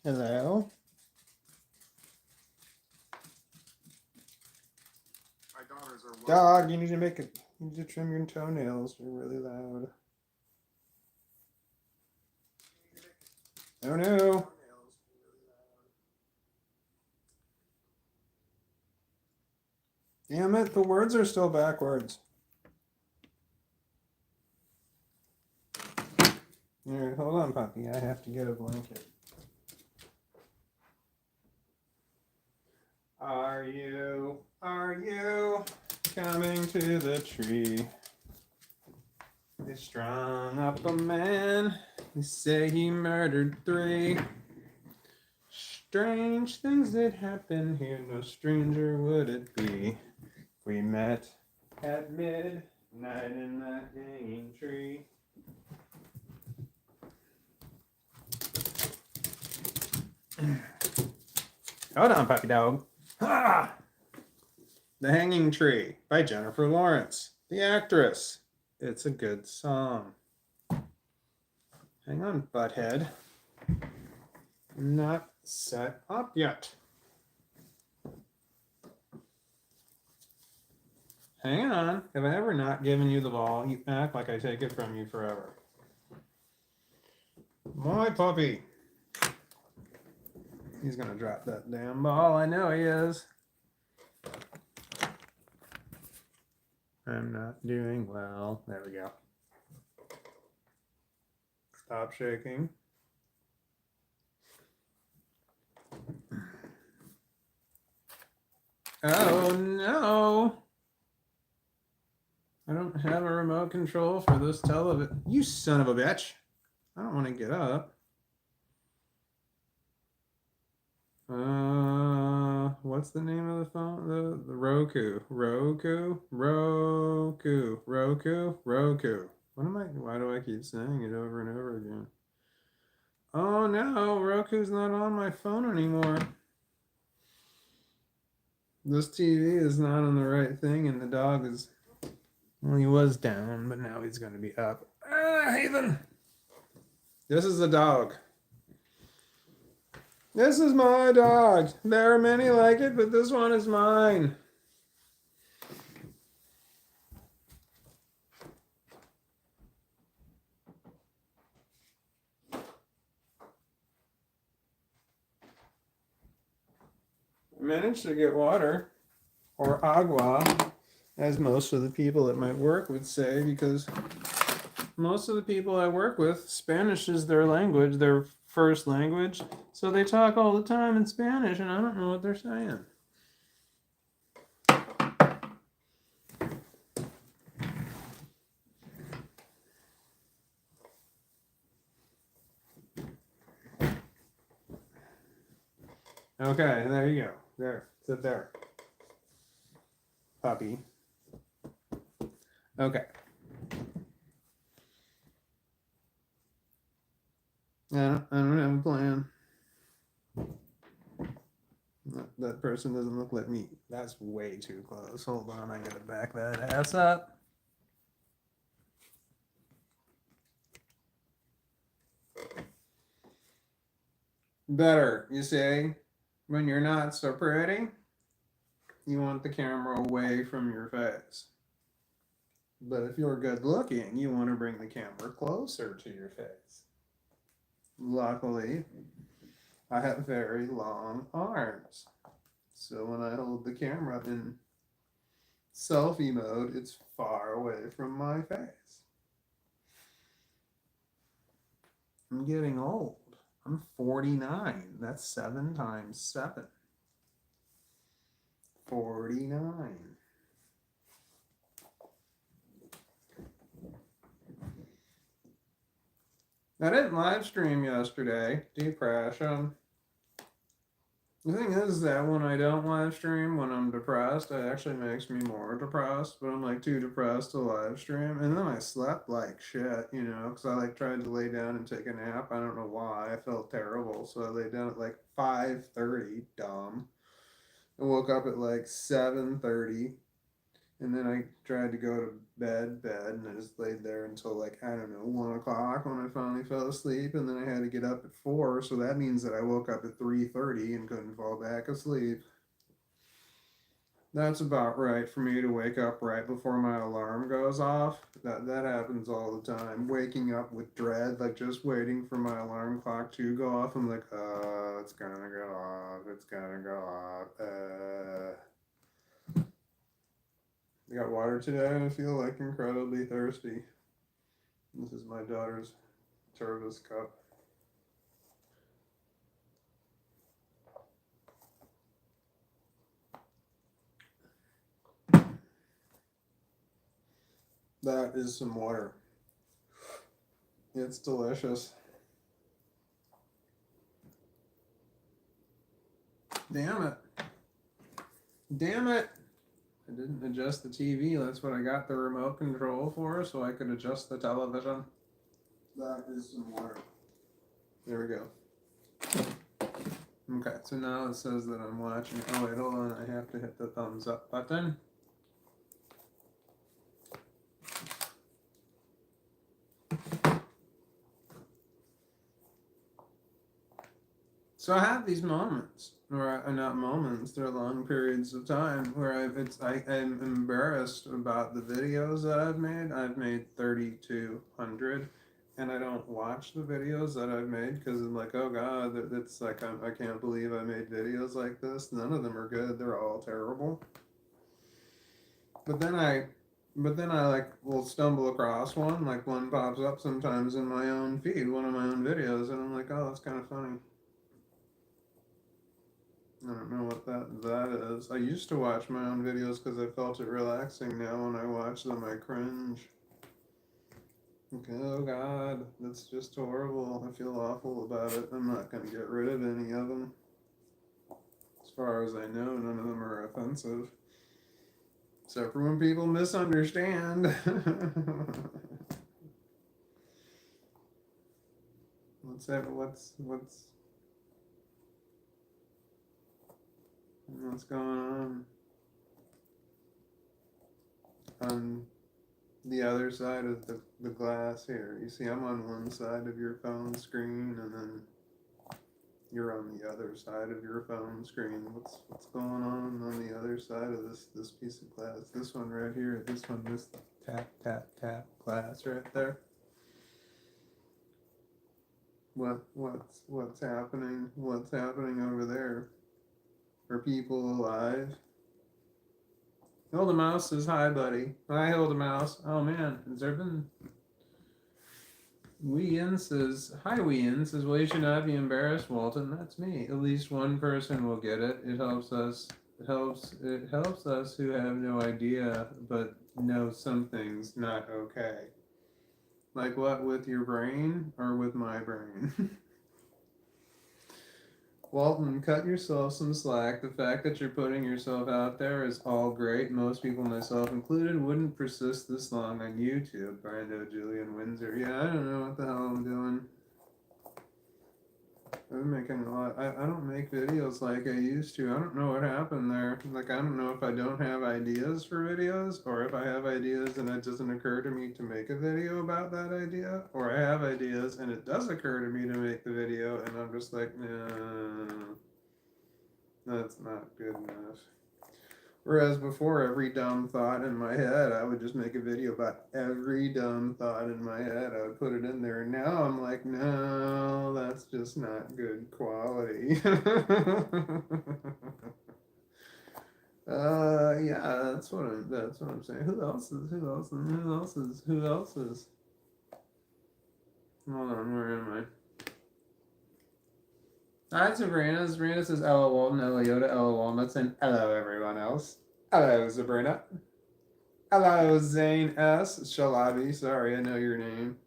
Hello? My daughters are Dog, you need to trim your toenails. You're really loud. Oh no. Damn it, the words are still backwards. Alright, hold on, puppy. I have to get a blanket. Are you coming to the tree? They strung up a man. They say he murdered 3. Strange things that happen here. No stranger would it be. We met at midnight in that hanging tree. Hold on, puppy dog. Ah! The Hanging Tree by Jennifer Lawrence, the actress. It's a good song. Hang on, butthead. I'm not set up yet. Hang on. Have I ever not given you the ball? You act like I take it from you forever. My puppy. He's gonna drop that damn ball. I know he is. I'm not doing well. There we go. Stop shaking. Oh no. I don't have a remote control for this television. You son of a bitch. I don't want to get up. What's the name of the phone? The Roku. Roku. Why do I keep saying it over and over again? Oh no, Roku's not on my phone anymore. This TV is not on the right thing, and the dog is, well, he was down, but now he's going to be up. Haven! This is the dog. This is my dog. There are many like it, but this one is mine. I managed to get water, or agua, as most of the people at my work would say, because most of the people I work with, Spanish is their language, their first language, so they talk all the time in Spanish, and I don't know what they're saying. Okay, there you go. There, sit there. Puppy. Okay. I don't have a plan. That person doesn't look like me. That's way too close. Hold on, I gotta back that ass up. Better, you see? When you're not so pretty, you want the camera away from your face. But if you're good looking, you want to bring the camera closer to your face. Luckily, I have very long arms. So when I hold the camera in selfie mode, it's far away from my face. I'm getting old. I'm 49. That's 7 times 7. 49. I didn't live stream yesterday. Depression. The thing is that when I don't live stream, when I'm depressed, it actually makes me more depressed, but I'm like too depressed to live stream. And then I slept like shit, you know, because I like tried to lay down and take a nap. I don't know why. I felt terrible. So I lay down at like 5:30, dumb. I woke up at like 7:30. And then I tried to go to bed, and I just laid there until like, I don't know, 1 o'clock when I finally fell asleep. And then I had to get up at 4. So that means that I woke up at 3:30 and couldn't fall back asleep. That's about right for me to wake up right before my alarm goes off. That happens all the time. Waking up with dread, like just waiting for my alarm clock to go off. I'm like, it's gonna go off. It's gonna go off. I got water today and I feel like incredibly thirsty. This is my daughter's service cup. That is some water. It's delicious. Damn it. Damn it. I didn't adjust the TV. That's what I got the remote control for, so I could adjust the television. That is some water. There we go. Okay, so now it says that I'm watching. Oh, wait, hold on. I have to hit the thumbs up button. So I have these moments, or not moments, they're long periods of time where I'm embarrassed about the videos that I've made. I've made 3,200, and I don't watch the videos that I've made because I'm like, oh God, it's like I can't believe I made videos like this. None of them are good. They're all terrible. But then I like will stumble across one, like one pops up sometimes in my own feed, one of my own videos, and I'm like, oh, that's kind of funny. I don't know what that is. I used to watch my own videos because I felt it relaxing. Now when I watch them, I cringe. Like, oh God, that's just horrible. I feel awful about it. I'm not going to get rid of any of them. As far as I know, none of them are offensive. Except for when people misunderstand. What's going on the other side of the glass here? You see, I'm on one side of your phone screen, and then you're on the other side of your phone screen. What's going on the other side of this piece of glass? This one right here. This tap tap tap glass right there. What's happening? What's happening over there? Are people alive? Hilda Mouse says hi, buddy. Hi, Hilda Mouse. Oh man, has there been? Wee-In says hi. Wee-In says, well, you should not be embarrassed, Walton. That's me. At least one person will get it. It helps us. It helps us who have no idea, but know something's not okay. Like what, with your brain or with my brain? Walton, cut yourself some slack. The fact that you're putting yourself out there is all great. Most people, myself included, wouldn't persist this long on YouTube. Brando, Julian Windsor. Yeah, I don't know what the hell I'm doing. I've been making a lot. I don't make videos like I used to. I don't know what happened there. Like, I don't know if I don't have ideas for videos, or if I have ideas and it doesn't occur to me to make a video about that idea, or I have ideas and it does occur to me to make the video and I'm just like, no, that's not good enough. Whereas before, every dumb thought in my head, I would just make a video about every dumb thought in my head. I would put it in there. And now I'm like, no, that's just not good quality. Yeah, that's what I'm saying. Who else is? Hold on, where am I? Hi, Sabrina. Sabrina says, hello, Walton, hello, Yoda, hello, Walnuts, and hello, everyone else. Hello, Sabrina. Hello, Zane S. Shalabi. Sorry, I know your name.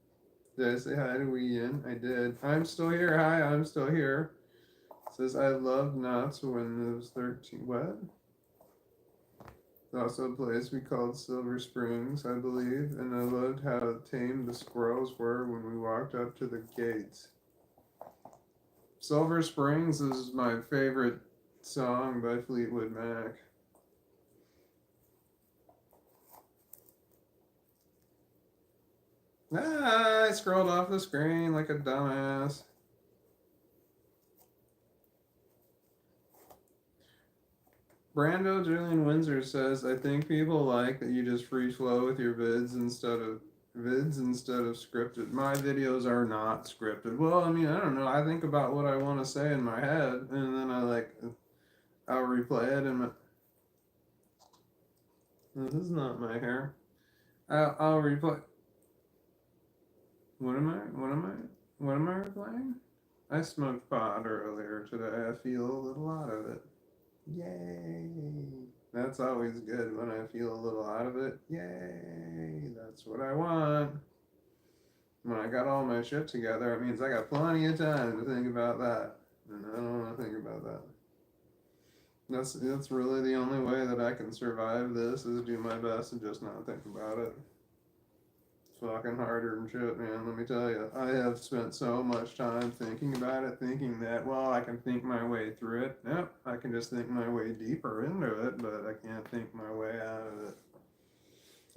Did I say hi to Wee-In? I did. I'm still here. Hi, I'm still here. Says, I loved Knots when it was 13. What? There's also a place we called Silver Springs, I believe, and I loved how tame the squirrels were when we walked up to the gates. Silver Springs is my favorite song by Fleetwood Mac. Ah, I scrolled off the screen like a dumbass. Brando Julian Windsor says, I think people like that you just free flow with your vids instead of scripted. My videos are not scripted. Well, I mean, I don't know. I think about what I want to say in my head, and then I'll replay it. And this is not my hair. I'll replay. What am I? What am I? What am I replaying? I smoked pot earlier today. I feel a little out of it. Yay! That's always good when I feel a little out of it. Yay! That's what I want. When I got all my shit together, it means I got plenty of time to think about that. And I don't want to think about that. That's really the only way that I can survive this is do my best and just not think about it. It's fucking harder than shit, man. Let me tell you. I have spent so much time thinking about it, thinking that, well, I can think my way through it. Nope, I can just think my way deeper into it, but I can't think my way out of it.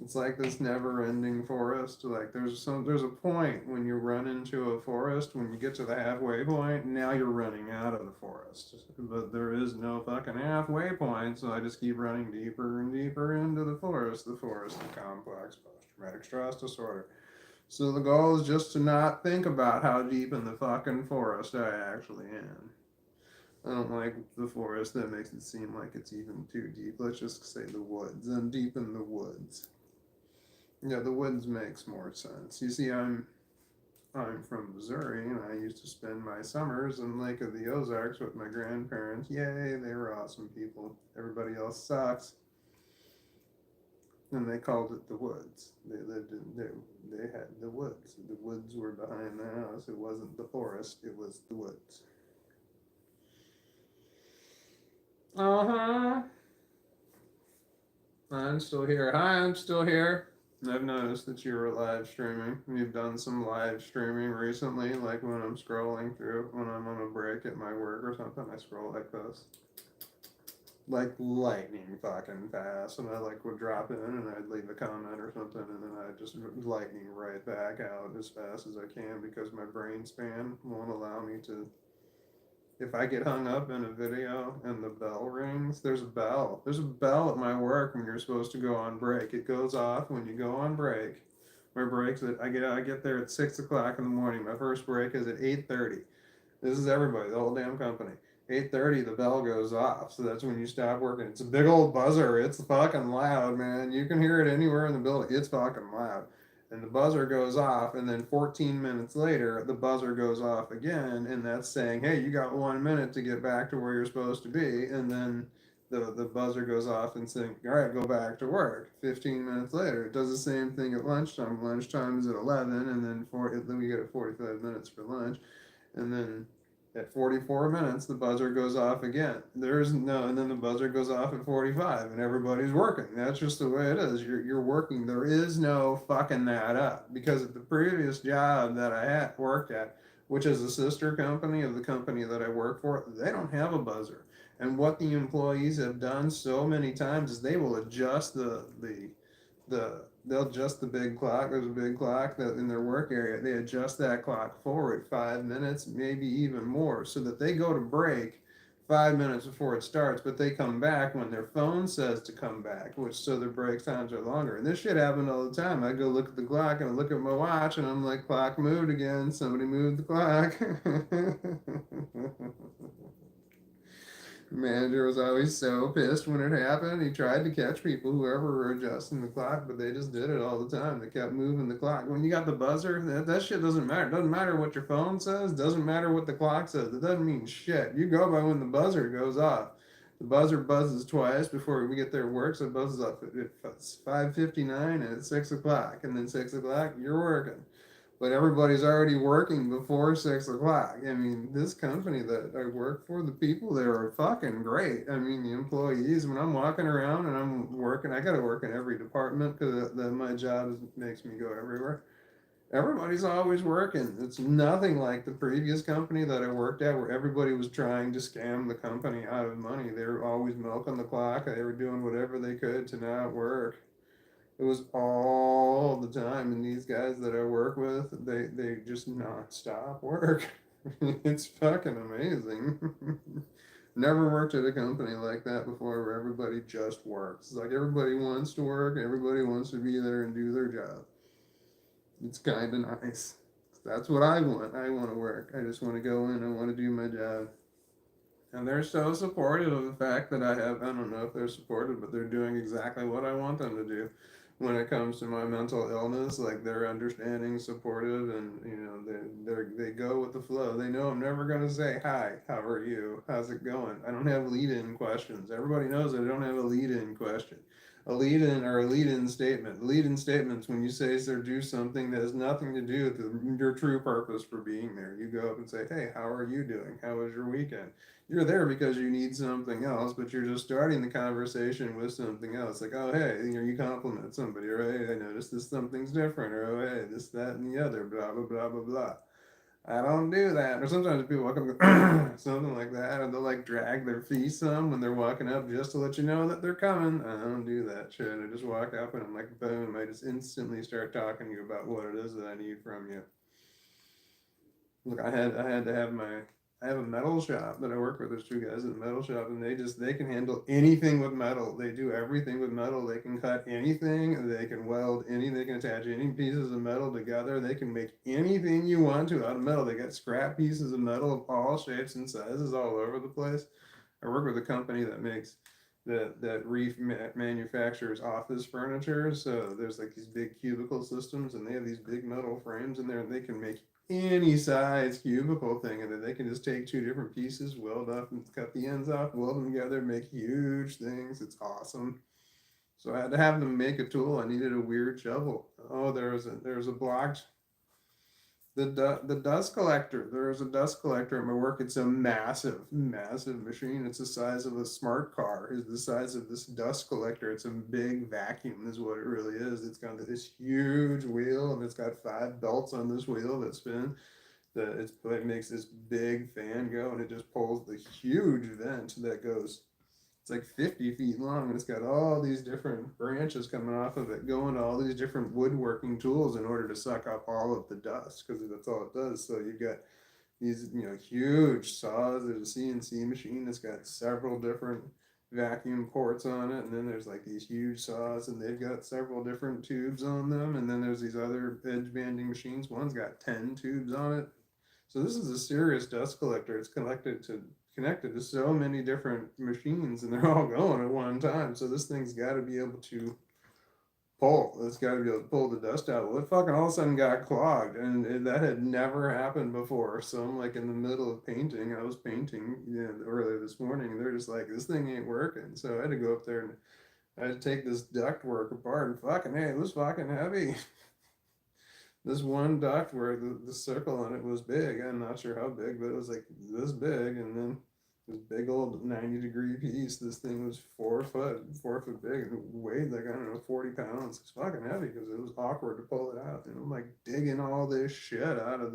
It's like this never-ending forest. Like there's a point when you run into a forest, when you get to the halfway point, now you're running out of the forest. But there is no fucking halfway point, so I just keep running deeper and deeper into the forest. The forest of complex post-traumatic stress disorder. So the goal is just to not think about how deep in the fucking forest I actually am. I don't like the forest that makes it seem like it's even too deep. Let's just say the woods. I'm deep in the woods. Yeah, the woods makes more sense. You see, I'm from Missouri, and I used to spend my summers in Lake of the Ozarks with my grandparents. Yay, they were awesome people. Everybody else sucks. And they called it the woods. They lived in they had the woods. The woods were behind the house. It wasn't the forest. It was the woods. Uh huh. I'm still here. Hi, I'm still here. I've noticed that you were live streaming. You've done some live streaming recently, like when I'm scrolling through, when I'm on a break at my work or something, I scroll like this. Like lightning fucking fast. And I like would drop in and I'd leave a comment or something and then I'd just lightning right back out as fast as I can because my brain span won't allow me to. If I get hung up in a video and the bell rings, there's a bell. There's a bell at my work when you're supposed to go on break. It goes off when you go on break. My breaks at I get there at 6 o'clock in the morning. My first break is at 8:30. This is everybody, the whole damn company. 8:30, the bell goes off, so that's when you stop working. It's a big old buzzer. It's fucking loud, man. You can hear it anywhere in the building. It's fucking loud. And the buzzer goes off, and then 14 minutes later, the buzzer goes off again, and that's saying, hey, you got 1 minute to get back to where you're supposed to be. And then the buzzer goes off and saying, all right, go back to work. 15 minutes later, it does the same thing at lunchtime. Lunchtime is at 11, and then we get 45 minutes for lunch. And then at 44 minutes, the buzzer goes off again. And then the buzzer goes off at 45, and everybody's working. That's just the way it is. You're working. There is no fucking that up because at the previous job that I had worked at, which is a sister company of the company that I work for, they don't have a buzzer. And what the employees have done so many times is they will adjust they'll adjust the big clock. There's a big clock that in their work area. They adjust that clock forward 5 minutes, maybe even more, so that they go to break 5 minutes before it starts, but they come back when their phone says to come back, which so their break times are longer. And this shit happened all the time. I go look at the clock and I look at my watch and I'm like, clock moved again. Somebody moved the clock. Manager was always so pissed when it happened. He tried to catch people, whoever were adjusting the clock, but they just did it all the time. They kept moving the clock. When you got the buzzer, that shit doesn't matter. It doesn't matter what your phone says. It doesn't matter what the clock says. It doesn't mean shit. You go by when the buzzer goes off. The buzzer buzzes twice before we get there to work, so it buzzes up at 5:59 and at 6 o'clock. And then 6 o'clock, you're working, but everybody's already working before 6 o'clock. I mean, this company that I work for, the people there are fucking great. I mean, the employees, when I'm walking around and I'm working, I gotta work in every department because my job makes me go everywhere. Everybody's always working. It's nothing like the previous company that I worked at where everybody was trying to scam the company out of money. They were always milking the clock. They were doing whatever they could to not work. It was all the time, and these guys that I work with, they just non-stop work. It's fucking amazing. Never worked at a company like that before where everybody just works. It's like everybody wants to work, everybody wants to be there and do their job. It's kind of nice. That's what I want. I want to work. I just want to go in. I want to do my job. And they're so supportive of the fact that I don't know if they're supportive, but they're doing exactly what I want them to do when it comes to my mental illness. Like they're understanding, supportive, and they go with the flow. They know I'm never going to say, "Hi, how are you? How's it going?" I don't have lead in questions. Everybody knows that I don't have a lead in question. A lead in or a lead in statement. Lead in statements when you say or do something that has nothing to do with your true purpose for being there. You go up and say, "Hey, how are you doing? How was your weekend?" You're there because you need something else, but you're just starting the conversation with something else. Like, oh, hey, you compliment somebody, or hey, I noticed this something's different, or oh, hey, this, that, and the other, blah, blah, blah, blah, blah. I don't do that. Or sometimes people walk up and go, something like that, or they'll like drag their feet some when they're walking up just to let you know that they're coming. I don't do that shit. I just walk up and I'm like, boom, I just instantly start talking to you about what it is that I need from you. Look, I had to have my I have a metal shop that I work with. There's two guys at the metal shop, and they can handle anything with metal. They do everything with metal. They can cut anything. They can weld any. They can attach any pieces of metal together. They can make anything you want to out of metal. They got scrap pieces of metal of all shapes and sizes all over the place. I work with a company that makes that manufactures office furniture. So there's like these big cubicle systems, and they have these big metal frames in there, and they can make any size cubicle thing, and then they can just take two different pieces, weld up, and cut the ends off, weld them together, make huge things. It's awesome. So I had to have them make a tool. I needed a weird shovel. Oh, there was a blocked the dust collector. There is a dust collector at my work. It's a massive machine. It's the size of a smart car. It's the size of this dust collector. It's a big vacuum, is what it really is. It's got this huge wheel, and it's got 5 belts on this wheel that spin. It makes this big fan go, and it just pulls the huge vent that goes, it's like 50 feet long, and it's got all these different branches coming off of it, going to all these different woodworking tools in order to suck up all of the dust, because that's all it does. So you've got these, huge saws. There's a CNC machine that's got several different vacuum ports on it, and then there's like these huge saws, and they've got several different tubes on them, and then there's these other edge banding machines. One's got 10 tubes on it. So this is a serious dust collector. It's connected to so many different machines, and they're all going at one time. So this thing's got to be able to pull. It's got to be able to pull the dust out. Well, it fucking all of a sudden got clogged, and that had never happened before. So I'm like in the middle of painting. I was painting, earlier this morning, and they're just like, this thing ain't working. So I had to go up there and I had to take this duct work apart, and fucking hey, it was fucking heavy. This one duct where the circle on it was big. I'm not sure how big, but it was like this big, and then this big old 90-degree piece. This thing was 4 foot big, and weighed like, I don't know, 40 pounds. It's fucking heavy because it was awkward to pull it out. And I'm like digging all this shit out of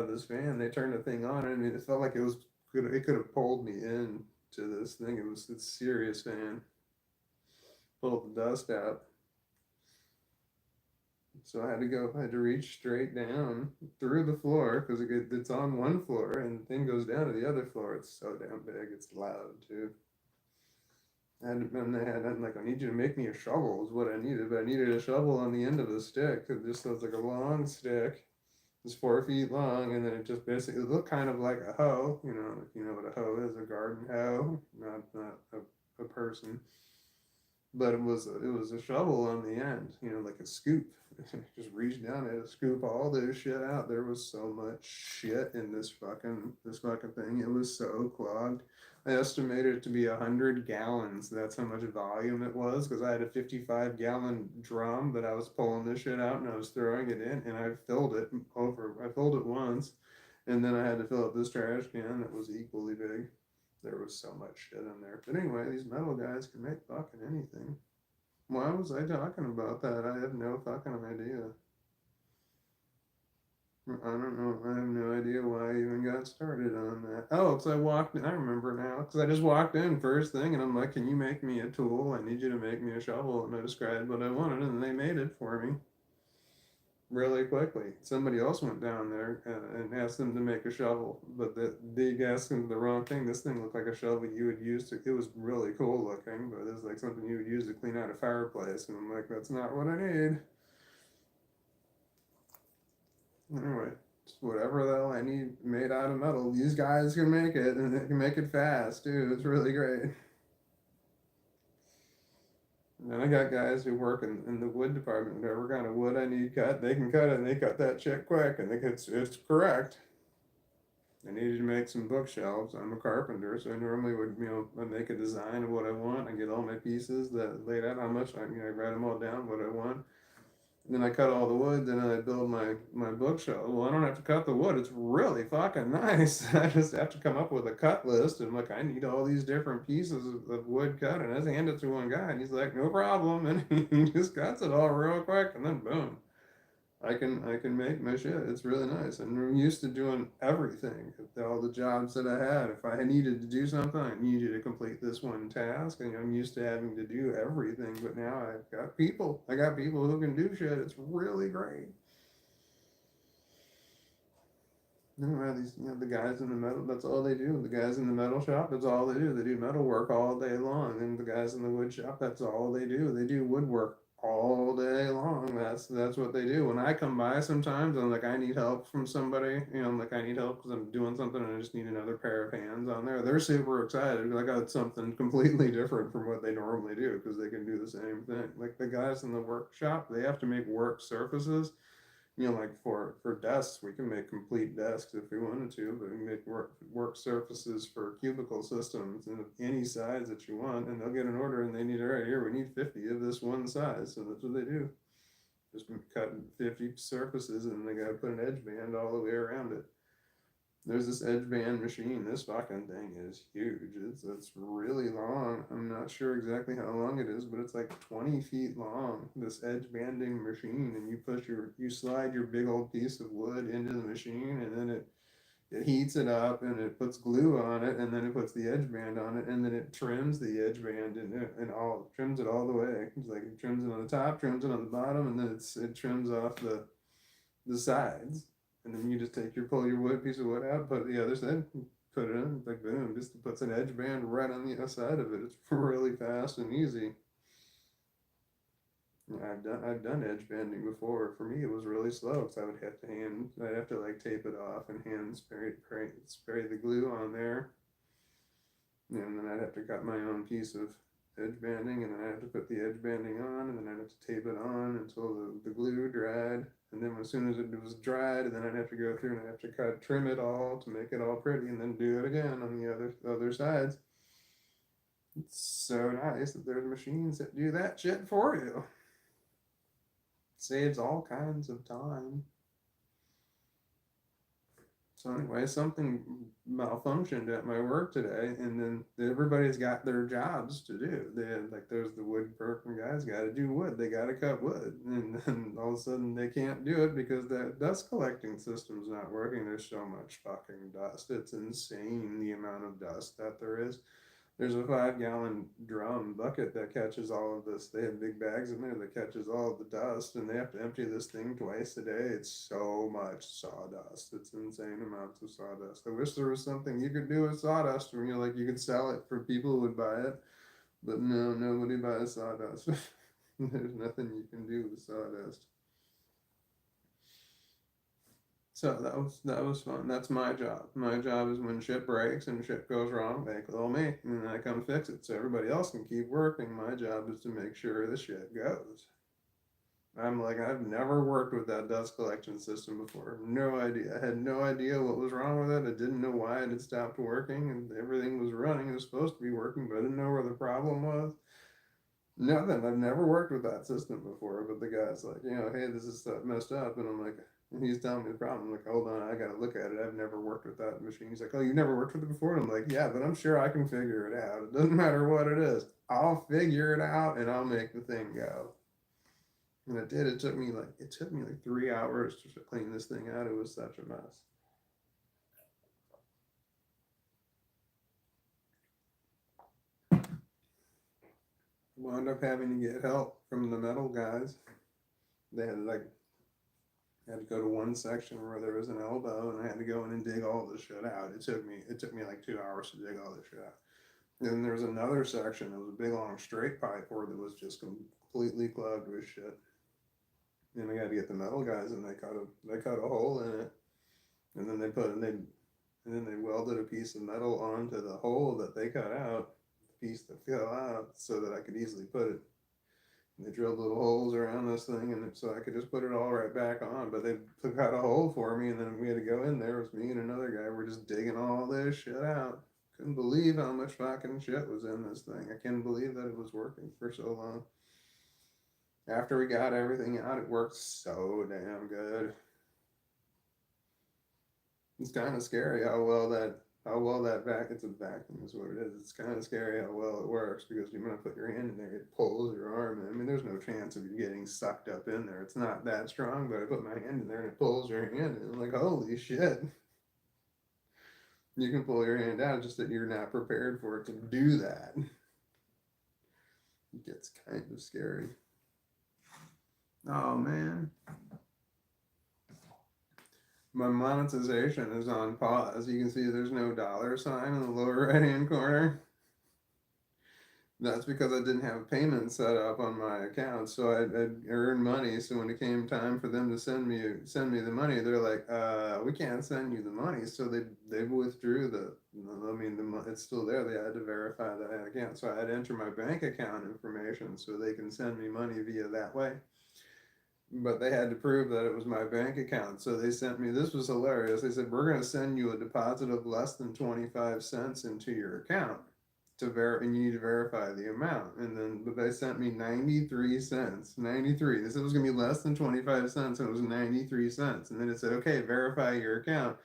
this fan. They turned the thing on, and it felt like it could have pulled me in to this thing. It's a serious fan. Pulled the dust out. So I had to reach straight down through the floor because it's on one floor, and the thing goes down to the other floor. It's so damn big. It's loud too. I'm like, I need you to make me a shovel is what I needed, but I needed a shovel on the end of the stick. It just was like a long stick. It's 4 feet long, and then it just basically, it looked kind of like a hoe. If you know what a hoe is, a garden hoe, not a person. But it was a shovel on the end, like a scoop. Just reach down and scoop all this shit out. There was so much shit in this fucking thing. It was so clogged. I estimated it to be 100 gallons. That's how much volume it was, because I had a 55-gallon drum that I was pulling this shit out, and I was throwing it in, and I filled it over. I filled it once, and then I had to fill up this trash can that was equally big. There was so much shit in there. But anyway, these metal guys can make fucking anything. Why was I talking about that? I have no fucking idea. I don't know. I have no idea why I even got started on that. Oh, because I walked in. I remember now. Because I just walked in first thing and I'm like, can you make me a tool? I need you to make me a shovel. And I described what I wanted and they made it for me really quickly. Somebody else went down there and asked them to make a shovel, but they asked them the wrong thing. This thing looked like a shovel you would use to, it was really cool looking, but it's like something you would use to clean out a fireplace. And I'm like, that's not what I need. Anyway, whatever the hell I need made out of metal, these guys can make it, and they can make it fast too. It's really great. And I got guys who work in the wood department. Whatever kind of wood I need cut, they can cut it, and they cut that shit quick, and it's correct. I needed to make some bookshelves. I'm a carpenter, so I normally would, I make a design of what I want. I get all my pieces that laid out how much I write them all down, what I want. Then I cut all the wood, then I build my bookshelf. Well, I don't have to cut the wood. It's really fucking nice. I just have to come up with a cut list and look, I need all these different pieces of wood cut, and I just hand it to one guy, and he's like, no problem, and he just cuts it all real quick, and then boom. I can make my shit. It's really nice. And I'm used to doing everything. All the jobs that I had. If I needed to do something, I needed to complete this one task. And I'm used to having to do everything. But now I've got people. I got people who can do shit. It's really great. These, the guys in the metal, that's all they do. The guys in the metal shop, that's all they do. They do metal work all day long. And the guys in the wood shop, that's all they do. They do woodwork all day long. That's what they do. When I come by sometimes, I'm like, I need help from somebody. I'm like, I need help because I'm doing something and I just need another pair of hands on there. They're super excited. Like, oh, it's something completely different from what they normally do because they can do the same thing. Like the guys in the workshop, they have to make work surfaces, like for desks, we can make complete desks if we wanted to, but we can make work surfaces for cubicle systems and any size that you want, and they'll get an order and they need, all right, here, we need 50 of this one size. So that's what they do. Just cut 50 surfaces and they gotta put an edge band all the way around it. There's this edge band machine. This fucking thing is huge. It's really long. I'm not sure exactly how long it is, but it's like 20 feet long. This edge banding machine, and you slide your big old piece of wood into the machine, and then it heats it up, and it puts glue on it, and then it puts the edge band on it, and then it trims the edge band and all trims it all the way. It's like it trims it on the top, trims it on the bottom, and then it trims off the sides. And then you just pull your wood piece of wood out, put the other side, put it in, like boom, just puts an edge band right on the other side of it. It's really fast and easy. I've done edge banding before. For me, it was really slow because I'd have to like tape it off and hand spray the glue on there, and then I'd have to cut my own piece of edge banding, and then I have to put the edge banding on, and then I'd have to tape it on until the glue dried, and then as soon as it was dried, and then I'd have to go through and I'd have to trim it all to make it all pretty, and then do it again on the other sides. It's so nice that there's machines that do that shit for you. Saves all kinds of time. So anyway, something malfunctioned at my work today, and then everybody's got their jobs to do. There's the woodworking guys got to do wood. They got to cut wood, and then all of a sudden they can't do it because that dust collecting system's not working. There's so much fucking dust. It's insane the amount of dust that there is. There's a 5-gallon drum bucket that catches all of this. They have big bags in there that catches all of the dust, and they have to empty this thing twice a day. It's so much sawdust. It's insane amounts of sawdust. I wish there was something you could do with sawdust, where like you could sell it for people who would buy it, but no, nobody buys sawdust. There's nothing you can do with sawdust. So that was fun. That's my job. My job is when shit breaks and shit goes wrong, they call me and I come fix it so everybody else can keep working. My job is to make sure the shit goes. I'm like, I've never worked with that dust collection system before. No idea. I had no idea what was wrong with it. I didn't know why it had stopped working, and everything was running. It was supposed to be working, but I didn't know where the problem was. Nothing. I've never worked with that system before, but the guy's like, hey, this is stuff messed up, and I'm like, and he's telling me the problem. I'm like, hold on, I gotta look at it. I've never worked with that machine. He's like, oh, you've never worked with it before? And I'm like, yeah, but I'm sure I can figure it out. It doesn't matter what it is. I'll figure it out and I'll make the thing go. And it did. It took me like 3 hours to clean this thing out. It was such a mess. Wound up having to get help from the metal guys. They had to go to one section where there was an elbow, and I had to go in and dig all the shit out. It took me like 2 hours to dig all the shit out. And then there was another section that was a big long straight pipe where that was just completely clogged with shit. And I got to get the metal guys, and they cut a hole in it, and then they welded a piece of metal onto the hole that they cut out, the piece that fell out, so that I could easily put it. And they drilled little holes around this thing, and so I could just put it all right back on. But they took out a hole for me, and then we had to go in there. It was me and another guy. We're just digging all this shit out. Couldn't believe how much fucking shit was in this thing. I couldn't believe that it was working for so long. After we got everything out, it worked so damn good. It's kind of scary how well that it's a vacuum is what it is. It's kind of scary how well it works, because you're gonna put your hand in there, it pulls your arm in. I mean, there's no chance of you getting sucked up in there. It's not that strong, but I put my hand in there and it pulls your hand in. I'm like, holy shit. You can pull your hand out, just that you're not prepared for it to do that. It gets kind of scary. Oh man. My monetization is on pause. You can see there's no dollar sign in the lower right hand corner. That's because I didn't have payment set up on my account, so I'd earn money. So when it came time for them to send me the money, they're like, we can't send you the money. So they withdrew it's still there. They had to verify that I had an account, so I had to enter my bank account information so they can send me money via that way. But they had to prove that it was my bank account, so they sent me. This was hilarious. They said, we're going to send you a deposit of less than 25 cents into your account and you need to verify the amount. But they sent me 93 cents. 93. They said it was gonna be less than 25 cents, and it was 93 cents. And then it said, okay, verify your account.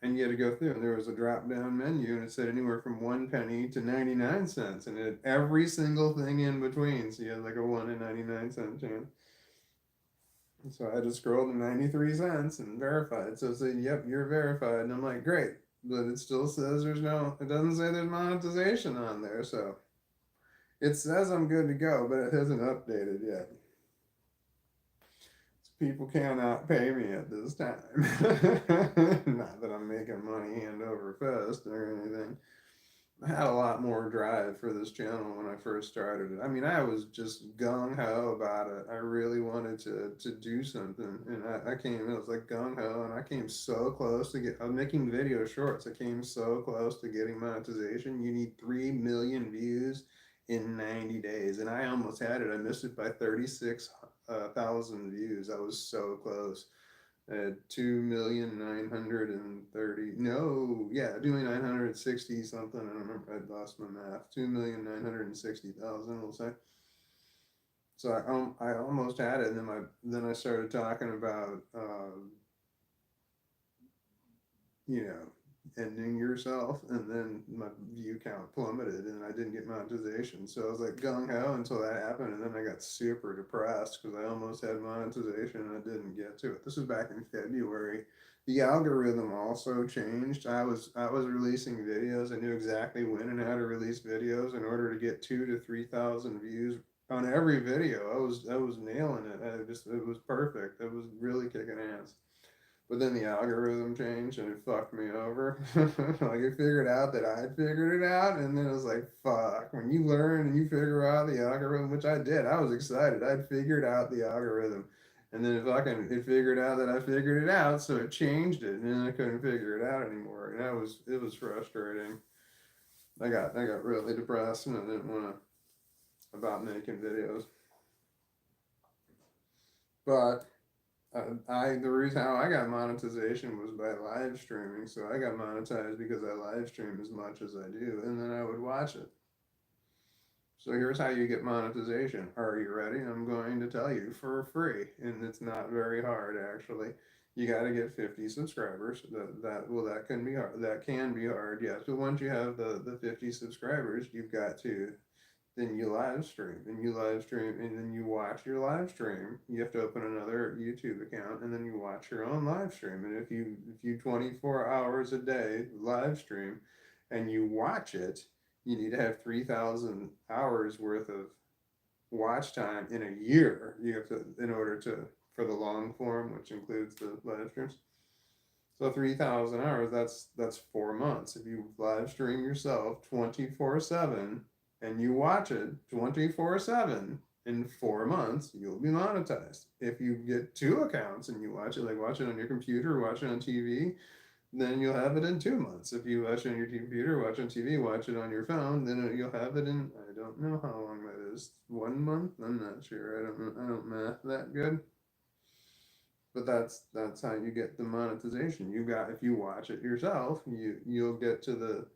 And you had to go through, and there was a drop down menu, and it said anywhere from 1 penny to 99 cents, and it had every single thing in between. So you had like a 1 and 99 cent chance. So I had to scroll to 93 cents and verify it. So it said, yep, you're verified. And I'm like, great. But it still says it doesn't say there's monetization on there. So it says I'm good to go, but it hasn't updated yet. So people cannot pay me at this time. Not that I'm making money hand over fist or anything. I had a lot more drive for this channel when I first started it. I mean, I was just gung-ho about it. I really wanted to do something, and it was like gung-ho, and I came so close I'm making video shorts. I came so close to getting monetization. You need 3 million views in 90 days, and I almost had it. I missed it by 36,000 views. I was so close. 2,930. No, yeah, 2,960 something. I don't remember. I lost my math. 2,960,000. We'll say. So I almost had it, and then I started talking about ending yourself, and then my view count plummeted, and I didn't get monetization. So I was like gung ho until that happened, and then I got super depressed because I almost had monetization and I didn't get to it. This was back in February. The algorithm also changed. I was releasing videos. I knew exactly when and how to release videos in order to get 2,000 to 3,000 views on every video. I was nailing it. It was perfect. It was really kicking ass. But then the algorithm changed and it fucked me over. Like it figured out that I'd figured it out, and then it was like, fuck. When you learn and you figure out the algorithm, which I did, I was excited. I'd figured out the algorithm. And then it figured out that I figured it out, so it changed it, and then I couldn't figure it out anymore. And it was frustrating. I got really depressed, and I didn't want to about making videos. But the reason how I got monetization was by live streaming. So I got monetized because I live stream as much as I do, and then I would watch it. So here's how you get monetization. Are you ready? I'm going to tell you for free, and it's not very hard actually. You got to get 50 subscribers. That can be hard. That can be hard, yes. But once you have the 50 subscribers, you've got to then you live stream, and you live stream, and then you watch your live stream. You have to open another YouTube account, and then you watch your own live stream. And if you 24 hours a day live stream, and you watch it, you need to have 3,000 hours worth of watch time in a year. You have to, in order to, for the long form, which includes the live streams. So 3,000 hours. That's 4 months. If you live stream yourself 24/7 and you watch it 24/7 in 4 months, you'll be monetized. If you get two accounts and you watch it, like watch it on your computer, watch it on TV, then you'll have it in 2 months. If you watch it on your computer, watch on TV, watch it on your phone, then you'll have it in, I don't know how long that is. 1 month? I'm not sure. I don't math that good. But that's how you get the monetization. You got, if you watch it yourself, you'll get to the,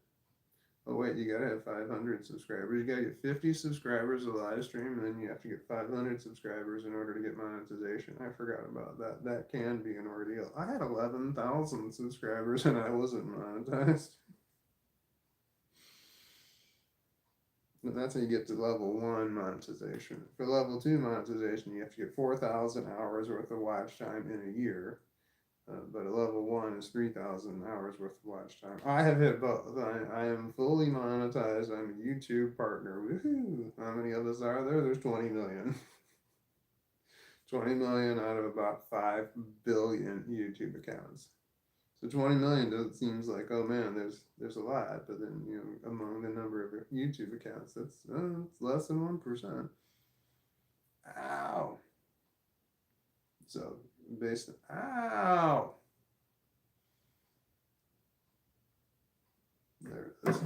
oh wait, you gotta have 500 subscribers. You gotta get 50 subscribers a live stream, and then you have to get 500 subscribers in order to get monetization. I forgot about that. That can be an ordeal. I had 11,000 subscribers and I wasn't monetized. But that's how you get to level 1 monetization. For level 2 monetization, you have to get 4,000 hours worth of watch time in a year. But a level 1 is 3,000 hours worth of watch time. I have hit both. I am fully monetized. I'm a YouTube partner. Woohoo! How many of us are there? There's 20 million. 20 million out of about 5 billion YouTube accounts. So 20 million seems like, oh man, there's a lot, but then, you know, among the number of YouTube accounts, it's less than 1%. Ow. So based on, ow. There it is.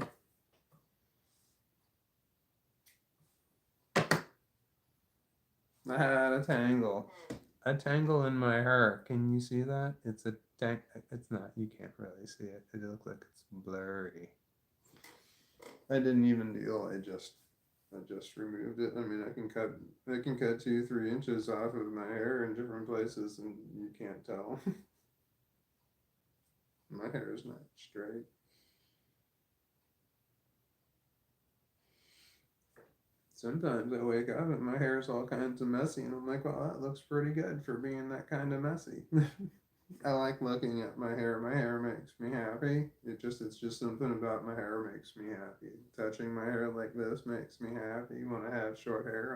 I had a tangle in my hair. Can you see that? It's a tang. It's not. You can't really see it. It looks like it's blurry. I didn't even deal. I just removed it. I mean, I can cut 2-3 inches off of my hair in different places, and you can't tell. My hair is not straight. Sometimes I wake up and my hair is all kinds of messy, and I'm like, well, that looks pretty good for being that kind of messy. I like looking at my hair. My hair makes me happy. It's just something about my hair makes me happy. Touching my hair like this makes me happy. When I have short hair,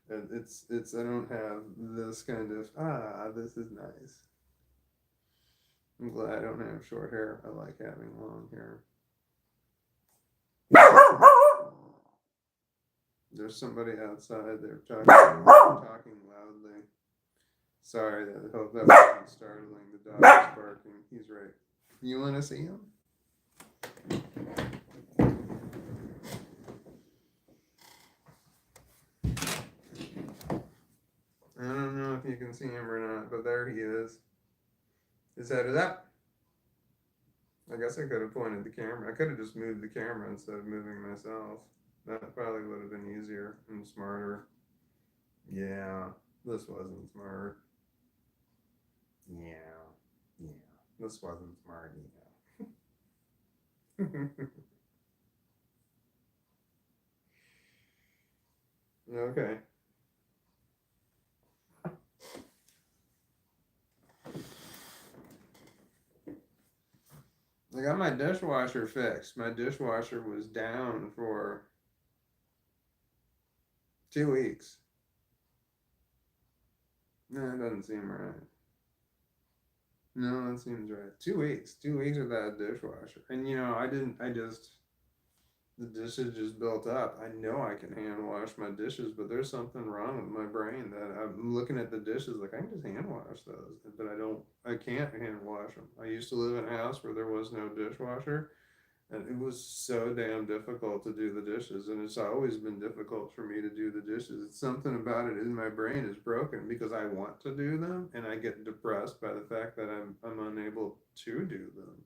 I don't have this kind of, this is nice. I'm glad I don't have short hair. I like having long hair. There's somebody outside. They're talking loudly. Sorry, I hope that wasn't startling. The dog is barking. He's right. You want to see him? I don't know if you can see him or not, but there he is. His head is up. I guess I could have pointed the camera. I could have just moved the camera instead of moving myself. That probably would have been easier and smarter. Yeah, this wasn't smart. Yeah, this wasn't smart either. Okay. I got my dishwasher fixed. My dishwasher was down for 2 weeks. No, that doesn't seem right. No, that seems right. 2 weeks. 2 weeks without a dishwasher. And you know, the dishes just built up. I know I can hand wash my dishes, but there's something wrong with my brain that I'm looking at the dishes like I can just hand wash those, but I can't hand wash them. I used to live in a house where there was no dishwasher, and it was so damn difficult to do the dishes, and it's always been difficult for me to do the dishes. It's something about it in my brain is broken because I want to do them, and I get depressed by the fact that I'm unable to do them.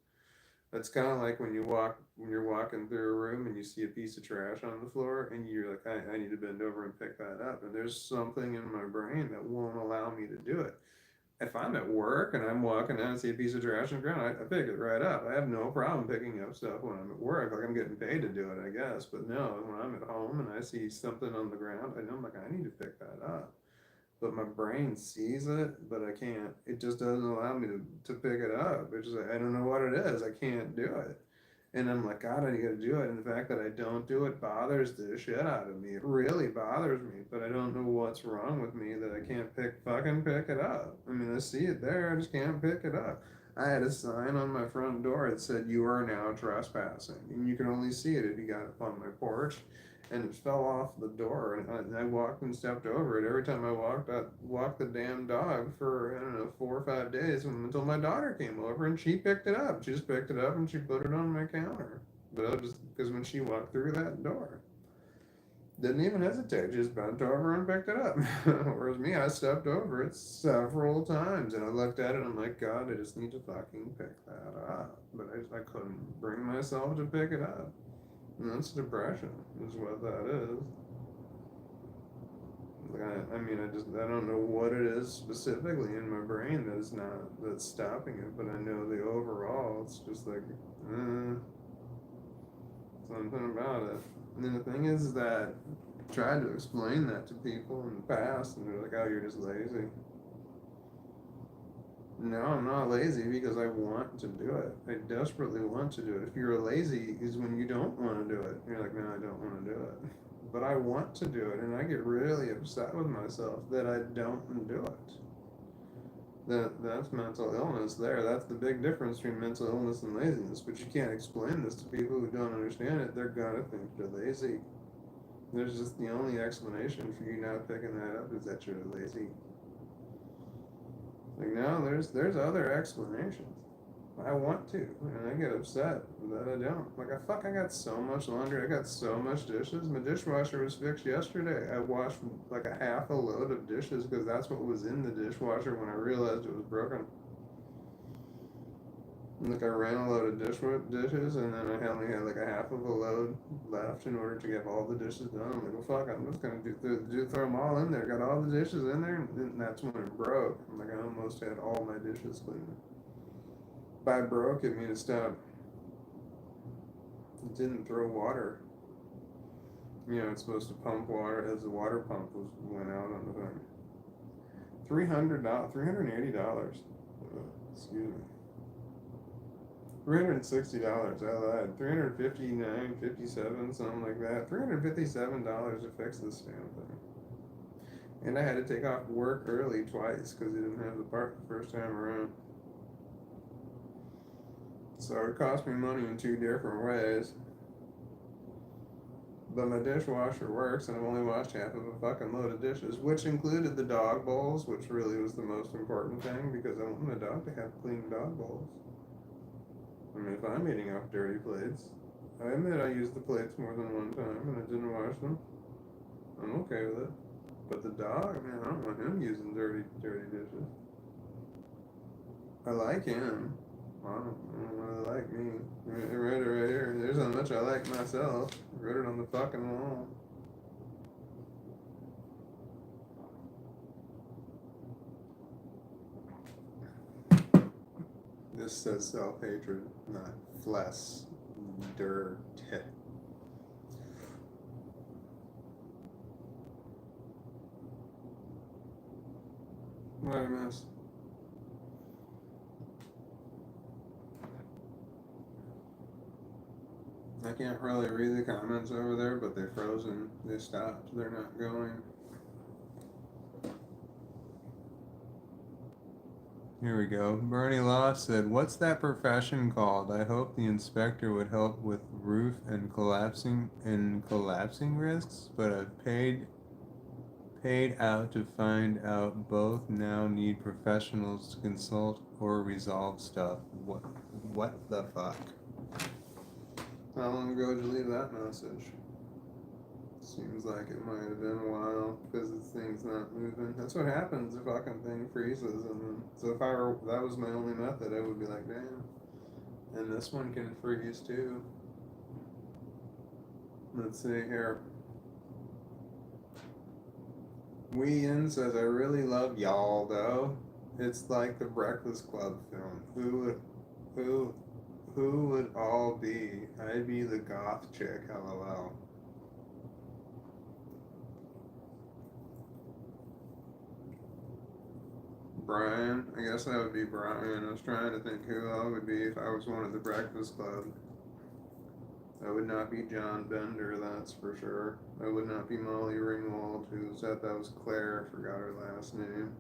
It's kind of like when you're walking through a room and you see a piece of trash on the floor and you're like, I need to bend over and pick that up. And there's something in my brain that won't allow me to do it. if I'm at work and I'm walking down and see a piece of trash on the ground, I pick it right up. I have no problem picking up stuff when I'm at work. Like I'm getting paid to do it, I guess. But no, when I'm at home and I see something on the ground, I know I'm like, I need to pick that up. But my brain sees it, but I can't. It just doesn't allow me to pick it up. It's just like, I don't know what it is. I can't do it. And I'm like, God, I gotta do it. And the fact that I don't do it bothers the shit out of me. It really bothers me. But I don't know what's wrong with me that I can't fucking pick it up. I mean, I see it there. I just can't pick it up. I had a sign on my front door that said, "You are now trespassing." And you can only see it if you got up on my porch. And it fell off the door, and I walked and stepped over it. Every time I walked the damn dog for, I don't know, 4 or 5 days until my daughter came over and she picked it up. She just picked it up and she put it on my counter. But I just, because when she walked through that door, didn't even hesitate, just bent over and picked it up. Whereas me, I stepped over it several times and I looked at it and I'm like, God, I just need to fucking pick that up. But I couldn't bring myself to pick it up. And that's depression, is what that is. Like I mean, I don't know what it is specifically in my brain that's stopping it, but I know the overall, it's just like, something about it. And then the thing is that I tried to explain that to people in the past, and they're like, oh, you're just lazy. No, I'm not lazy because I want to do it. I desperately want to do it. If you're lazy, is when you don't want to do it. You're like, no, I don't want to do it. But I want to do it, and I get really upset with myself that I don't do it. That's mental illness there. That's the big difference between mental illness and laziness. But you can't explain this to people who don't understand it. They're gonna think you're lazy. There's just the only explanation for you not picking that up is that you're lazy. Like no, there's other explanations. I want to, and I get upset that I don't. Like I got so much laundry. I got so much dishes. My dishwasher was fixed yesterday. I washed like a half a load of dishes because that's what was in the dishwasher when I realized it was broken. Like I ran a load of dishes, and then I only had like a half of a load left in order to get all the dishes done. I'm like, well, fuck, I'm just gonna throw them all in there. Got all the dishes in there, and that's when it broke. I'm like, I almost had all my dishes clean. By broke, it means it stopped. It didn't throw water. You know, it's supposed to pump water as the water pump went out on the thing. $380. Excuse me. $360. I lied. $359.57, something like that. $357 to fix this damn thing. And I had to take off work early twice because they didn't have the part the first time around. So it cost me money in two different ways. But my dishwasher works, and I've only washed half of a fucking load of dishes, which included the dog bowls, which really was the most important thing because I want my dog to have clean dog bowls. I mean, if I'm eating off dirty plates, I admit I used the plates more than one time and I didn't wash them. I'm okay with it. But the dog, man, I don't want him using dirty dishes. I like him. I don't really like me. I read it right here. There's how much I like myself. I wrote it on the fucking wall. This says self-hatred, not flesh. Dirt. What I miss? I can't really read the comments over there, but they're frozen. They stopped. They're not going. Here we go. Bernie Law said, "What's that profession called? I hope the inspector would help with roof and collapsing risks, but I've paid out to find out both now need professionals to consult or resolve stuff. What the fuck?" How long ago did you leave that message? Seems like it might have been a while because this thing's not moving. That's what happens. The fucking thing freezes, and then so if that was my only method, I would be like, damn. And this one can freeze too. Let's see here. Wee In says, I really love y'all though. It's like the Breakfast Club film. Who who would all be? I'd be the goth chick, lol. Brian, I guess that would be Brian. I was trying to think who I would be if I was one of the Breakfast Club. I would not be John Bender, that's for sure. I would not be Molly Ringwald, who said that was Claire, forgot her last name.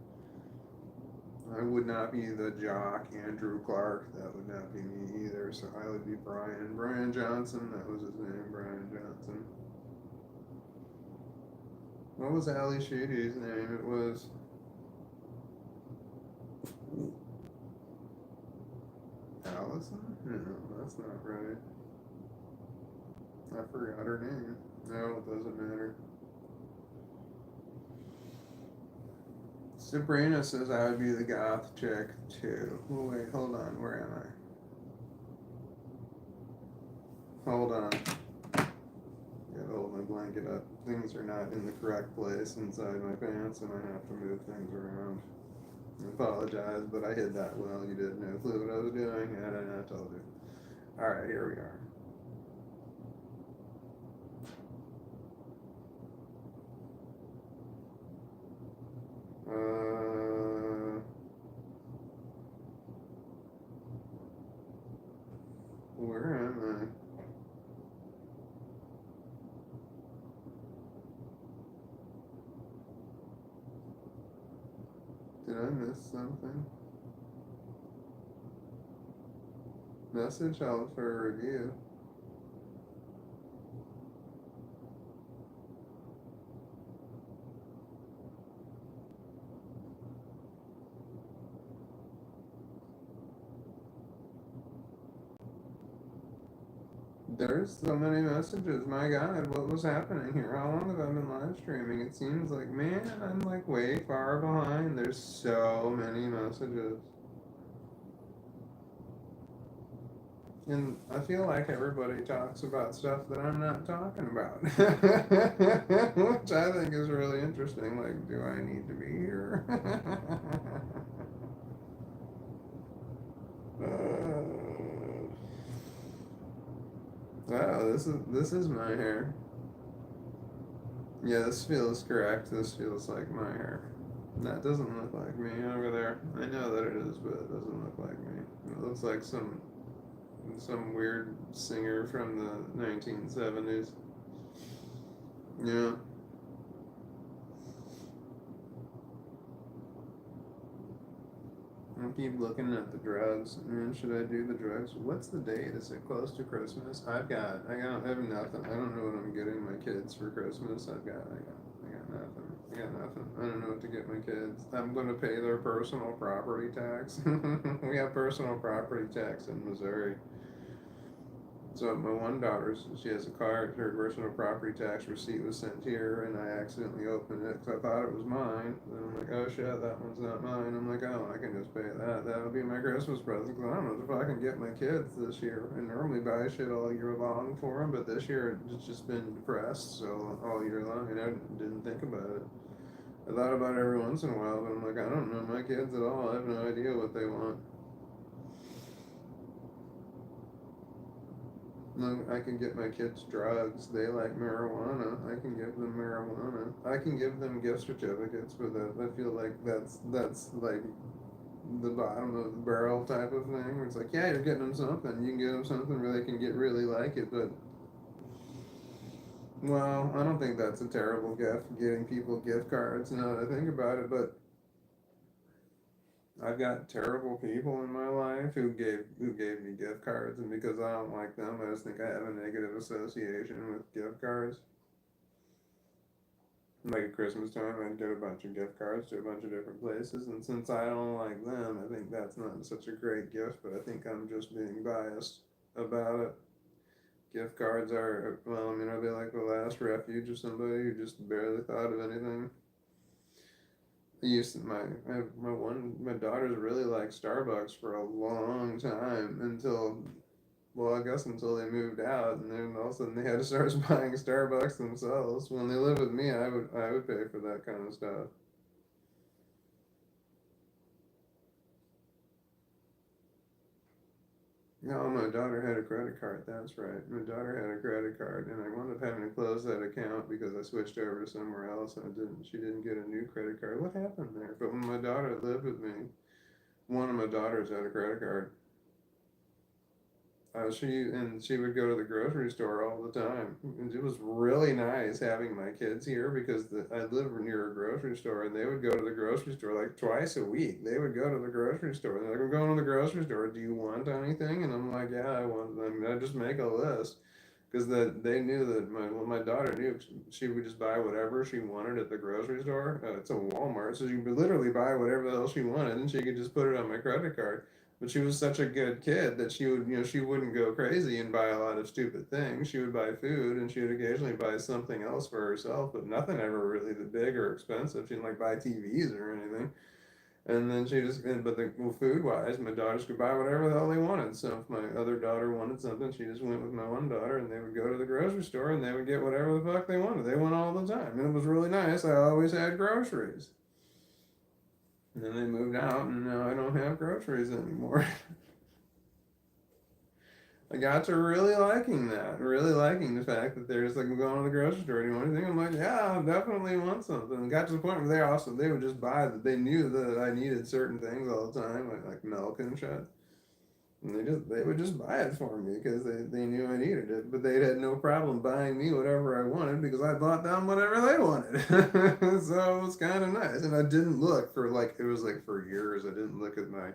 I would not be the jock Andrew Clark, that would not be me either, so I would be Brian. Brian Johnson, that was his name, Brian Johnson. What was Ali Sheedy's name? It was Allison? No, that's not right. I forgot her name. No, it doesn't matter. Sabrina says I would be the goth chick too. Oh, wait, hold on. Where am I? Hold on. Gotta hold my blanket up. Things are not in the correct place inside my pants, and I have to move things around. I apologize, but I hid that well. You didn't know clue what I was doing, and I not told you. Alright, here we are. Where am I? Did I miss something? Message held for a review. There's so many messages. My God, what was happening here? How long have I been live streaming? It seems like, man, I'm like way far behind. There's so many messages. And I feel like everybody talks about stuff that I'm not talking about. Which I think is really interesting. Like, do I need to be here? Wow, this is my hair. Yeah, this feels correct. This feels like my hair. That doesn't look like me over there. I know that it is, but it doesn't look like me. It looks like some weird singer from the 1970s. Yeah. I keep looking at the drugs. Man, should I do the drugs? What's the date? Is it close to Christmas? I have nothing. I don't know what I'm getting my kids for Christmas. I got nothing. I got nothing. I don't know what to get my kids. I'm going to pay their personal property tax. We have personal property tax in Missouri. So my one daughter, she has a card. Her personal property tax receipt was sent here, and I accidentally opened it because I thought it was mine. And I'm like, oh shit, that one's not mine. I'm like, oh, I can just pay that. That'll be my Christmas present. Because I don't know if I can get my kids this year. I normally buy shit all year long for them, but this year it's just been depressed. So all year long, and I didn't think about it. I thought about it every once in a while, but I'm like, I don't know my kids at all. I have no idea what they want. No, I can get my kids drugs. They like marijuana. I can give them marijuana. I can give them gift certificates for that. I feel like that's like the bottom of the barrel type of thing. Where it's like, yeah, you're getting them something. You can get them something where they can get really like it. But well, I don't think that's a terrible gift. Getting people gift cards. Now that I think about it, but I've got terrible people in my life who gave me gift cards, and because I don't like them, I just think I have a negative association with gift cards. Like at Christmas time, I'd get a bunch of gift cards to a bunch of different places, and since I don't like them, I think that's not such a great gift. But I think I'm just being biased about it. Gift cards are, well, I mean, are they like the last refuge of somebody who just barely thought of anything? I used to, my daughters really liked Starbucks for a long time until, well, I guess until they moved out, and then all of a sudden they had to start buying Starbucks themselves. When they lived with me, I would pay for that kind of stuff. No, my daughter had a credit card. That's right. My daughter had a credit card, and I wound up having to close that account because I switched over to somewhere else, and She didn't get a new credit card. What happened there? But when my daughter lived with me, one of my daughters had a credit card. She would go to the grocery store all the time. And it was really nice having my kids here because I live near a grocery store, and they would go to the grocery store like twice a week. They would go to the grocery store. They're like, "I'm going to the grocery store. Do you want anything?" And I'm like, "Yeah, I want them." I just make a list because they knew that my daughter knew she would just buy whatever she wanted at the grocery store. It's a Walmart, so she could literally buy whatever the hell she wanted, and she could just put it on my credit card. But she was such a good kid that she wouldn't go crazy and buy a lot of stupid things. She would buy food, and she would occasionally buy something else for herself, but nothing ever really the big or expensive. She didn't like buy TVs or anything. And then food wise, my daughters could buy whatever the hell they wanted. So if my other daughter wanted something, she just went with my one daughter, and they would go to the grocery store and they would get whatever the fuck they wanted. They went all the time, and it was really nice. I always had groceries. And then they moved out, and now I don't have groceries anymore. I got to really liking the fact that they're just like, "I'm going to the grocery store. Do you want anything?" I'm like, "Yeah, I definitely want something." And got to the point where they would just buy that. They knew that I needed certain things all the time, like milk and shit. And they would just buy it for me because they knew I needed it. But they had no problem buying me whatever I wanted because I bought them whatever they wanted. So it was kind of nice. And I didn't look for like, it was like for years, I didn't look at my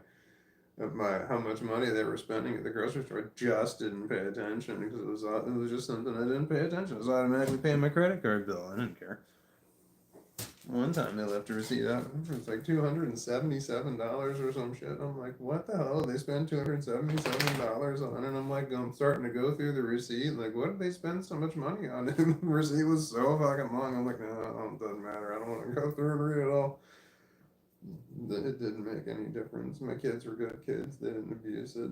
how much money they were spending at the grocery store. I just didn't pay attention because it was just something I didn't pay attention. It was automatically paying my credit card bill. I didn't care. One time they left a receipt out. It was like $277 or some shit. I'm like, what the hell? They spend $277 on it. And I'm like, I'm starting to go through the receipt. Like, what did they spend so much money on? And the receipt was so fucking long. I'm like, no, it doesn't matter. I don't want to go through and read it all. It didn't make any difference. My kids were good kids. They didn't abuse it.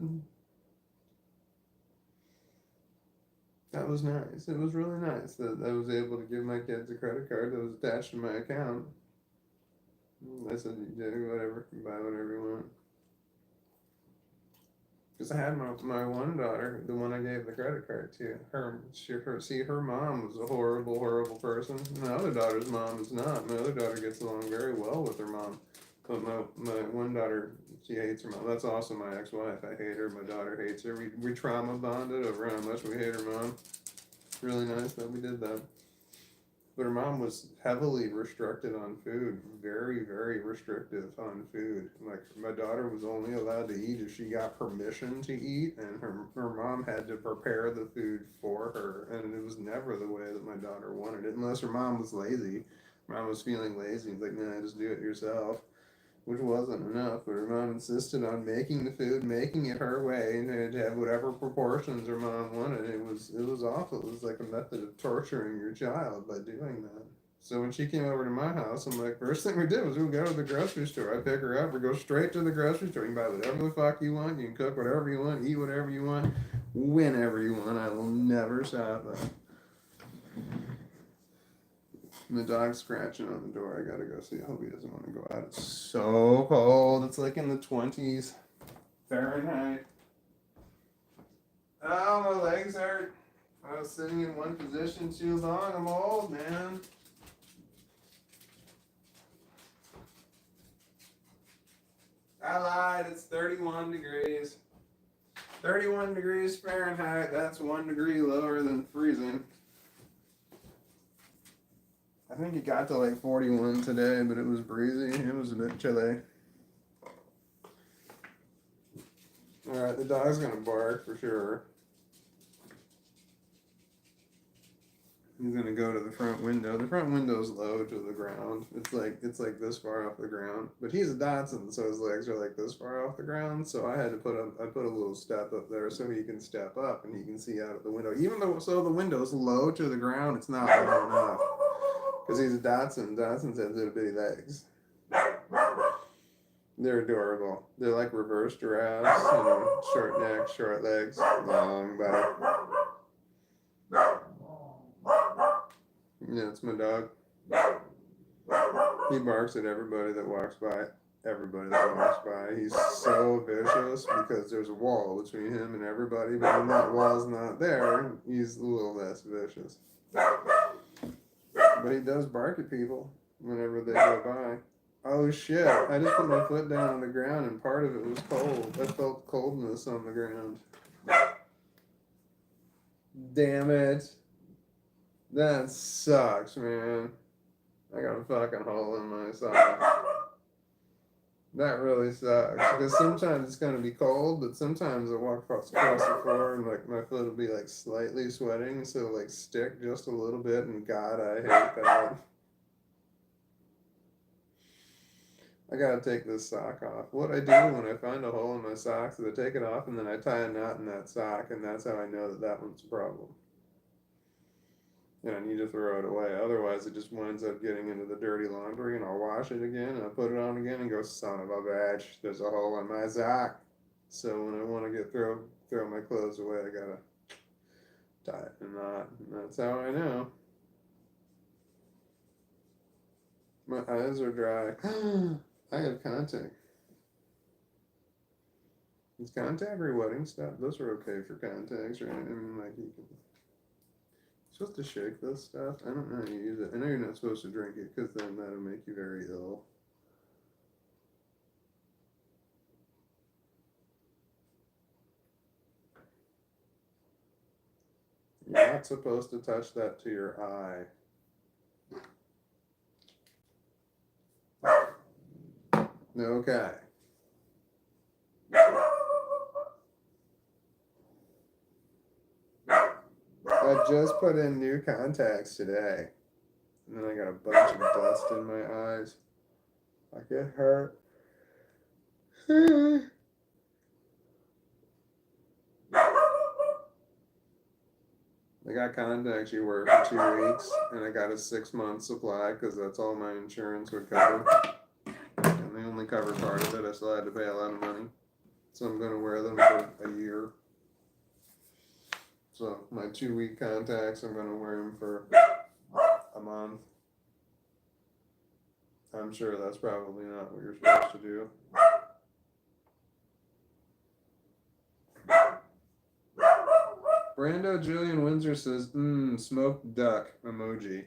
That was nice. It was really nice that I was able to give my kids a credit card that was attached to my account. I said, "You do whatever, you buy whatever you want." Because I had my one daughter, the one I gave the credit card to. Her mom was a horrible, horrible person. My other daughter's mom is not. My other daughter gets along very well with her mom. But my one daughter, she hates her mom. That's also my ex-wife. I hate her. My daughter hates her. We trauma bonded over how much we hate her mom. Really nice that we did that. But her mom was heavily restricted on food, very, very restrictive on food. Like, my daughter was only allowed to eat if she got permission to eat, and her mom had to prepare the food for her. And it was never the way that my daughter wanted it, unless her mom was lazy. Mom was feeling lazy. Like, nah, just do it yourself, which wasn't enough. But her mom insisted on making the food, making it her way, and to have whatever proportions her mom wanted. It was awful. It was like a method of torturing your child by doing that. So when she came over to my house, I'm like, first thing we did was we would go to the grocery store. I pick her up, we go straight to the grocery store. You can buy whatever the fuck you want. You can cook whatever you want, eat whatever you want, whenever you want. I will never stop that. The dog's scratching on the door. I gotta go see. I hope he doesn't want to go out. It's so cold. It's like in the 20s Fahrenheit. Oh, my legs hurt. I was sitting in one position too long. I'm old, man. I lied. It's 31 degrees. 31 degrees Fahrenheit. That's 1 degree lower than freezing. I think it got to like 41 today, but it was breezy. It was a bit chilly. Alright, the dog's gonna bark for sure. He's gonna go to the front window. The front window's low to the ground. It's like this far off the ground. But he's a Dachshund, so his legs are like this far off the ground. So I had to put a little step up there so he can step up and he can see out of the window. Even though the window's low to the ground, it's not low enough. Because he's a Dachshund. Dachshunds have little bitty legs. They're adorable. They're like reverse giraffes, short neck, short legs, long body. Yeah, it's my dog. He barks at everybody that walks by. everybody that walks by. He's so vicious because there's a wall between him and everybody, but when that wall's not there, he's a little less vicious. But he does bark at people whenever they go by. Oh shit, I just put my foot down on the ground and part of it was cold. I felt coldness on the ground. Damn it. That sucks, man. I got a fucking hole in my sock. That really sucks. Because sometimes it's gonna be cold, but sometimes I walk across the floor and like my foot will be like slightly sweating, so like stick just a little bit, and God, I hate that. I gotta take this sock off. What I do when I find a hole in my socks is I take it off and then I tie a knot in that sock, and that's how I know that that one's a problem. And I need to throw it away. Otherwise, it just winds up getting into the dirty laundry, and I'll wash it again, and I'll put it on again, and go, son of a bitch, there's a hole in my sock. So when I want to throw my clothes away, I gotta tie it in a knot, and that's how I know. My eyes are dry. I have contact. Is contact re-wetting stuff? Those are okay for contacts, right? I mean, like you can. You're supposed to shake this stuff. I don't know how you use it. I know you're not supposed to drink it because then that'll make you very ill. You're not supposed to touch that to your eye. Okay. I just put in new contacts today, and then I got a bunch of dust in my eyes. I get hurt. I got contacts you wear for 2 weeks, and I got a 6-month supply because that's all my insurance would cover. And they only cover part of it. I still had to pay a lot of money. So I'm going to wear them for a year. So my 2-week contacts, I'm going to wear them for a month. I'm sure that's probably not what you're supposed to do. Brando Julian Windsor says, smoked duck emoji.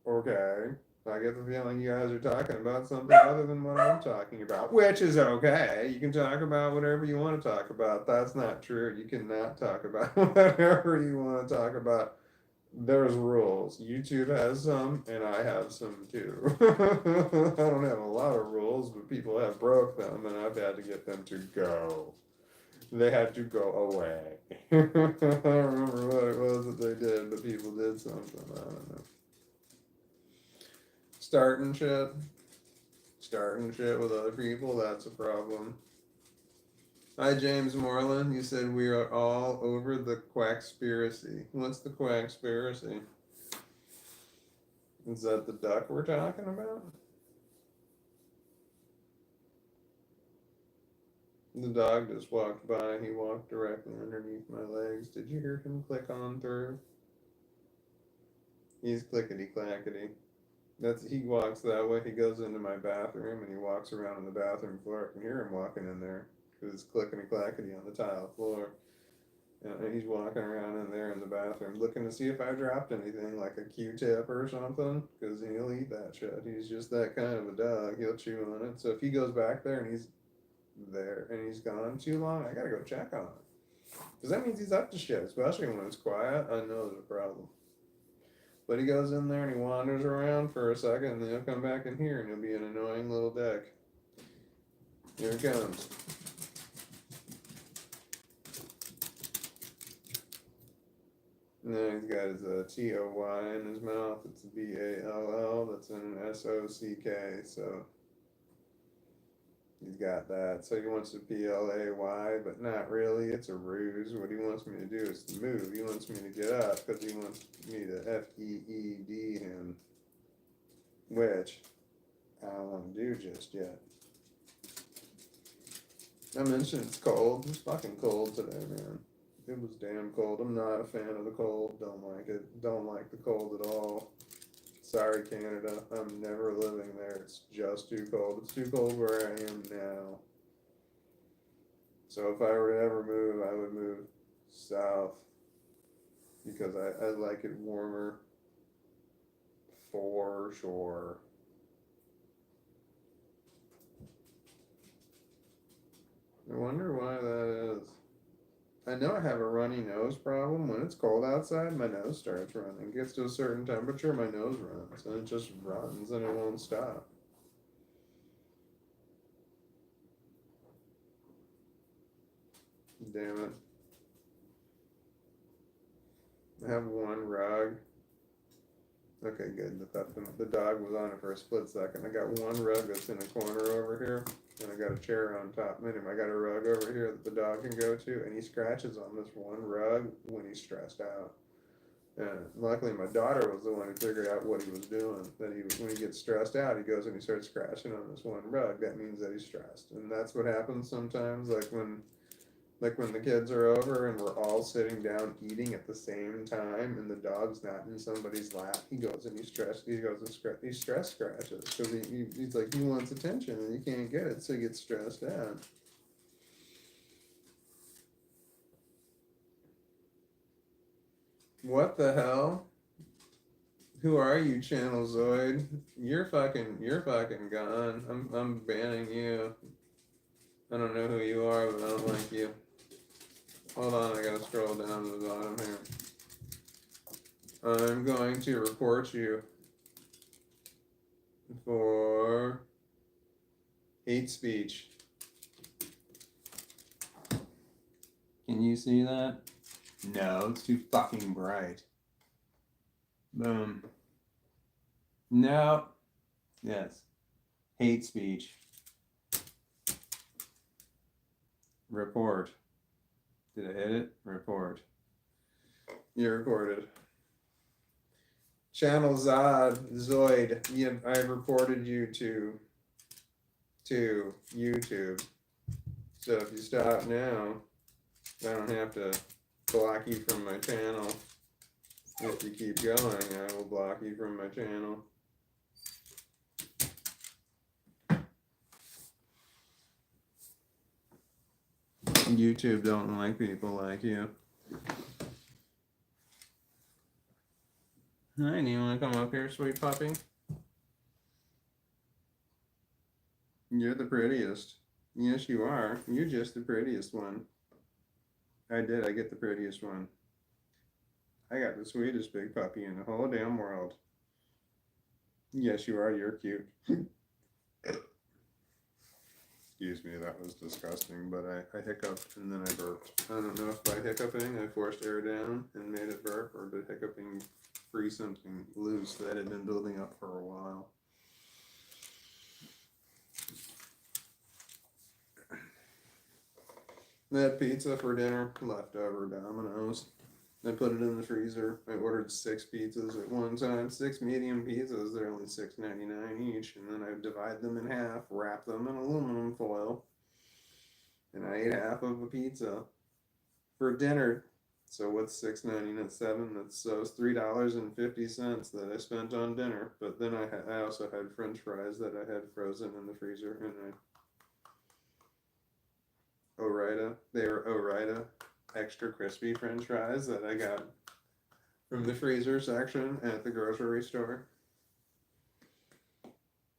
Okay. I get the feeling you guys are talking about something other than what I'm talking about, which is okay. You can talk about whatever you want to talk about. That's not true. You cannot talk about whatever you want to talk about. There's rules. YouTube has some, and I have some too. I don't have a lot of rules, but people have broke them, and I've had to get them to go. They had to go away. I don't remember what it was that they did, but people did something. I don't know. Starting shit with other people, that's a problem. Hi, James Moreland. You said we are all over the quackspiracy. What's the quackspiracy? Is that the duck we're talking about? The dog just walked by. He walked directly underneath my legs. Did you hear him click on through? He's clickety clackety. He walks that way. He goes into my bathroom and he walks around on the bathroom floor. I can hear him walking in there because it's clickety clackety on the tile floor. And he's walking around in there in the bathroom looking to see if I dropped anything like a Q-tip or something, because he'll eat that shit. He's just that kind of a dog. He'll chew on it. So if he goes back there and he's there and he's gone too long, I gotta go check on him, because that means he's up to shit, especially when it's quiet. I know there's a problem. But he goes in there and he wanders around for a second, and then he'll come back in here and he'll be an annoying little dick. Here he comes. And then he's got his T-O-Y in his mouth. It's B-A-L-L. That's an S-O-C-K. So he's got that. So he wants to P-L-A-Y, but not really. It's a ruse. What he wants me to do is to move. He wants me to get up because he wants me to F-E-E-D him, which I don't want to do just yet. I mentioned it's cold. It's fucking cold today, man. It was damn cold. I'm not a fan of the cold. Don't like it. Don't like the cold at all. It's Sorry, Canada. I'm never living there. It's just too cold. It's too cold where I am now. So if I were to ever move, I would move south because I like it warmer for sure. I wonder why that is. I know I have a runny nose problem. When it's cold outside, my nose starts running. It gets to a certain temperature, my nose runs, and it just runs and it won't stop. Damn it. I have one rug. Okay, good. The dog was on it for a split second. I got one rug that's in a corner over here, and I got a chair on top. Anyway, I got a rug over here that the dog can go to, and he scratches on this one rug when he's stressed out. And luckily, my daughter was the one who figured out what he was doing. That when he gets stressed out, he goes and he starts scratching on this one rug. That means that he's stressed, and that's what happens sometimes. Like when the kids are over and we're all sitting down eating at the same time, and the dog's not in somebody's lap, he goes and he's stressed. He goes and he stress scratches because he's like he wants attention and he can't get it, so he gets stressed out. What the hell? Who are you, Channel Zoid? You're fucking gone. I'm banning you. I don't know who you are, but I don't like you. Hold on, I gotta scroll down to the bottom here. I'm going to report you for hate speech. Can you see that? No, it's too fucking bright. Boom. No. Yes. Hate speech. Report. Did I hit it? Report. You're recorded. Channel Zoid. I reported you to YouTube. So if you stop now, I don't have to block you from my channel. If you keep going, I will block you from my channel. YouTube don't like people like you. Hi, do you want to come up here, sweet puppy? You're the prettiest. Yes, you are. You're just the prettiest one. I get the prettiest one. I got the sweetest big puppy in the whole damn world. Yes, you are. You're cute. Excuse me, that was disgusting, but I hiccuped and then I burped. I don't know if by hiccuping I forced air down and made it burp, or did hiccuping free something loose that had been building up for a while. I had pizza for dinner, leftover Domino's. I put it in the freezer. I ordered 6 pizzas at one time, 6 medium pizzas. They're only $6.99 each, and then I divide them in half, wrap them in aluminum foil, and I ate half of a pizza for dinner. So what's $6.99 at 7? That's $3.50 that I spent on dinner. But then I also had French fries that I had frozen in the freezer, and they were Ore-Ida extra crispy French fries that I got from the freezer section at the grocery store.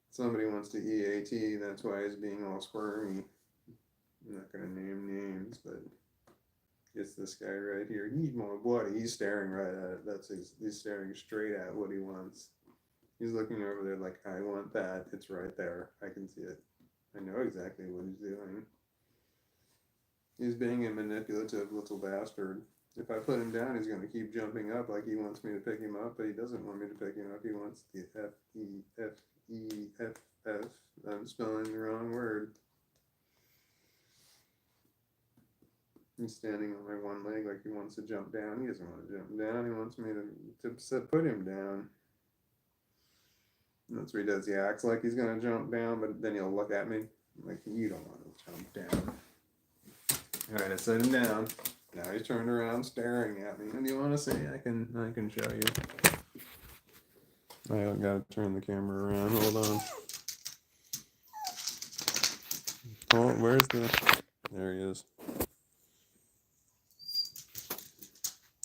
Somebody wants to EAT, that's why he's being all squirmy. I'm not gonna name names, but it's this guy right here. He's my buddy. He's staring right at it. He's staring straight at what he wants. He's looking over there like, I want that. It's right there. I can see it. I know exactly what he's doing. He's being a manipulative little bastard. If I put him down, he's going to keep jumping up like he wants me to pick him up, but he doesn't want me to pick him up. He wants the F-E-F-E-F-F. I'm spelling the wrong word. He's standing on my one leg like he wants to jump down. He doesn't want to jump down. He wants me to put him down. And that's what he does. He acts like he's going to jump down, but then he'll look at me like, you don't want to jump down. All right, I set him down. Now he's turned around staring at me. What do you want to see? I can show you. I gotta turn the camera around. Hold on. Oh, where's the... There he is.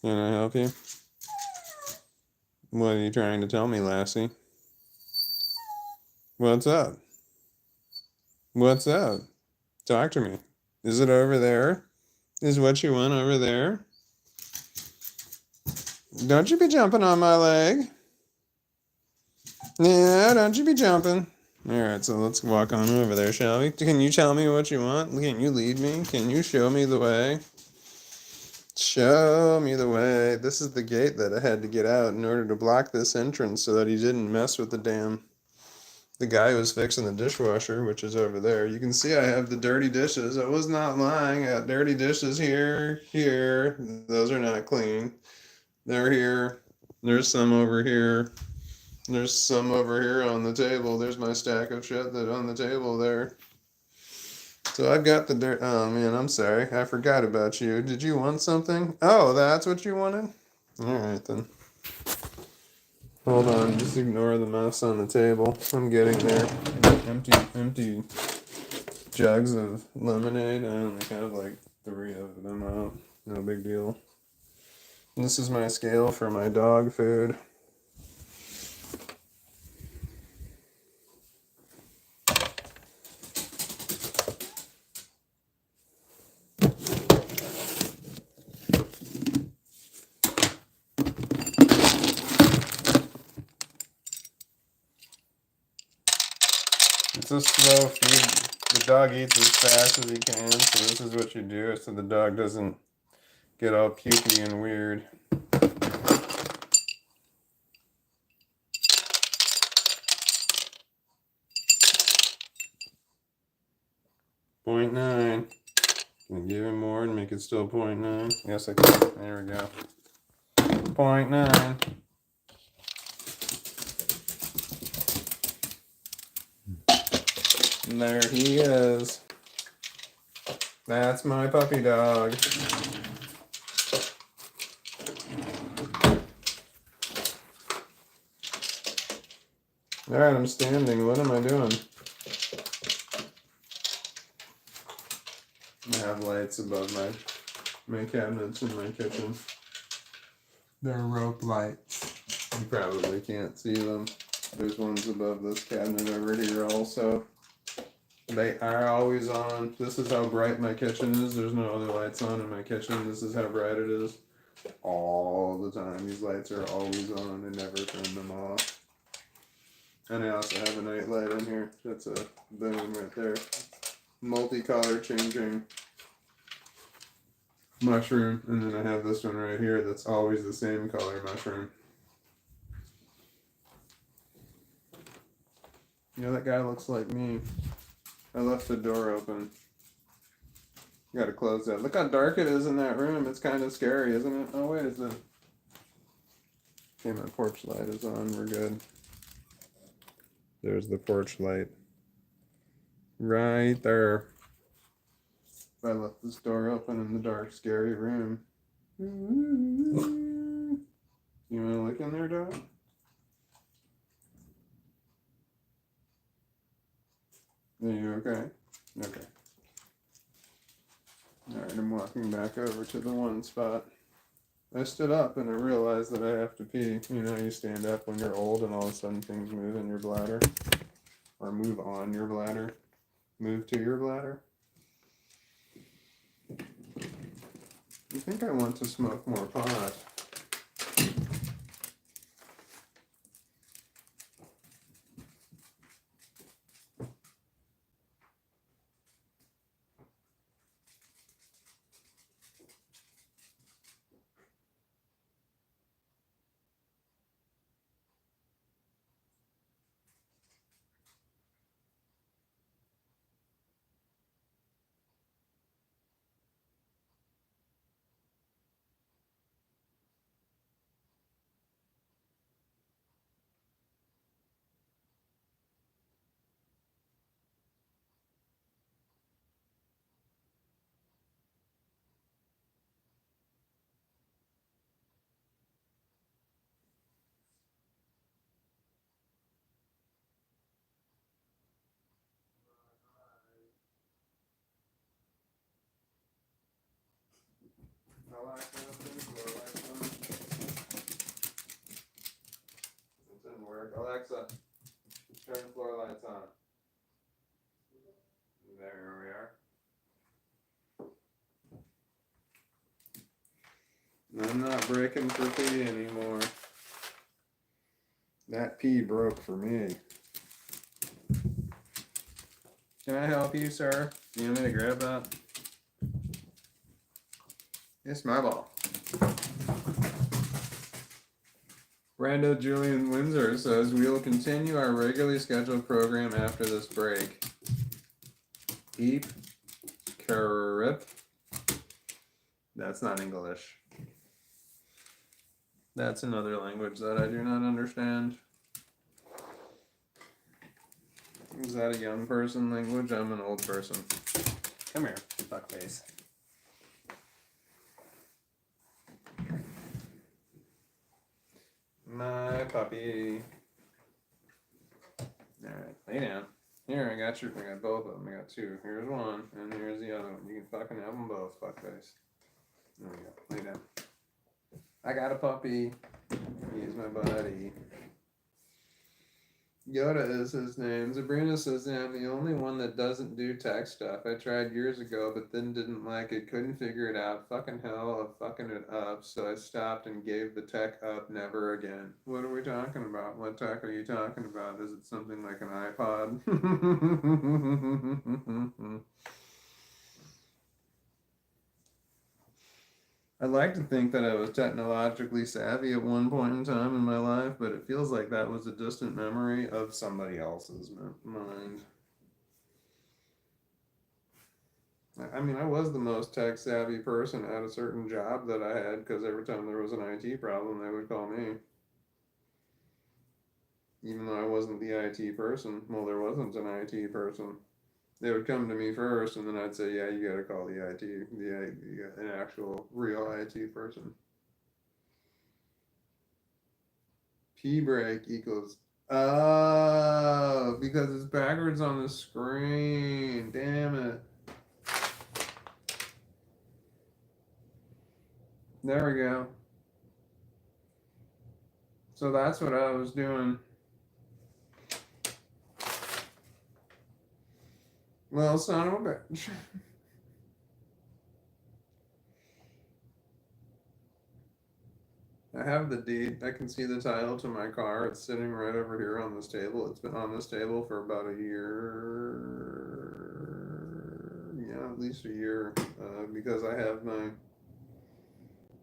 Can I help you? What are you trying to tell me, Lassie? What's up? What's up? Talk to me. Is it over there? Is what you want over there? Don't you be jumping on my leg. Yeah, don't you be jumping. Alright, so let's walk on over there, shall we? Can you tell me what you want? Can you lead me? Can you show me the way? Show me the way. This is the gate that I had to get out in order to block this entrance so that he didn't mess with the guy who was fixing the dishwasher, which is over there. You can see I have the dirty dishes. I was not lying. I got dirty dishes here, here. Those are not clean. They're here. There's some over here. There's some over here on the table. There's my stack of shit that on the table there. So I've got the dirt. Oh man, I'm sorry. I forgot about you. Did you want something? Oh, that's what you wanted? Alright then. Hold on, just ignore the mess on the table. I'm getting there. Empty jugs of lemonade. I only have like 3 of them out. No big deal. This is my scale for my dog food. It's a slow feed. The dog eats as fast as he can, so this is what you do so the dog doesn't get all pukey and weird. 0.9. Can I give him more and make it still 0.9? Yes, I can. There we go. 0.9. And there he is. That's my puppy dog. Alright, I'm standing. What am I doing? I have lights above my cabinets in my kitchen. They're rope lights. You probably can't see them. There's ones above this cabinet over here also. They are always on. This is how bright my kitchen is. There's no other lights on in my kitchen. This is how bright it is. All the time. These lights are always on. I never turn them off. And I also have a night light in here. That's a boom right there. Multicolor changing mushroom. And then I have this one right here that's always the same color mushroom. You know, that guy looks like me. I left the door open. You gotta close that. Look how dark it is in that room. It's kind of scary, isn't it? Oh, wait, is it? Okay, my porch light is on. We're good. There's the porch light. Right there. If I left this door open in the dark, scary room. You wanna look in there, dog? Are you okay? Okay. Alright, I'm walking back over to the one spot. I stood up and I realized that I have to pee. You know, you stand up when you're old and all of a sudden things move in your bladder. Or move on your bladder. Move to your bladder. I think I want to smoke more pot. Alexa, open floor lights on. It didn't work. Alexa, turn the floor lights on. There we are. I'm not breaking for pee anymore. That pee broke for me. Can I help you, sir? You want me to grab that? It's my ball. Rando Julian Windsor says, we will continue our regularly scheduled program after this break. Eep. Carip. That's not English. That's another language that I do not understand. Is that a young person language? I'm an old person. Come here, fuckface. My puppy. Alright, lay down. Here, I got both of them. I got two. Here's one, and here's the other one. You can fucking have them both, fuckface. There we go. Lay down. I got a puppy. He's my buddy. Yoda is his name. Sabrina says, yeah, I'm the only one that doesn't do tech stuff. I tried years ago, but then didn't like it. Couldn't figure it out. Fucking hell of fucking it up. So I stopped and gave the tech up. Never again. What are we talking about? What tech are you talking about? Is it something like an iPod? I'd like to think that I was technologically savvy at one point in time in my life, but it feels like that was a distant memory of somebody else's mind. I mean, I was the most tech savvy person at a certain job that I had, because every time there was an IT problem, they would call me. Even though I wasn't the IT person. Well, there wasn't an IT person. They would come to me first, and then I'd say, yeah, you gotta call the IT, an actual, real IT person. P break equals, oh, because it's backwards on the screen. Damn it. There we go. So that's what I was doing. Well, son of a bitch. I have the deed. I can see the title to my car. It's sitting right over here on this table. It's been on this table for about a year. Yeah, at least a year. Because I have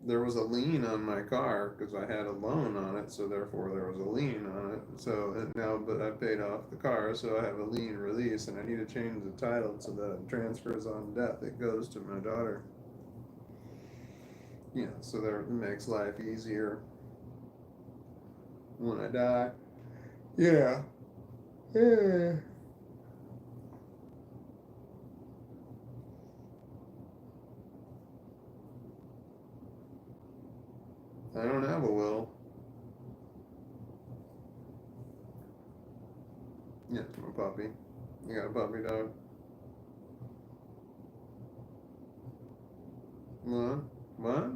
there was a lien on my car because I had a loan on it, so therefore there was a lien on it. So now, but I paid off the car, so I have a lien release, and I need to change the title so that it transfers on death. It goes to my daughter. Yeah, so there it makes life easier when I die. Yeah. Yeah. I don't have a will. Yeah, it's my puppy. You got a puppy dog? What? What?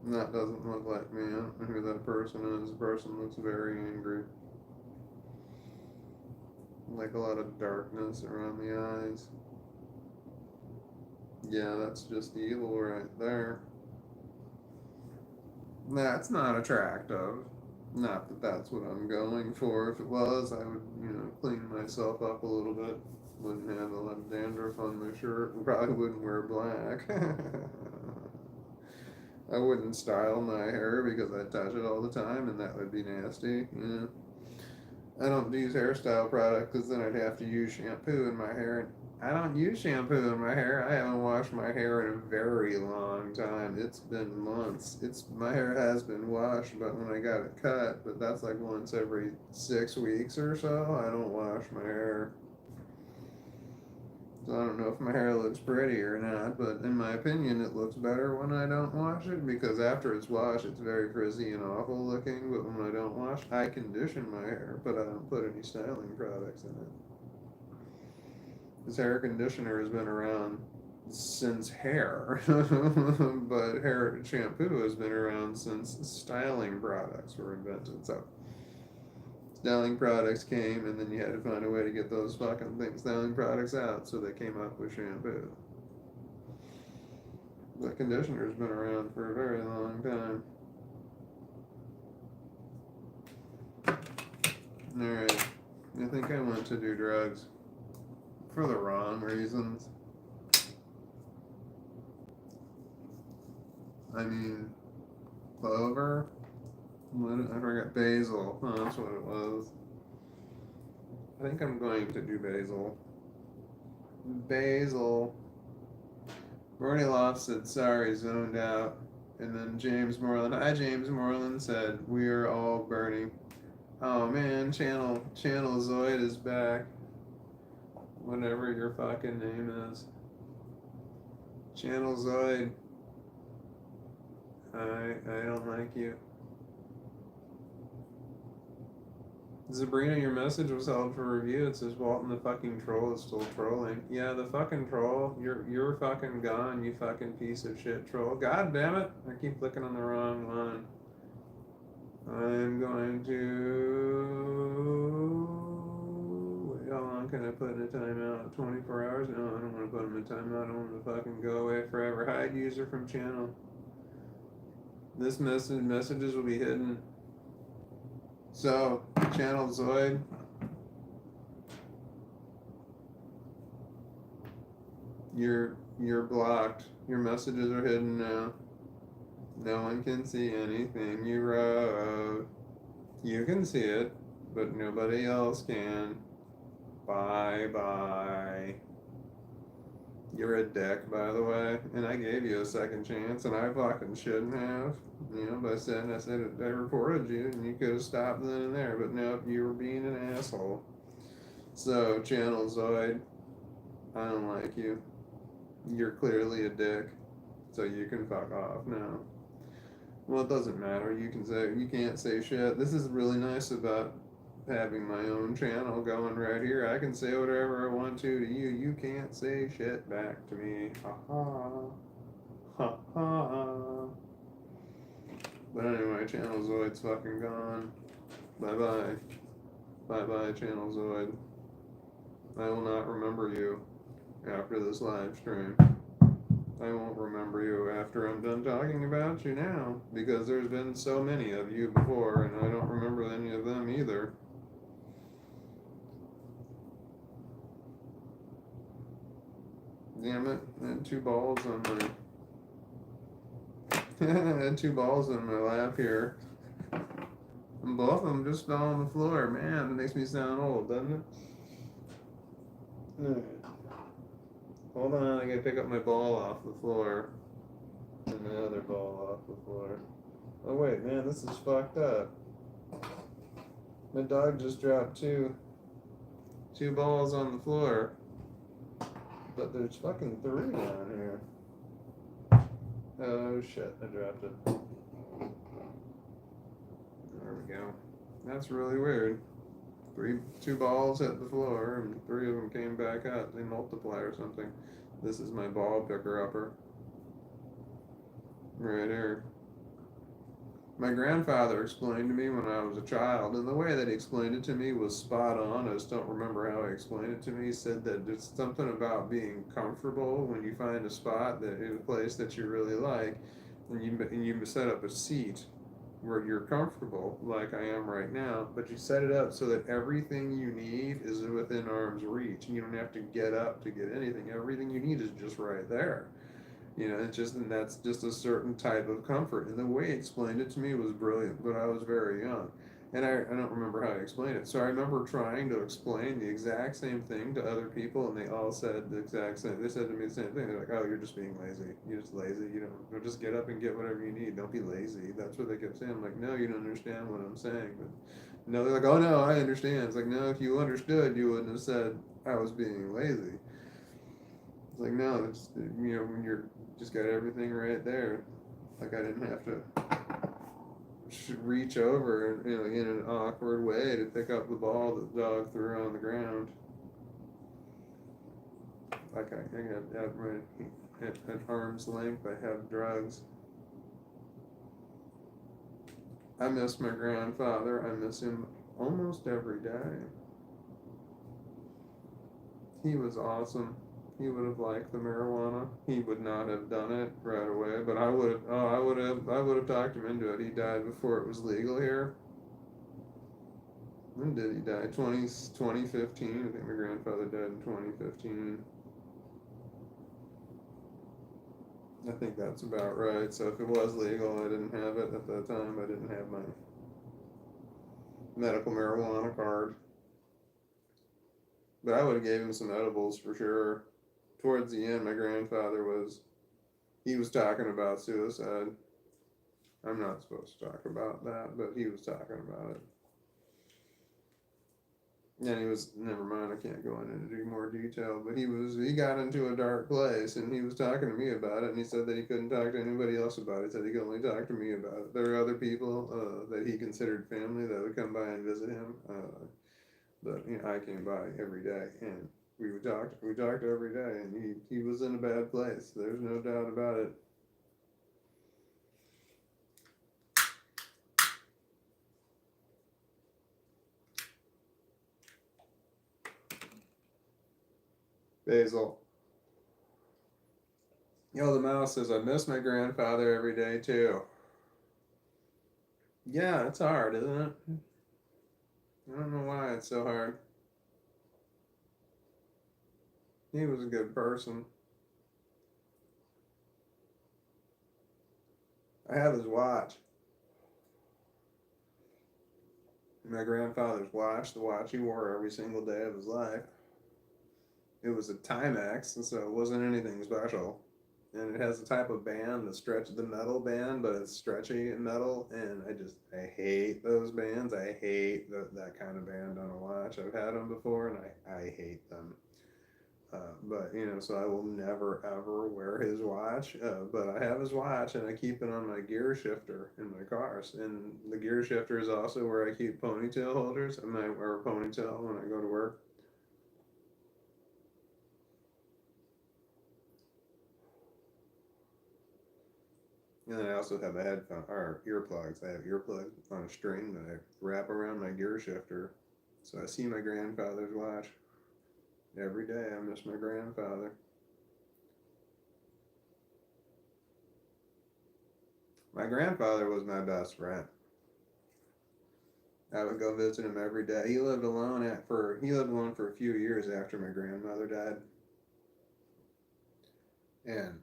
That doesn't look like me. I don't know who that person is. The person looks very angry. Like a lot of darkness around the eyes. Yeah, that's just evil right there. That's not attractive. Not that that's what I'm going for. If it was, I would, clean myself up a little bit. Wouldn't have a lot of dandruff on my shirt. Probably wouldn't wear black. I wouldn't style my hair because I touch it all the time, and that would be nasty. Yeah. I don't use hairstyle products because then I'd have to use shampoo in my hair. I don't use shampoo in my hair. I haven't washed my hair in a very long time. It's been months. My hair has been washed, but when I got it cut, but that's like once every 6 weeks or so. I don't wash my hair. So I don't know if my hair looks pretty or not, but in my opinion, it looks better when I don't wash it, because after it's washed, it's very frizzy and awful looking. But when I don't wash, I condition my hair, but I don't put any styling products in it. This hair conditioner has been around since hair, but hair shampoo has been around since styling products were invented. So styling products came, and then you had to find a way to get those fucking things, styling products out, so they came up with shampoo. The conditioner's been around for a very long time. Alright, I think I went to do drugs for the wrong reasons. I mean, clover? I forgot basil. Oh, that's what it was. I think I'm going to do basil. Basil. Bernie Loft said, sorry, zoned out. And then James Moreland, hi James Moreland, said, we are all burning. Oh man, Channel Zoid is back. Whatever your fucking name is. Channel Zoid. I don't like you. Sabrina, your message was held for review. It says Walton the fucking troll is still trolling. Yeah, the fucking troll. You're fucking gone, you fucking piece of shit troll. God damn it. I keep clicking on the wrong one. I'm going to wait, how long can I put in a timeout? 24 hours? No, I don't want to put them in timeout. I want them to fucking go away forever. Hide user from channel. This messages will be hidden. So, Channel Zoid. You're blocked. Your messages are hidden now. No one can see anything you wrote. You can see it, but nobody else can. Bye bye. You're a dick, by the way, and I gave you a second chance, and I fucking shouldn't have. You know, but I said I reported you, and you could have stopped then and there, but no, you were being an asshole. So, Channel Zoid, I don't like you. You're clearly a dick, so you can fuck off now. Well, it doesn't matter. You can't say shit. This is really nice about having my own channel going right here. I can say whatever I want to you. You can't say shit back to me. Ha ha. Ha ha. But anyway, Channel Zoid's fucking gone. Bye bye. Bye bye, Channel Zoid. I will not remember you after this live stream. I won't remember you after I'm done talking about you now, because there's been so many of you before, and I don't remember any of them either. Damn it, I had two balls on my I had two balls on my lap here. And both of them just fell on the floor. Man, that makes me sound old, doesn't it? Hold on, I gotta pick up my ball off the floor. And the other ball off the floor. Oh wait, man, this is fucked up. My dog just dropped two balls on the floor. But there's fucking three down here. Oh shit, I dropped it. There we go. That's really weird. Two balls hit the floor and three of them came back up. They multiply or something. This is my ball picker upper. Right here. My grandfather explained to me when I was a child, and the way that he explained it to me was spot on. I just don't remember how he explained it to me. He said that there's something about being comfortable when you find a spot that in a place that you really like, and you set up a seat where you're comfortable, like I am right now, but you set it up so that everything you need is within arm's reach, and you don't have to get up to get anything. Everything you need is just right there. You know, and that's just a certain type of comfort. And the way he explained it to me was brilliant, but I was very young. And I don't remember how he explained it. So I remember trying to explain the exact same thing to other people, and they all said the exact same. They said to me the same thing. They're like, "Oh, you're just being lazy. You're just lazy. You don't just get up and get whatever you need. Don't be lazy." That's what they kept saying. I'm like, "No, you don't understand what I'm saying." But no, they're like, "Oh no, I understand." It's like, "No, if you understood, you wouldn't have said I was being lazy." It's like, no, it's, you know, when you're just got everything right there. Like I didn't have to reach over, you know, in an awkward way to pick up the ball that the dog threw on the ground. like I have at arm's length. I have drugs. I miss my grandfather. I miss him almost every day. He was awesome. He would have liked the marijuana. He would not have done it right away, but I would have. Oh, I would have talked him into it. He died before it was legal here. When did he die? 2015. I think my grandfather died in 2015. I think that's about right. So if it was legal, I didn't have it at that time. I didn't have my medical marijuana card. But I would have gave him some edibles for sure. Towards the end, my grandfather he was talking about suicide. I'm not supposed to talk about that, but he was talking about it. And he was, never mind, I can't go into any more detail, but he got into a dark place and he was talking to me about it, and he said that he couldn't talk to anybody else about it. He said he could only talk to me about it. There are other people that he considered family that would come by and visit him, but I came by every day and we talked every day, and he was in a bad place. There's no doubt about it. Basil. Yo, the mouse says, I miss my grandfather every day too. Yeah, it's hard, isn't it? I don't know why it's so hard. He was a good person. I have his watch. My grandfather's watch, the watch he wore every single day of his life. It was a Timex, and so it wasn't anything special. And it has a type of band that stretches the metal band, but it's stretchy metal, and I hate those bands. I hate that kind of band on a watch. I've had them before, and I hate them. But so I will never ever wear his watch. But I have his watch, and I keep it on my gear shifter in my cars. And the gear shifter is also where I keep ponytail holders. I might wear a ponytail when I go to work. And then I also have a headphone or earplugs. I have earplugs on a string that I wrap around my gear shifter. So I see my grandfather's watch every day. I miss my grandfather. My grandfather was my best friend. I would go visit him every day. He lived alone for a few years after my grandmother died. And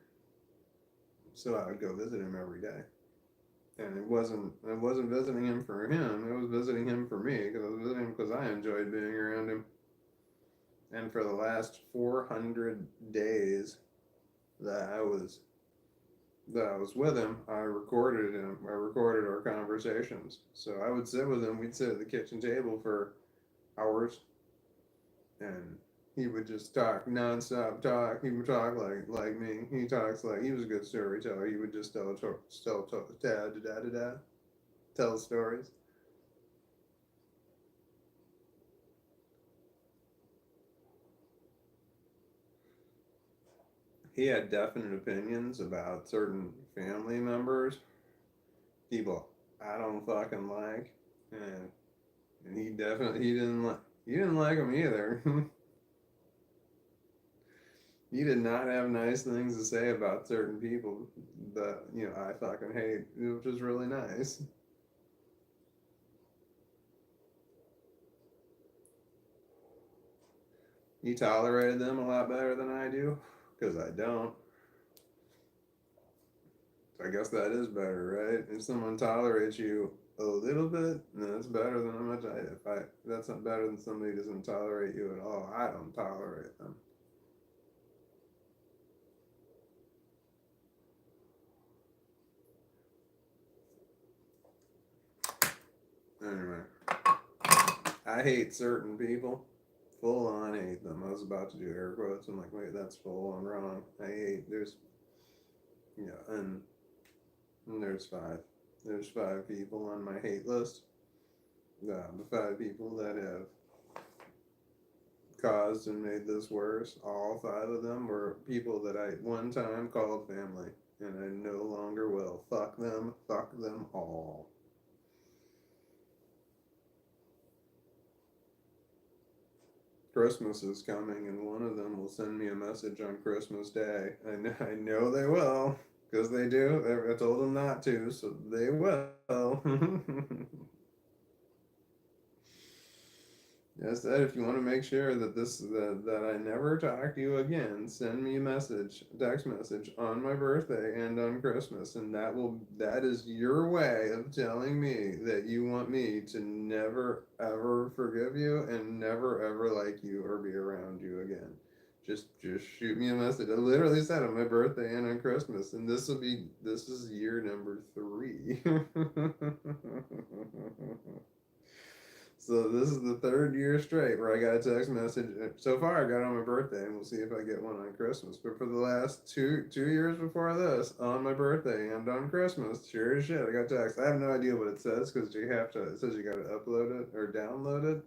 so I would go visit him every day. And I wasn't visiting him for him. I was visiting him for me, because I was visiting him because I enjoyed being around him. And for the last 400 days that I was with him, I recorded our conversations. So I would sit with him. We'd sit at the kitchen table for hours, and he would just talk nonstop. He would talk like me. He was a good storyteller. He would just tell stories. He had definite opinions about certain family members, people I don't fucking like, and he didn't like them either. He did not have nice things to say about certain people that I fucking hate, which is really nice. He tolerated them a lot better than I do, because I don't. So I guess that is better, right? If someone tolerates you a little bit, then it's better than how much that's not better than somebody who doesn't tolerate you at all. I don't tolerate them. Anyway, I hate certain people. Full on hate them. I was about to do air quotes. I'm like, wait, that's full on wrong. And there's five. There's five people on my hate list. The five people that have caused and made this worse, all 5 of them were people that I one time called family, and I no longer will. Fuck them all. Christmas is coming, and one of them will send me a message on Christmas Day. I know they will, because they do. I told them not to, so they will. I said, if you want to make sure that I never talk to you again, send me a message, text message on my birthday and on Christmas, and that is your way of telling me that you want me to never ever forgive you and never ever like you or be around you again. Just shoot me a message. I literally said on my birthday and on Christmas, and this is year number 3. So this is the 3rd year straight where I got a text message. So far, I got it on my birthday, and we'll see if I get one on Christmas. But for the last two years before this, on my birthday and on Christmas, sure as shit, I got text. I have no idea what it says because it says you got to upload it or download it.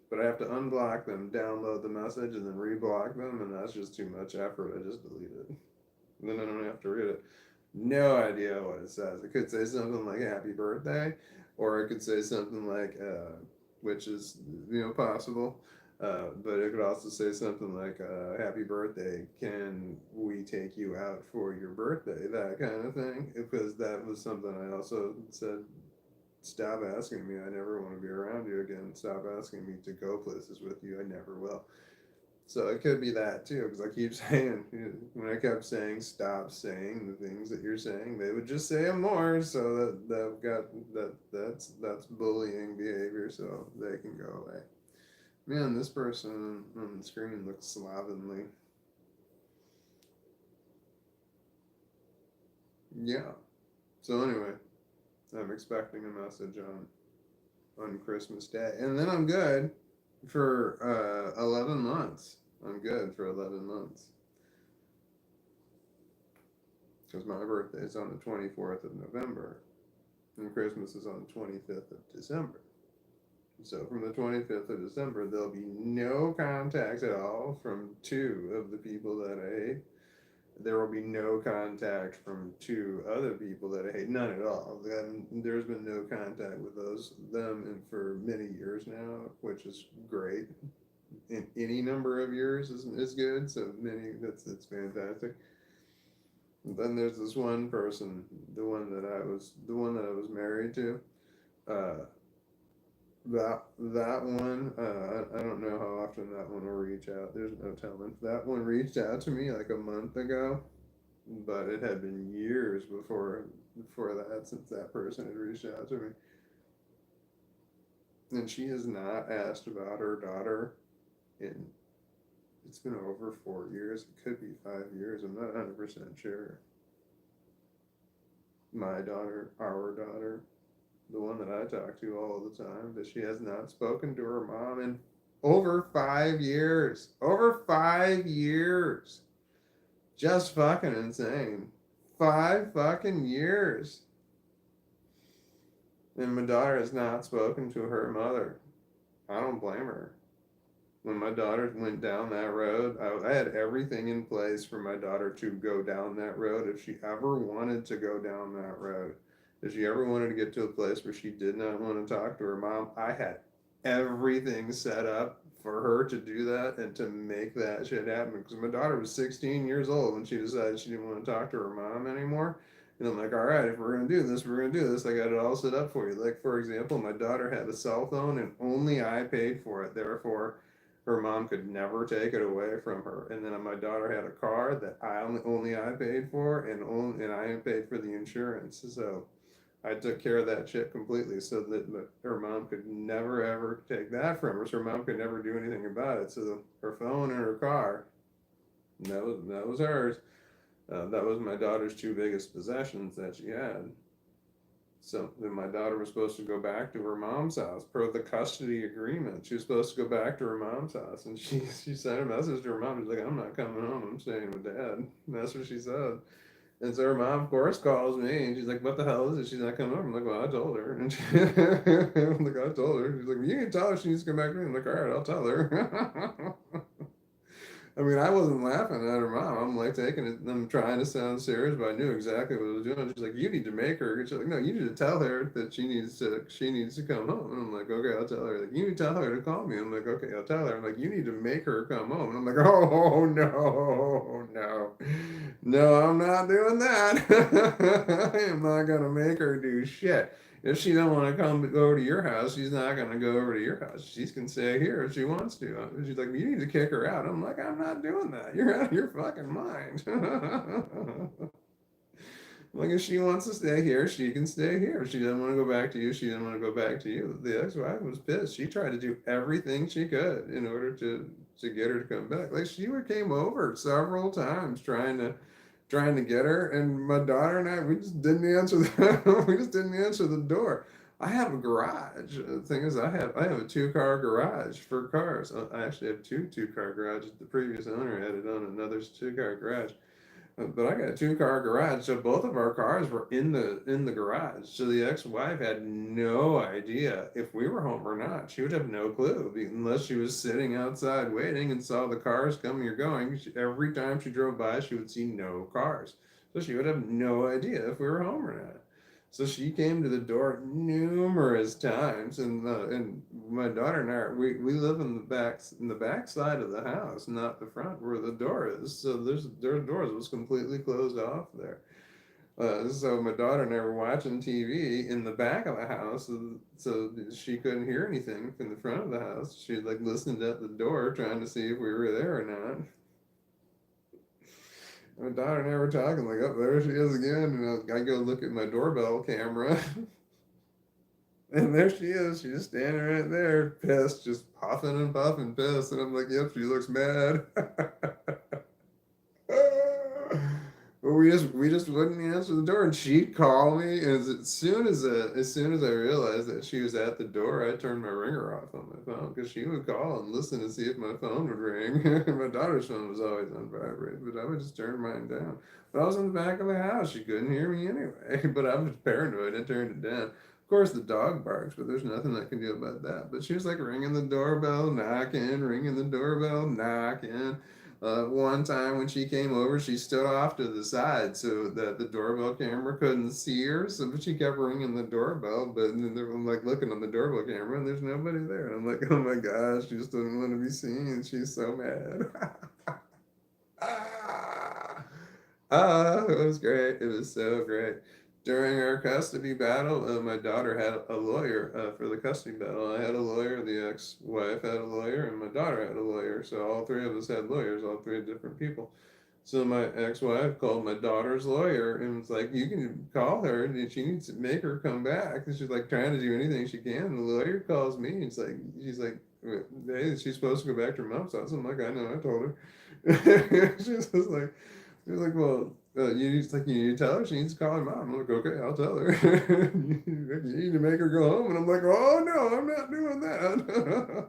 But I have to unblock them, download the message, and then reblock them, and that's just too much effort. I just delete it. And then I don't have to read it. No idea what it says. It could say something like "Happy Birthday," or it could say something like, which is possible. But it could also say something like "Happy Birthday. Can we take you out for your birthday?" That kind of thing. Because that was something I also said. Stop asking me. I never want to be around you again. Stop asking me to go places with you. I never will. So it could be that too, because I keep saying, when I kept saying stop saying the things that you're saying, they would just say them more. So that's bullying behavior. So they can go away. Man, this person on the screen looks slovenly. Yeah. So anyway, I'm expecting a message on Christmas Day, and then I'm good for 11 months. I'm good for 11 months. Because my birthday is on the 24th of November, and Christmas is on the 25th of December. So from the 25th of December, there'll be no contact at all from 2 of the people that I hate. There will be no contact from 2 other people that I hate. None at all. There's been no contact with them for many years now, which is great. In any number of years is good. So many, that's fantastic. And then there's this one person, the one that I was married to. That one, I don't know how often that one will reach out. There's no telling. That one reached out to me like a month ago, but it had been years before that since that person had reached out to me. And she has not asked about her daughter in, it's been over 4 years. It could be 5 years. I'm not 100% sure. My daughter, our daughter, the one that I talk to all the time, but she has not spoken to her mom in over 5 years. Over 5 years. Just fucking insane. 5 fucking years. And my daughter has not spoken to her mother. I don't blame her. When my daughter went down that road, I had everything in place for my daughter to go down that road if she ever wanted to go down that road. If she ever wanted to get to a place where she did not want to talk to her mom, I had everything set up for her to do that and to make that shit happen. Because my daughter was 16 years old when she decided she didn't want to talk to her mom anymore. And I'm like, all right, if we're going to do this, we're going to do this. I got it all set up for you. Like, for example, my daughter had a cell phone and only I paid for it. Therefore, her mom could never take it away from her. And then my daughter had a car that only I paid for, and I paid for the insurance. So I took care of that shit completely, so that her mom could never ever take that from her. So her mom could never do anything about it. So her phone and her car, that was hers. That was my daughter's 2 biggest possessions that she had. So then my daughter was supposed to go back to her mom's house per the custody agreement. She was supposed to go back to her mom's house, and she sent a message to her mom. She's like, "I'm not coming home. I'm staying with Dad." And that's what she said. And so her mom, of course, calls me, and she's like, "What the hell is it? She's not coming over." I'm like, "Well, I told her." And I'm like, "I told her." She's like, "You can tell her she needs to come back to me." I'm like, "All right, I'll tell her." I mean, I wasn't laughing at her mom. I'm like taking it, I'm trying to sound serious, but I knew exactly what I was doing. She's like, "You need to make her." She's like, "No, you need to tell her that she needs to come home." And I'm like, "Okay, I'll tell her." Like, "You need to tell her to call me." I'm like, "Okay, I'll tell her." I'm like, "You need to make her come home." And I'm like, "Oh no, no, no, I'm not doing that. I am not gonna make her do shit." If she don't want to come over to your house, she's not gonna go over to your house. She can stay here if she wants to. She's like, you need to kick her out. I'm like, I'm not doing that. You're out of your fucking mind. Like, if she wants to stay here, she can stay here. If she doesn't want to go back to you, she doesn't want to go back to you. The ex-wife was pissed. She tried to do everything she could in order to get her to come back. Like, she came over several times trying to get her, and my daughter and I, we just didn't answer the we just didn't answer the door. I have a garage. The thing is, I have a 2-car garage for cars. I actually have two-car garages. The previous owner had it on another 2-car garage. But I got a 2-car garage, so both of our cars were in the garage. So the ex-wife had no idea if we were home or not. She would have no clue unless she was sitting outside waiting and saw the cars coming or going. Every time she drove by, she would see no cars, so she would have no idea if we were home or not. So she came to the door numerous times, and my daughter and I, we live in the back side of the house, not the front where the door is. So their doors was completely closed off there. So my daughter and I were watching TV in the back of the house, so she couldn't hear anything from the front of the house. She like listened at the door, trying to see if we were there or not. My daughter and I were talking, like, oh, there she is again. And I go look at my doorbell camera, and there she is. She's standing right there, pissed, just puffing and puffing, pissed. And I'm like, yep, she looks mad. But we just wouldn't answer the door, and she'd call me. And as soon as I realized that she was at the door, I turned my ringer off on my phone because she would call and listen to see if my phone would ring. My daughter's phone was always on vibrate, but I would just turn mine down. But I was in the back of the house; she couldn't hear me anyway. But I was paranoid. I turned it down. Of course, the dog barks, but there's nothing I can do about that. But she was like ringing the doorbell, knocking, ringing the doorbell, knocking. One time when she came over, she stood off to the side so that the doorbell camera couldn't see her. So she kept ringing the doorbell, but then I'm like looking on the doorbell camera and there's nobody there. And I'm like, oh my gosh, she just doesn't want to be seen. She's so mad. ah, it was great. It was so great. During our custody battle, my daughter had a lawyer for the custody battle. I had a lawyer, the ex-wife had a lawyer, and my daughter had a lawyer. So all three of us had lawyers, all three different people. So my ex-wife called my daughter's lawyer and was like, "You can call her, and she needs to make her come back." And she's like trying to do anything she can. And the lawyer calls me, and she's like, "Hey, she's supposed to go back to her mom's house." I'm like, "I know, I told her." She's just like. He was like, well, you need to tell her she needs to call her mom. I'm like, okay, I'll tell her. You need to make her go home. And I'm like, oh no, I'm not doing that.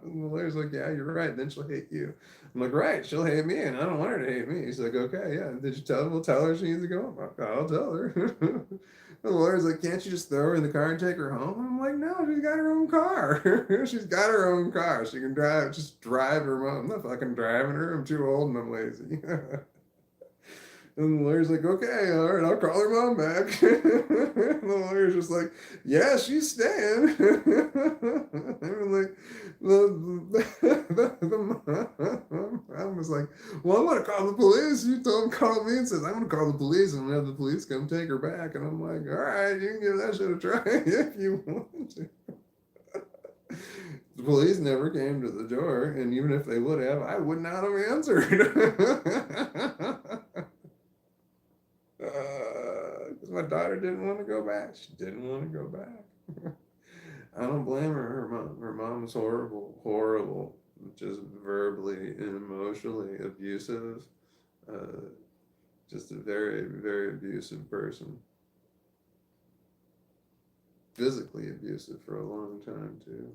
And the lawyer's like, yeah, you're right. Then she'll hate you. I'm like, right, she'll hate me, and I don't want her to hate me. He's like, okay, yeah. Did you tell her? We'll tell her she needs to go home. I'll tell her. The lawyer's like, can't you just throw her in the car and take her home? I'm like, no, she's got her own car. She's got her own car. She can just drive her mom. I'm not fucking driving her. I'm too old and I'm lazy. And the lawyer's like, okay, all right, I'll call her mom back. And the lawyer's just like, yeah, she's staying. And like, the mom was like, well, I'm going to call the police. You told him to call me and says, I'm going to call the police and have the police come take her back. And I'm like, all right, you can give that shit a try if you want to. The police never came to the door, and even if they would have, I would not have answered. Because my daughter didn't want to go back. She didn't want to go back. I don't blame her. Her mom was horrible, horrible, just verbally and emotionally abusive. Uh, just a very, very abusive person. Physically abusive for a long time too.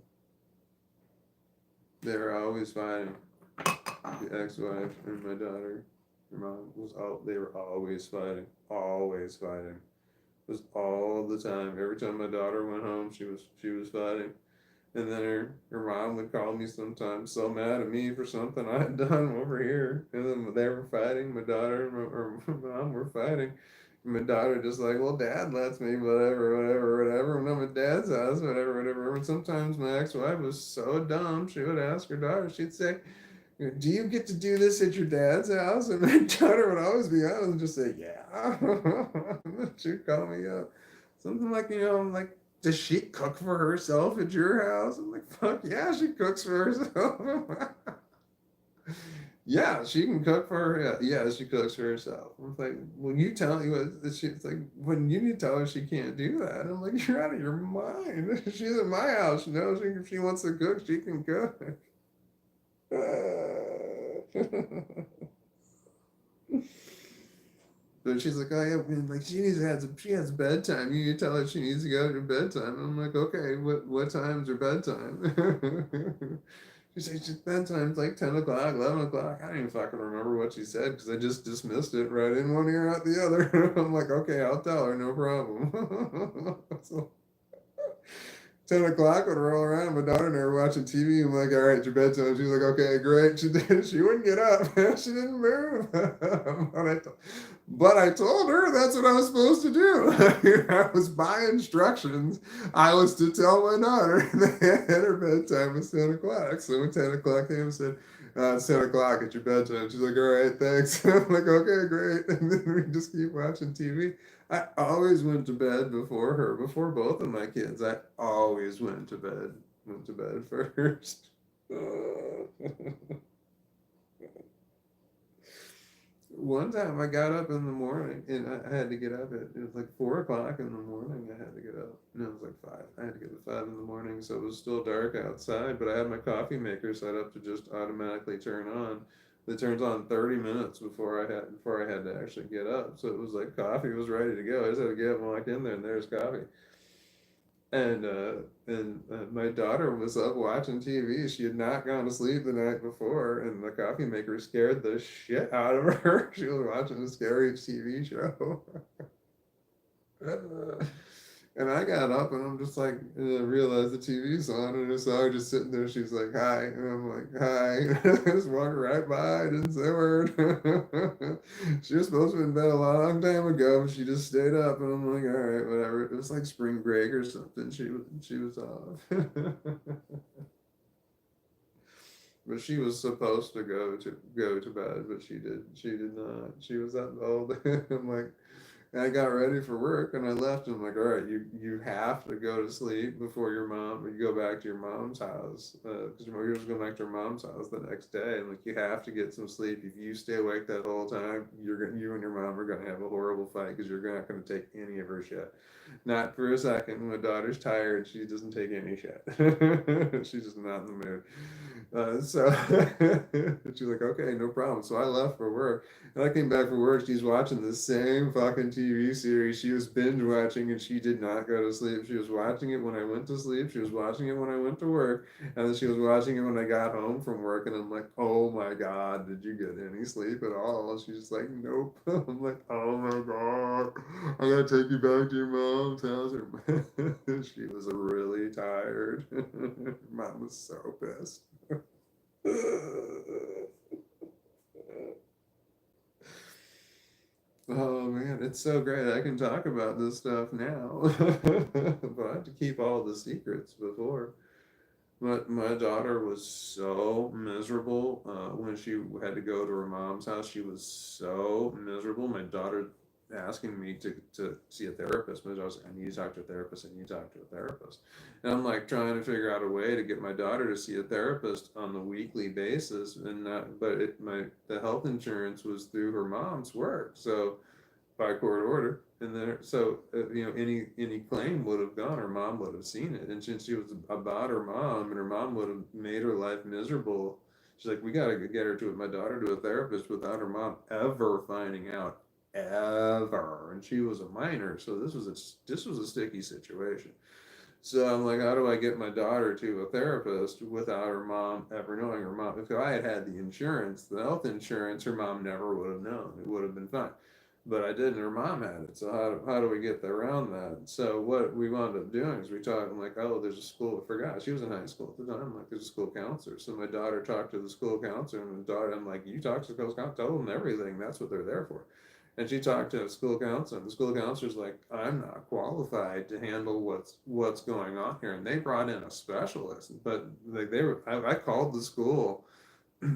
They were always fighting. The ex-wife and my daughter. Her mom was all. They were always fighting. Always fighting. It was all the time. Every time my daughter went home, she was fighting. And then her mom would call me sometimes so mad at me for something I had done over here. And then they were fighting, my daughter and my mom were fighting. And my daughter just like, well, dad lets me, whatever. When I'm at dad's house, whatever. And sometimes my ex-wife was so dumb, she would ask her daughter, she'd say, do you get to do this at your dad's house? And my daughter would always be honest and just say, yeah. She'd call me up. Something like, I'm like, does she cook for herself at your house? I'm like, fuck yeah, she cooks for herself. Yeah, she can cook for her. Yeah, she cooks for herself. I'm like, when you tell me what she's like, when you need to tell her she can't do that, I'm like, you're out of your mind. She's in my house. She knows if she wants to cook, she can cook. But she's like, oh yeah, man, like she has bedtime. You need to tell her she needs to go to bedtime. And I'm like, okay, what time's her bedtime? She says bedtime's like 10 o'clock, 11 o'clock. I don't even fucking remember what she said because I just dismissed it right in one ear out the other. I'm like, okay, I'll tell her, no problem. So 10 o'clock would roll around. My daughter and I were watching TV. I'm like, all right, your bedtime. She's like, okay, great. She did. She wouldn't get up. She didn't move. But I told her that's what I was supposed to do. I was by instructions. I was to tell my daughter that her bedtime was 10 o'clock. So when 10 o'clock came and said, it's 10 o'clock at your bedtime. She's like, all right, thanks. I'm like, okay, great. And then we just keep watching TV. I always went to bed before her, before both of my kids. I always went to bed first. One time I got up in the morning and I had to get up at, it was like 4 o'clock in the morning. I had to get up. No, it was like 5. I had to get up at 5 in the morning, so it was still dark outside, but I had my coffee maker set up to just automatically turn on. It turns on 30 minutes before I had to actually get up. So it was like coffee was ready to go. I just had to get up and walk in there and there's coffee. And my daughter was up watching TV. She had not gone to sleep the night before, and the coffee maker scared the shit out of her. She was watching a scary TV show. And I got up and I'm just like, and I realized the TV's on, and I saw her just sitting there. She's like, hi. And I'm like, hi. I just walked right by, didn't say a word. She was supposed to be in bed a long time ago, but she just stayed up. And I'm like, all right, whatever. It was like spring break or something. She was off. But she was supposed to go to bed, but she did not. She was up all day. I'm like, and I got ready for work and I left and I'm like, all right, you have to go to sleep before you go back to your mom's house. Because you're just going back to your mom's house the next day. And like, you have to get some sleep. If you stay awake that whole time, you and your mom are going to have a horrible fight because you're not going to take any of her shit. Not for a second. My daughter's tired. She doesn't take any shit. She's just not in the mood. So she's like, okay, no problem. So I left for work. And I came back from work. She's watching the same fucking TV series she was binge watching, and she did not go to sleep. She was watching it when I went to sleep. She was watching it when I went to work. And then she was watching it when I got home from work. And I'm like, oh my God, did you get any sleep at all? And she's like, nope. I'm like, oh my God, I gotta take you back to your mom's house. She was really tired. Mom was so pissed. Oh man, it's so great. I can talk about this stuff now. But I have to keep all the secrets before. But my daughter was so miserable when she had to go to her mom's house. She was so miserable. My daughter asking me to see a therapist. My daughter was like, I need to talk to a therapist. I need to talk to a therapist. And I'm like trying to figure out a way to get my daughter to see a therapist on the weekly basis. And not, but the health insurance was through her mom's work. So by court order, and then any claim would have gone. Her mom would have seen it, and since she was about her mom, and her mom would have made her life miserable. She's like, we got to get her to my daughter to a therapist without her mom ever finding out, ever. And she was a minor, so this was a sticky situation. So I'm like, how do I get my daughter to a therapist without her mom ever knowing? Her mom, if I had the insurance, the health insurance, her mom never would have known. It would have been fine. but I didn't. Her mom had it. So how do we get around that? So what we wound up doing is we talked. I'm like, oh, there's a school. I forgot she was in high school at the time. I'm like, there's a school counselor. So my daughter talked to the school counselor, and the daughter, I'm like, you talk to the school counselor, tell them everything. That's what they're there for. And she talked to the school counselor, and the school counselor's like, I'm not qualified to handle what's going on here. And they brought in a specialist, but like I called the school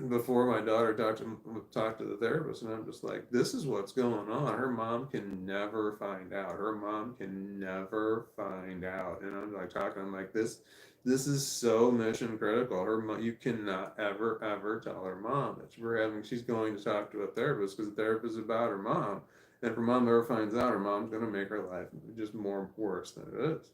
before my daughter talked to the therapist, and I'm just like, this is what's going on. Her mom can never find out. Her mom can never find out. And I'm like talking. I'm like, this is so mission critical. You cannot ever tell her mom that she's going to talk to a therapist, because the therapist is about her mom. And if her mom ever finds out, her mom's going to make her life just more worse than it is.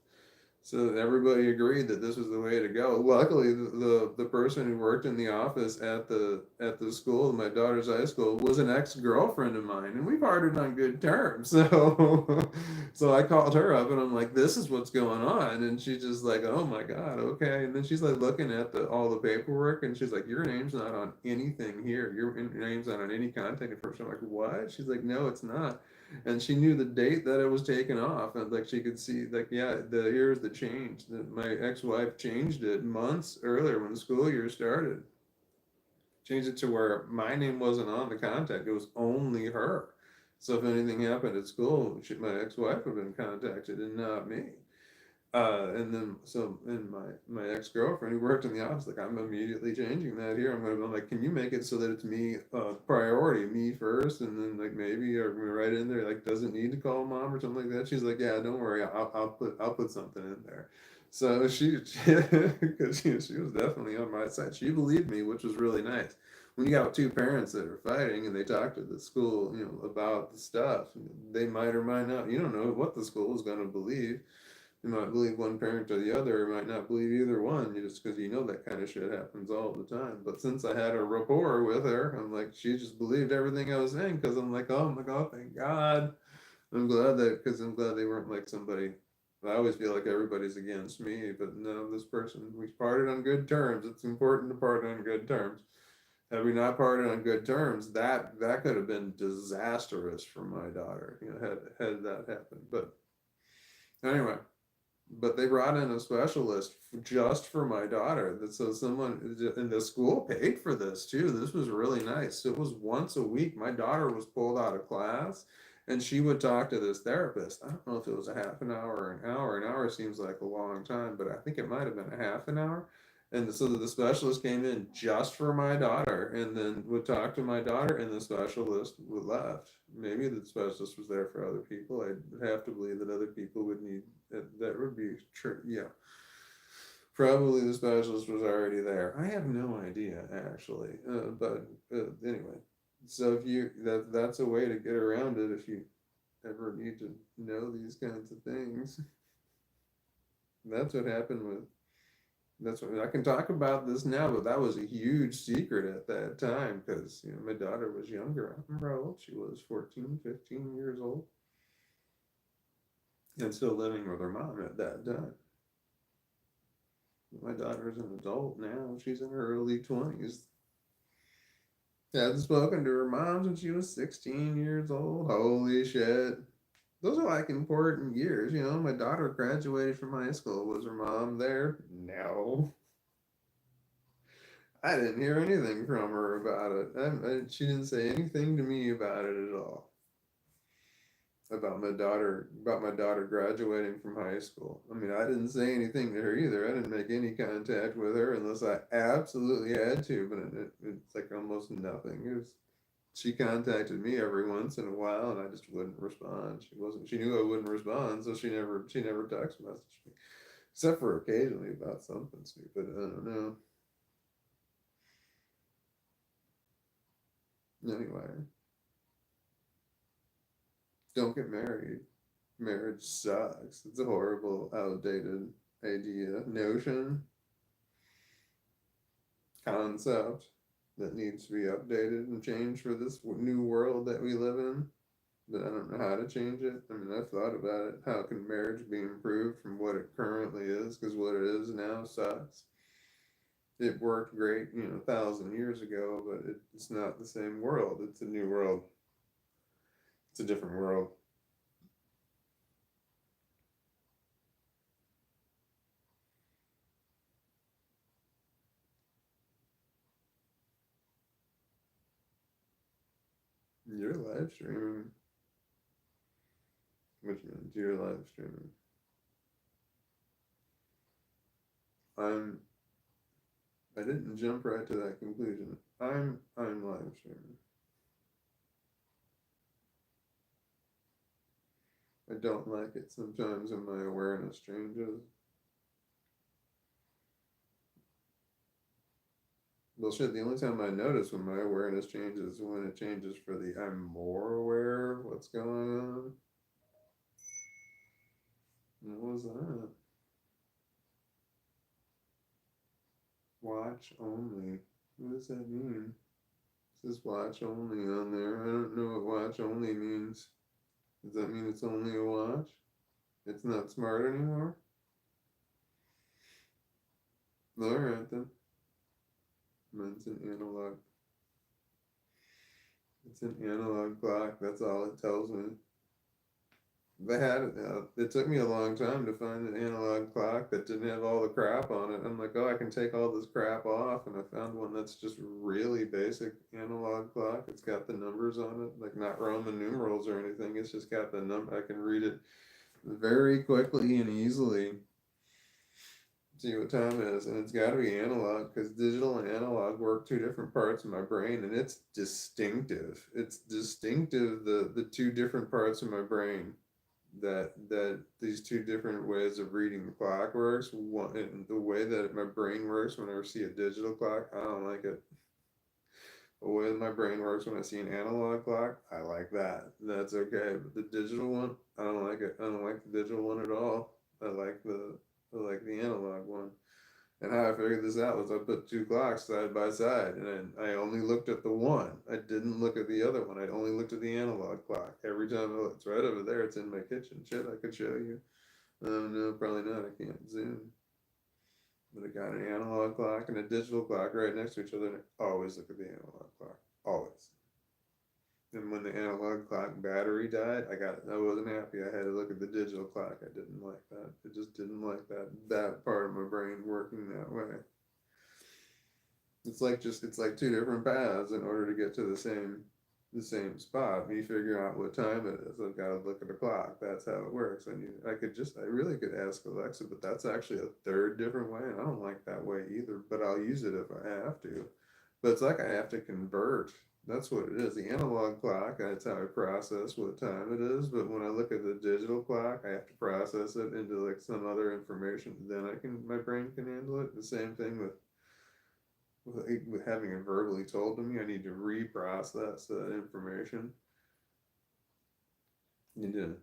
So everybody agreed that this was the way to go. Luckily, the person who worked in the office at the school, my daughter's high school, was an ex-girlfriend of mine, and we parted on good terms. So so I called her up, and I'm like, this is what's going on. And she's just like, oh my God, okay. And then she's like looking at all the paperwork, and she's like, your name's not on anything here. Your name's not on any contact information. I'm like, what? She's like, no, it's not. And she knew the date that it was taken off, and like she could see, like, yeah, here's the change that my ex-wife changed it months earlier when the school year started. Changed it to where my name wasn't on the contact; it was only her. So if anything happened at school, my ex-wife would have been contacted and not me. And then and my ex girlfriend who worked in the office, like, I'm immediately changing that here. I'm like, can you make it so that it's me, priority, me first, and then like maybe or right in there, like, doesn't need to call mom or something like that. She's like, yeah, don't worry, I'll put something in there. So because she was definitely on my side. She believed me, which was really nice. When you got two parents that are fighting and they talk to the school, about the stuff, they might or might not. You don't know what the school is going to believe. You might believe one parent or the other, or might not believe either one, just because that kind of shit happens all the time. But since I had a rapport with her, I'm like, she just believed everything I was saying, because I'm like, oh my God, thank God. Because I'm glad they weren't like somebody. I always feel like everybody's against me, but no, this person, we parted on good terms. It's important to part on good terms. Had we not parted on good terms, that could have been disastrous for my daughter, had that happened. But anyway, but they brought in a specialist just for my daughter. So someone in the school paid for this too. This was really nice. It was once a week. My daughter was pulled out of class, and she would talk to this therapist. I don't know if it was a half an hour or an hour. An hour seems like a long time, but I think it might have been a half an hour. And so the specialist came in just for my daughter, and then would talk to my daughter, and the specialist would left. Maybe the specialist was there for other people. I'd have to believe that other people would need that would be true. Yeah, probably the specialist was already there. I have no idea actually, but anyway. So if that's a way to get around it if you ever need to know these kinds of things. That's what happened with. That's what I can talk about this now, but that was a huge secret at that time, because my daughter was younger. I remember how old she was, 14, 15 years old, and still living with her mom at that time. My daughter's an adult now. She's in her early 20s. Hadn't spoken to her mom since she was 16 years old. Holy shit. Those are like important years. My daughter graduated from high school. Was her mom there? No. I didn't hear anything from her about it. She didn't say anything to me about it at all. About my daughter graduating from high school. I mean, I didn't say anything to her either. I didn't make any contact with her unless I absolutely had to. But it's like almost nothing. She contacted me every once in a while, and I just wouldn't respond. She knew I wouldn't respond, so she never text messaged me, except for occasionally about something stupid. I don't know. Anyway, don't get married. Marriage sucks. It's a horrible, outdated idea, notion, concept that needs to be updated and changed for this new world that we live in. But I don't know how to change it. I mean, I've thought about it. How can marriage be improved from what it currently is? Because what it is now sucks. It worked great, 1,000 years ago, but it's not the same world. It's a new world. It's a different world. You're live streaming. Which means you're live streaming. I didn't jump right to that conclusion. I'm live streaming. I don't like it sometimes when my awareness changes. Well, shit, the only time I notice when my awareness changes is when it changes for the I'm more aware of what's going on. What was that? Watch only. What does that mean? It says watch only on there. I don't know what watch only means. Does that mean it's only a watch? It's not smart anymore? Alright then. Mine's an analog. It's an analog clock. That's all it tells me. They had it. It took me a long time to find an analog clock that didn't have all the crap on it. I'm like, oh, I can take all this crap off, and I found one that's just really basic analog clock. It's got the numbers on it, like not Roman numerals or anything. It's just got the number. I can read it very quickly and easily. See what time it is, and it's got to be analog because digital and analog work two different parts of my brain, and it's distinctive. It's distinctive the two different parts of my brain that these two different ways of reading the clock works. One, and the way that my brain works when I see a digital clock, I don't like it. The way my brain works when I see an analog clock, I like that. That's okay. But the digital one, I don't like it. I don't like the digital one at all. I like the analog one. And how I figured this out was I put two clocks side by side, and I only looked at the one. I didn't look at the other one. I only looked at the analog clock. Every time I look, it's right over there. It's in my kitchen. Shit, I could show you. No, probably not. I can't zoom. But I got an analog clock and a digital clock right next to each other, and I always look at the analog clock. Always. And when the analog clock battery died, I wasn't happy. I had to look at the digital clock. I didn't like that. I just didn't like that part of my brain working that way. It's like two different paths in order to get to the same spot. Me figuring out what time it is, I've got to look at the clock. That's how it works. I really could ask Alexa, but that's actually a third different way, and I don't like that way either. But I'll use it if I have to. But it's like I have to convert. That's what it is. The analog clock, that's how I process what time it is. But when I look at the digital clock, I have to process it into like some other information. Then my brain can handle it. The same thing with having it verbally told to me. I need to reprocess that information into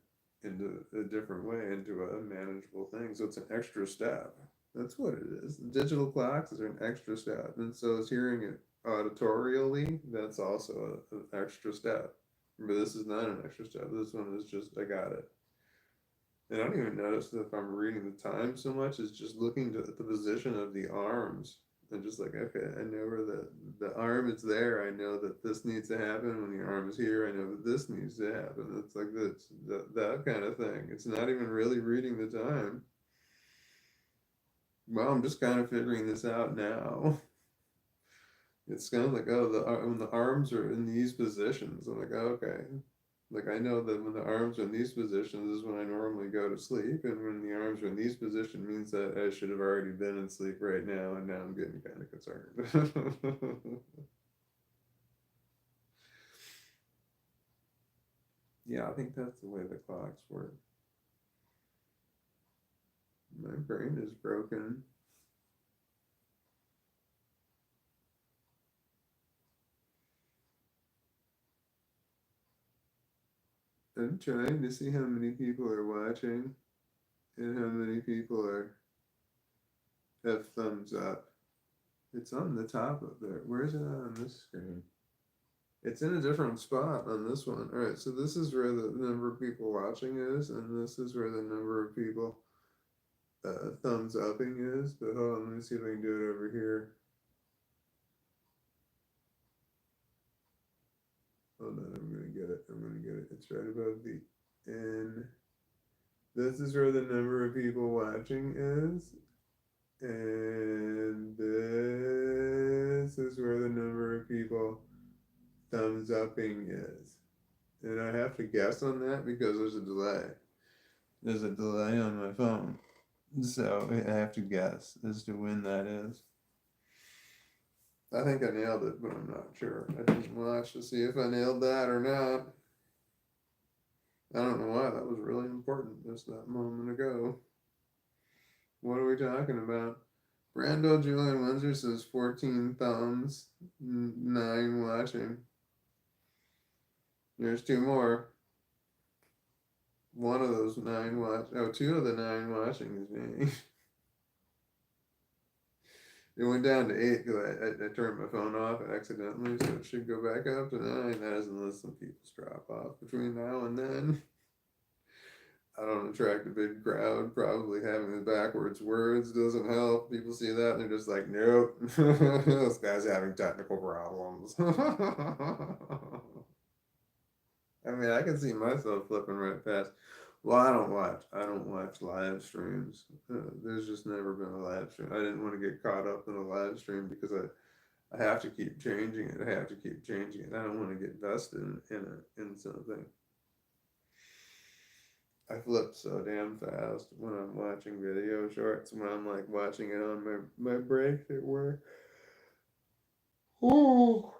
a different way, into a manageable thing. So it's an extra step. That's what it is. Digital clocks are an extra step, and so is hearing it auditorially. That's also an extra step. But this is not an extra step. This one is just I got it. And I don't even notice if I'm reading the time so much as just looking at the position of the arms. And just like, okay, I know where the arm is there. I know that this needs to happen. When the arm is here, I know that this needs to happen. It's like that kind of thing. It's not even really reading the time. Well, I'm just kind of figuring this out now. It's kind of like, oh, when the arms are in these positions, I'm like, oh, okay. Like I know that when the arms are in these positions is when I normally go to sleep, and when the arms are in these positions means that I should have already been in sleep right now, and now I'm getting kind of concerned. Yeah, I think that's the way the clocks work. My brain is broken. I'm trying to see how many people are watching and how many people have thumbs up. It's on the top of there. Where is it on this screen? It's in a different spot on this one. All right, so this is where the number of people watching is, and this is where the number of people thumbs upping is. But hold on, let me see if I can do it over here. Hold on, I'm gonna get it. I'm gonna get it. It's right above the N. This is where the number of people watching is. And this is where the number of people thumbs upping is. And I have to guess on that because there's a delay. There's a delay on my phone. So I have to guess as to when that is. I think I nailed it, but I'm not sure. I didn't watch to see if I nailed that or not. I don't know why that was really important just that moment ago. What are we talking about? Brando Julian Windsor says 14 thumbs, 9 watching. There's 2 more. One of those 9 watch. Oh, 2 of the 9 watching is me. It went down to 8 because I turned my phone off accidentally, so it should go back up to 9. That is unless some people's drop off between now and then. I don't attract a big crowd. Probably having the backwards words doesn't help. People see that and they're just like, nope, this guy's having technical problems. I mean, I can see myself flipping right past. Well, I don't watch live streams. There's just never been a live stream. I didn't want to get caught up in a live stream because I have to keep changing it. I have to keep changing it. I don't want to get vested in something. I flip so damn fast when I'm watching video shorts, when I'm like watching it on my break at work. Ooh.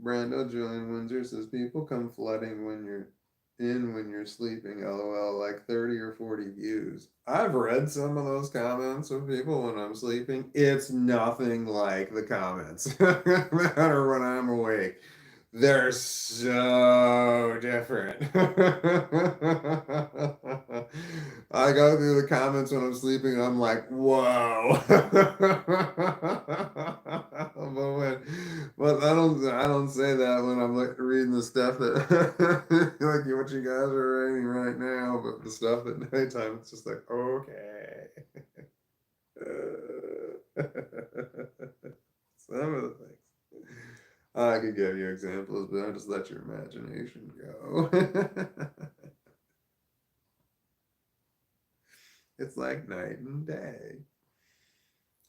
Brando Julian Windsor says people come flooding when you're sleeping, lol, like 30 or 40 views. I've read some of those comments of people when I'm sleeping. It's nothing like the comments that are when I'm awake. They're so different. I go through the comments when I'm sleeping and I'm like, whoa. But I don't say that when I'm like reading the stuff that like what you guys are writing right now, but the stuff at nighttime, it's just like, okay. Some of the things. I could give you examples, but I'll just let your imagination go. It's like night and day.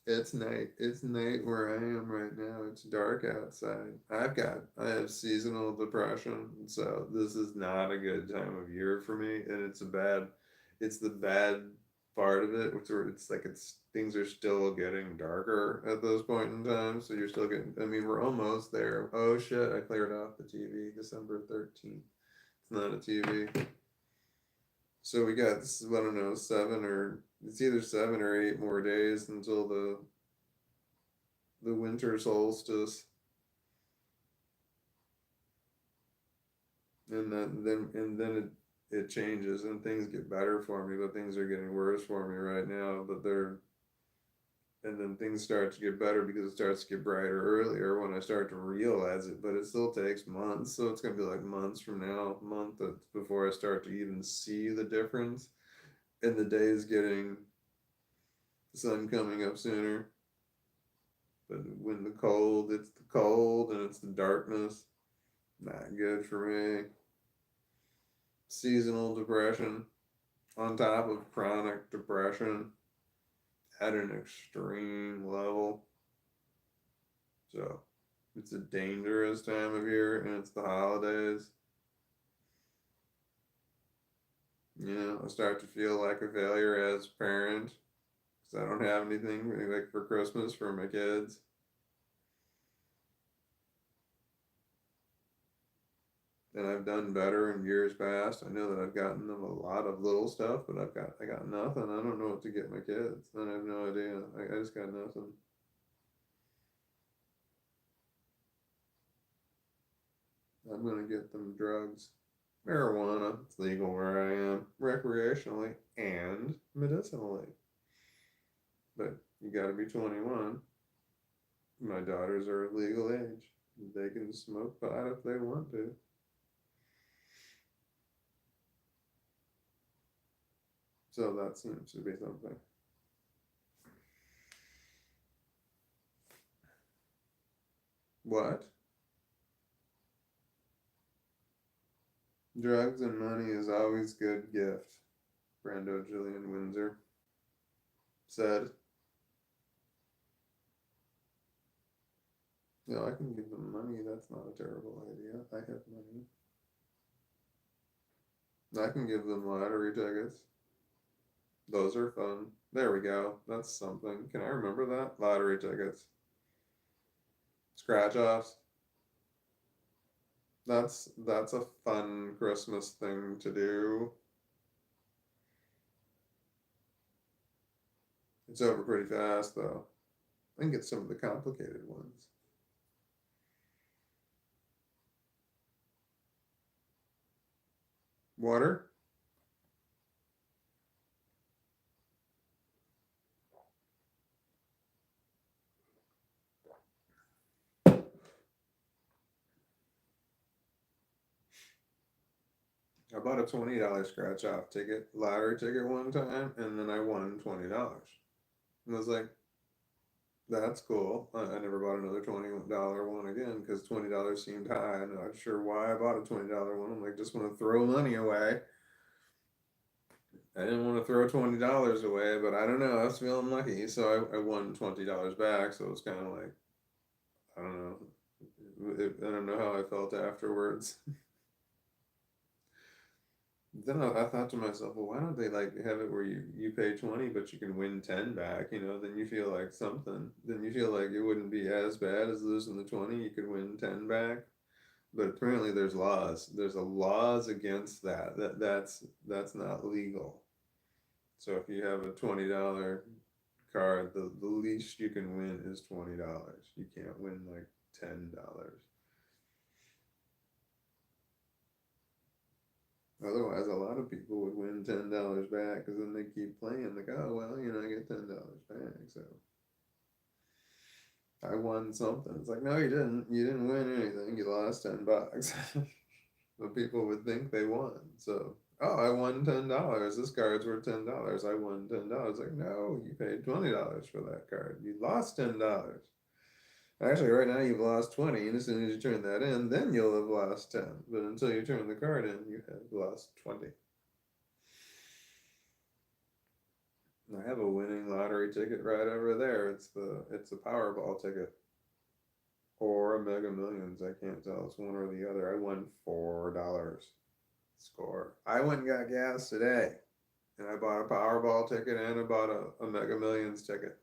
It's night where I am right now. It's dark outside. I have seasonal depression, so this is not a good time of year for me, and it's the bad part of it, which it's like things are still getting darker at those point in time, so you're still getting, I mean, we're almost there. Oh shit, I cleared off the TV, December 13th. It's not a TV. So we got, I don't know, it's either 7 or 8 more days until the winter solstice. And then it changes and things get better for me, but things are getting worse for me right now. And then things start to get better because it starts to get brighter earlier when I start to realize it, but it still takes months. So it's gonna be like months from now, before I start to even see the difference. And the days getting the sun coming up sooner. But when it's the cold and it's the darkness, not good for me. Seasonal depression on top of chronic depression at an extreme level. So it's a dangerous time of year and it's the holidays. You know, I start to feel like a failure as a parent because I don't have anything like for Christmas for my kids. And I've done better in years past. I know that I've gotten them a lot of little stuff, but I got nothing. I don't know what to get my kids. I have no idea. I just got nothing. I'm gonna get them drugs. Marijuana. It's legal where I am, recreationally and medicinally. But you gotta be 21. My daughters are of legal age. They can smoke pot if they want to. So that seems to be something. What? Drugs and money is always good gift, Brando Julian Windsor said. I can give them money. That's not a terrible idea. I have money. I can give them lottery tickets. Those are fun. There we go. That's something. Can I remember that? Lottery tickets. Scratch offs. That's a fun Christmas thing to do. It's over pretty fast though. I can get some of the complicated ones. Water? I bought a $20 scratch off ticket, lottery ticket one time, and then I won $20. And I was like, that's cool. I never bought another $20 one again because $20 seemed high. I'm not sure why I bought a $20 one. I'm like, just want to throw money away. I didn't want to throw $20 away, but I don't know. I was feeling lucky, so I won $20 back. So it was kind of like, I don't know. I don't know how I felt afterwards. Then I thought to myself, well, why don't they like have it where you pay 20 but you can win 10 back, then you feel like something. Then you feel like it wouldn't be as bad as losing the 20, you could win 10 back. But apparently there's laws. There's a laws against that. That's not legal. So if you have a $20 card, the least you can win is $20. You can't win like $10. Otherwise, a lot of people would win $10 back because then they keep playing. Like, oh well, I get $10 back, so I won something. It's like, no, you didn't. You didn't win anything. You lost $10. But people would think they won. So, oh, I won $10. This card's worth $10. I won $10. Like, no, you paid $20 for that card. You lost $10. Actually, right now you've lost 20, and as soon as you turn that in, then you'll have lost 10. But until you turn the card in, you have lost 20. I have a winning lottery ticket right over there. It's a Powerball ticket. Or a Mega Millions. I can't tell. It's one or the other. I won $4. Score. I went and got gas today. And I bought a Powerball ticket and I bought a Mega Millions ticket.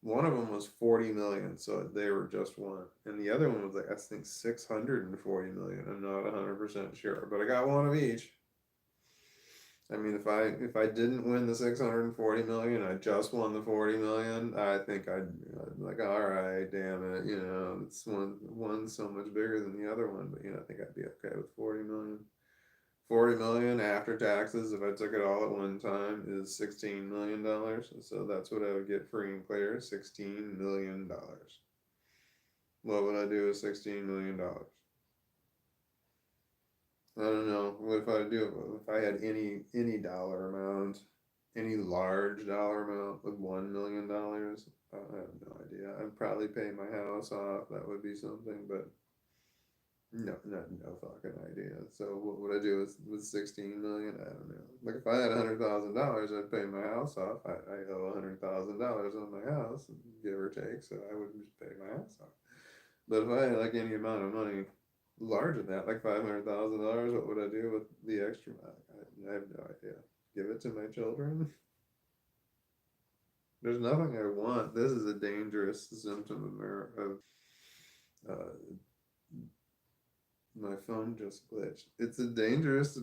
One of them was 40 million, so they were just one. And the other one was like, I think 640 million. I'm not 100% sure, but I got one of each. I mean, if I didn't win the 640 million, I just won the 40 million. I think I'd like, all right, damn it, it's one's so much bigger than the other one, but I think I'd be okay with 40 million. 40 million after taxes, if I took it all at one time, is $16 million. So that's what I would get free and clear, $16 million. What would I do with $16 million? I don't know. What if I do? If I had any dollar amount, any large dollar amount with $1 million, I have no idea. I'd probably pay my house off. That would be something, but no fucking idea. So what would I do with 16 million? I don't know. Like if I had $100,000, I'd pay my house off. I owe $100,000 on my house, give or take. So I would just pay my house off. But if I had like any amount of money larger than that, like $500,000, what would I do with the extra amount? I have no idea. Give it to my children. There's nothing I want. This is a dangerous symptom of my phone just glitched. It's a dangerous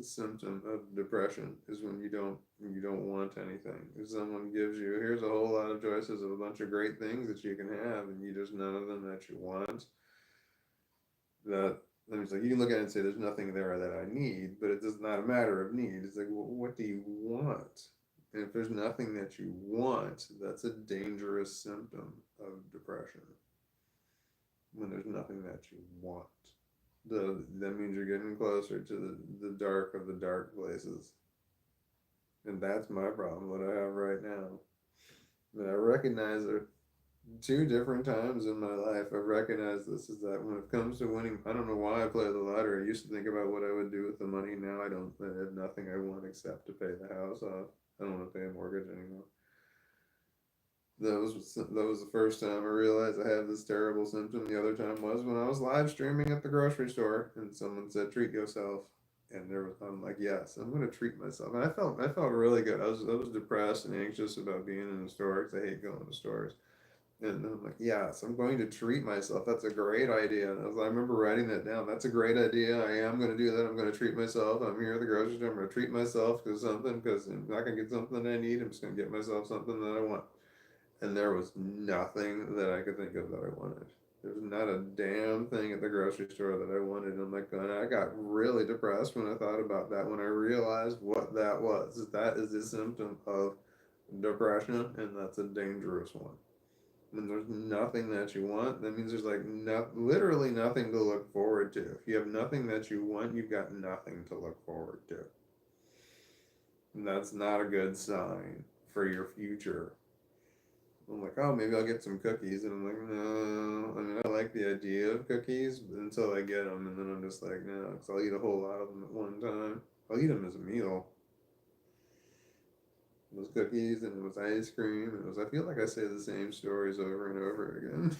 symptom of depression is when you don't want anything. If someone gives you, here's a whole lot of choices of a bunch of great things that you can have, and you just none of them that you want. That I mean, like you can look at it and say there's nothing there that I need, but it does not a matter of need. It's like, well, what do you want? And if there's nothing that you want, that's a dangerous symptom of depression. When there's nothing that you want, that means you're getting closer to the dark of the dark places. And that's my problem, what I have right now. And I recognize two different times in my life I've recognized this is that when it comes to winning, I don't know why I play the lottery. I used to think about what I would do with the money. Now I don't. I have nothing I want except to pay the house off. I don't want to pay a mortgage anymore. That was the first time I realized I have this terrible symptom. The other time was when I was live streaming at the grocery store and someone said treat yourself, and I'm like, yes, I'm gonna treat myself, and I felt really good. I was depressed and anxious about being in the store because I hate going to stores. And I'm like, yes, I'm going to treat myself. That's a great idea. And I remember writing that down. That's a great idea. I am going to do that. I'm going to treat myself. I'm here at the grocery store. I'm going to treat myself because I'm not going to get something that I need. I'm just going to get myself something that I want. And there was nothing that I could think of that I wanted. There was not a damn thing at the grocery store that I wanted. And I'm like, and I got really depressed when I thought about that, when I realized what that was. That is a symptom of depression, and that's a dangerous one. When there's nothing that you want, that means there's like literally nothing to look forward to. If you have nothing that you want, you've got nothing to look forward to. And that's not a good sign for your future. I'm like, oh, maybe I'll get some cookies. And I'm like, no. I mean, I like the idea of cookies, but until I get them, and then I'm just like, no, because I'll eat a whole lot of them at one time. I'll eat them as a meal. It was cookies, and it was ice cream, and it was, I feel like I say the same stories over and over again.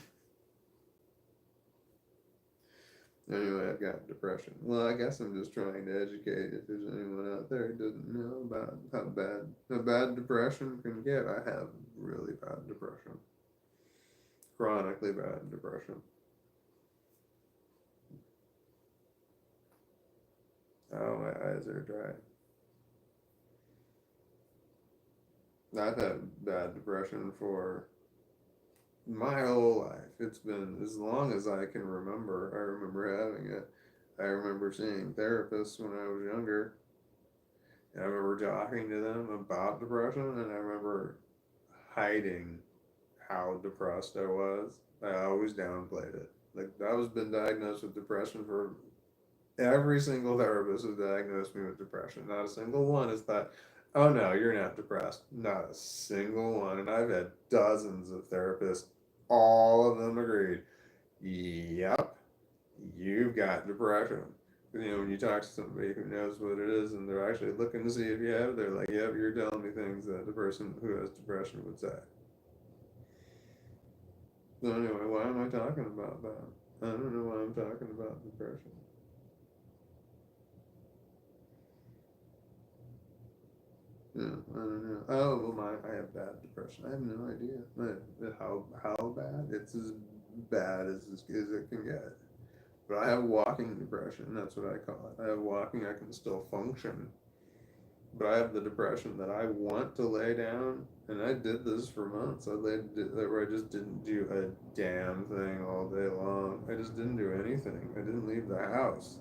Anyway, I've got depression. Well, I guess I'm just trying to educate if there's anyone out there who doesn't know about how bad depression can get. I have really bad depression. Chronically bad depression. Oh, my eyes are dry. I've had bad depression for my whole life. It's been as long as I can remember. I remember having it. I remember seeing therapists when I was younger. And I remember talking to them about depression, and I remember hiding how depressed I was. I always downplayed it. Like, I was been diagnosed with depression for every single therapist has diagnosed me with depression. Not a single one has thought, oh no, you're not depressed. Not a single one. And I've had dozens of therapists. All of them agreed, yep, you've got depression. You know, when you talk to somebody who knows what it is and they're actually looking to see if you have it, they're like, yep, you're telling me things that the person who has depression would say. So anyway, why am I talking about that? I don't know why I'm talking about depression. Yeah, I don't know. Oh, well, I have bad depression. I have no idea how bad. It's as bad as it can get. But I have walking depression. That's what I call it. I have walking. I can still function, but I have the depression that I want to lay down, and I did this for months. Where I just didn't do a damn thing all day long. I just didn't do anything. I didn't leave the house.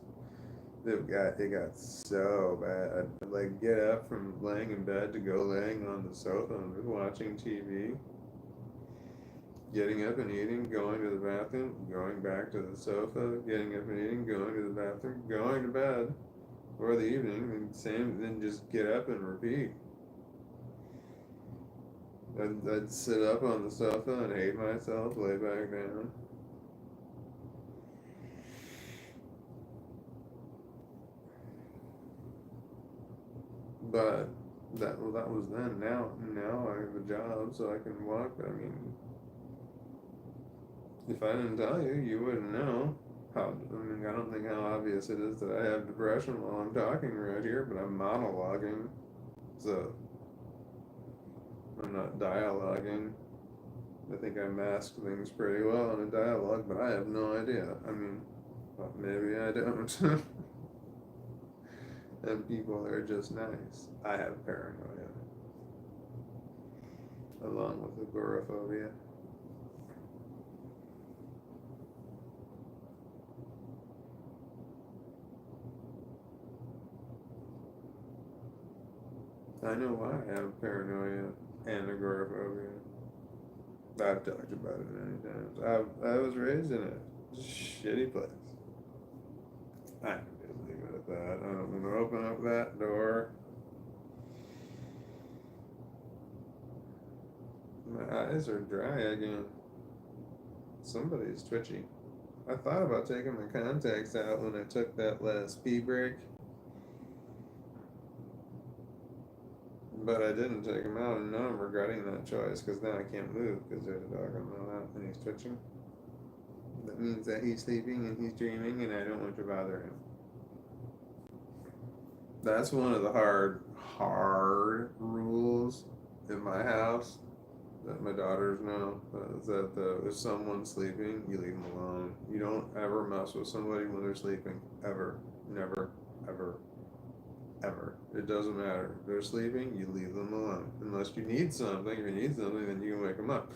It got so bad. I'd like get up from laying in bed to go laying on the sofa and watching TV. Getting up and eating, going to the bathroom, going back to the sofa, getting up and eating, going to the bathroom, going to bed for the evening, and then just get up and repeat. I'd sit up on the sofa and hate myself, lay back down. But that was then. Now I have a job, so I can walk. I mean, if I didn't tell you, you wouldn't know. I don't think how obvious it is that I have depression while I'm talking right here, but I'm monologuing, so I'm not dialoguing. I think I mask things pretty well in a dialogue, but I have no idea. I mean, well, maybe I don't. And people are just nice. I have paranoia, along with agoraphobia. I know why I have paranoia and agoraphobia. I've talked about it many times. I was raised in a shitty place. I can just leave it at that. I don't want to open up that door. My eyes are dry again. Somebody's twitchy. I thought about taking my contacts out when I took that last pee break, but I didn't take them out, and now I'm regretting that choice because now I can't move because there's a dog on my lap and he's twitching. That means that he's sleeping and he's dreaming, and I don't want to bother him. That's one of the hard rules in my house that my daughters know, is that if someone's sleeping, you leave them alone. You don't ever mess with somebody when they're sleeping, ever, never, ever, ever. It doesn't matter. If they're sleeping, you leave them alone. Unless you need something. If you need something, then you can wake them up.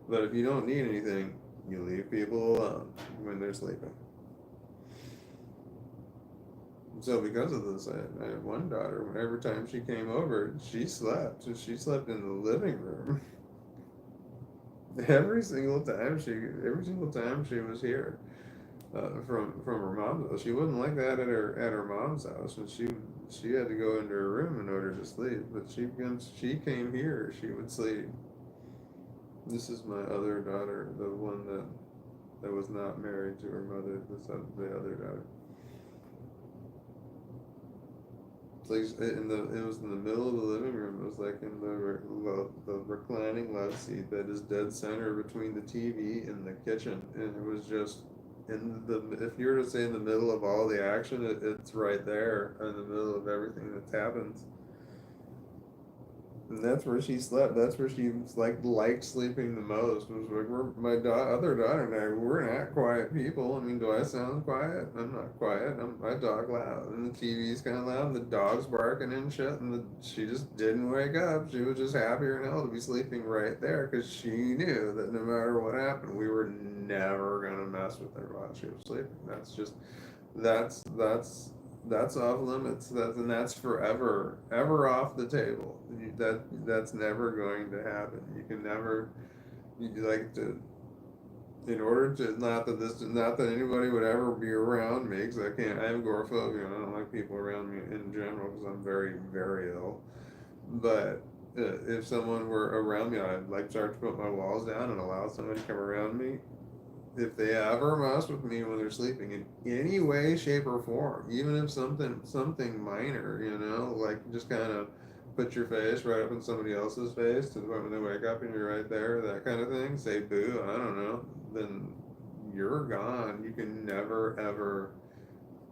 But if you don't need anything, you leave people alone when they're sleeping. So because of this, I had one daughter, every time she came over, she slept. So she slept in the living room. Every single time she was here, from her mom's house. She wasn't like that at her mom's house, and she had to go into her room in order to sleep. But she came here, she would sleep. This is my other daughter, the one that was not married to her mother. The other daughter. It's like it was in the middle of the living room. It was like in the reclining love seat that is dead center between the TV and the kitchen, and it was just if you were to say in the middle of all the action, it's right there in the middle of everything that happens. And that's where she slept. That's where she liked sleeping the most. Was like other daughter and I. We're not quiet people. I mean, do I sound quiet? I'm not quiet. I talk loud, and the TV's kind of loud, and the dog's barking and shit. And she just didn't wake up. She was just happier than hell to be sleeping right there because she knew that no matter what happened, we were never gonna mess with her while she was sleeping. That's off limits. That's forever, ever off the table. That's never going to happen. You can never, in order to not that anybody would ever be around me, because I can't. I have agoraphobia, and I don't like people around me in general because I'm very, very ill. But if someone were around me, I'd start to put my walls down and allow somebody to come around me. If they ever mess with me when they're sleeping in any way, shape, or form, even if something minor, like just kind of put your face right up in somebody else's face to the point when they wake up and you're right there, that kind of thing, say boo, I don't know, then you're gone. You can never, ever,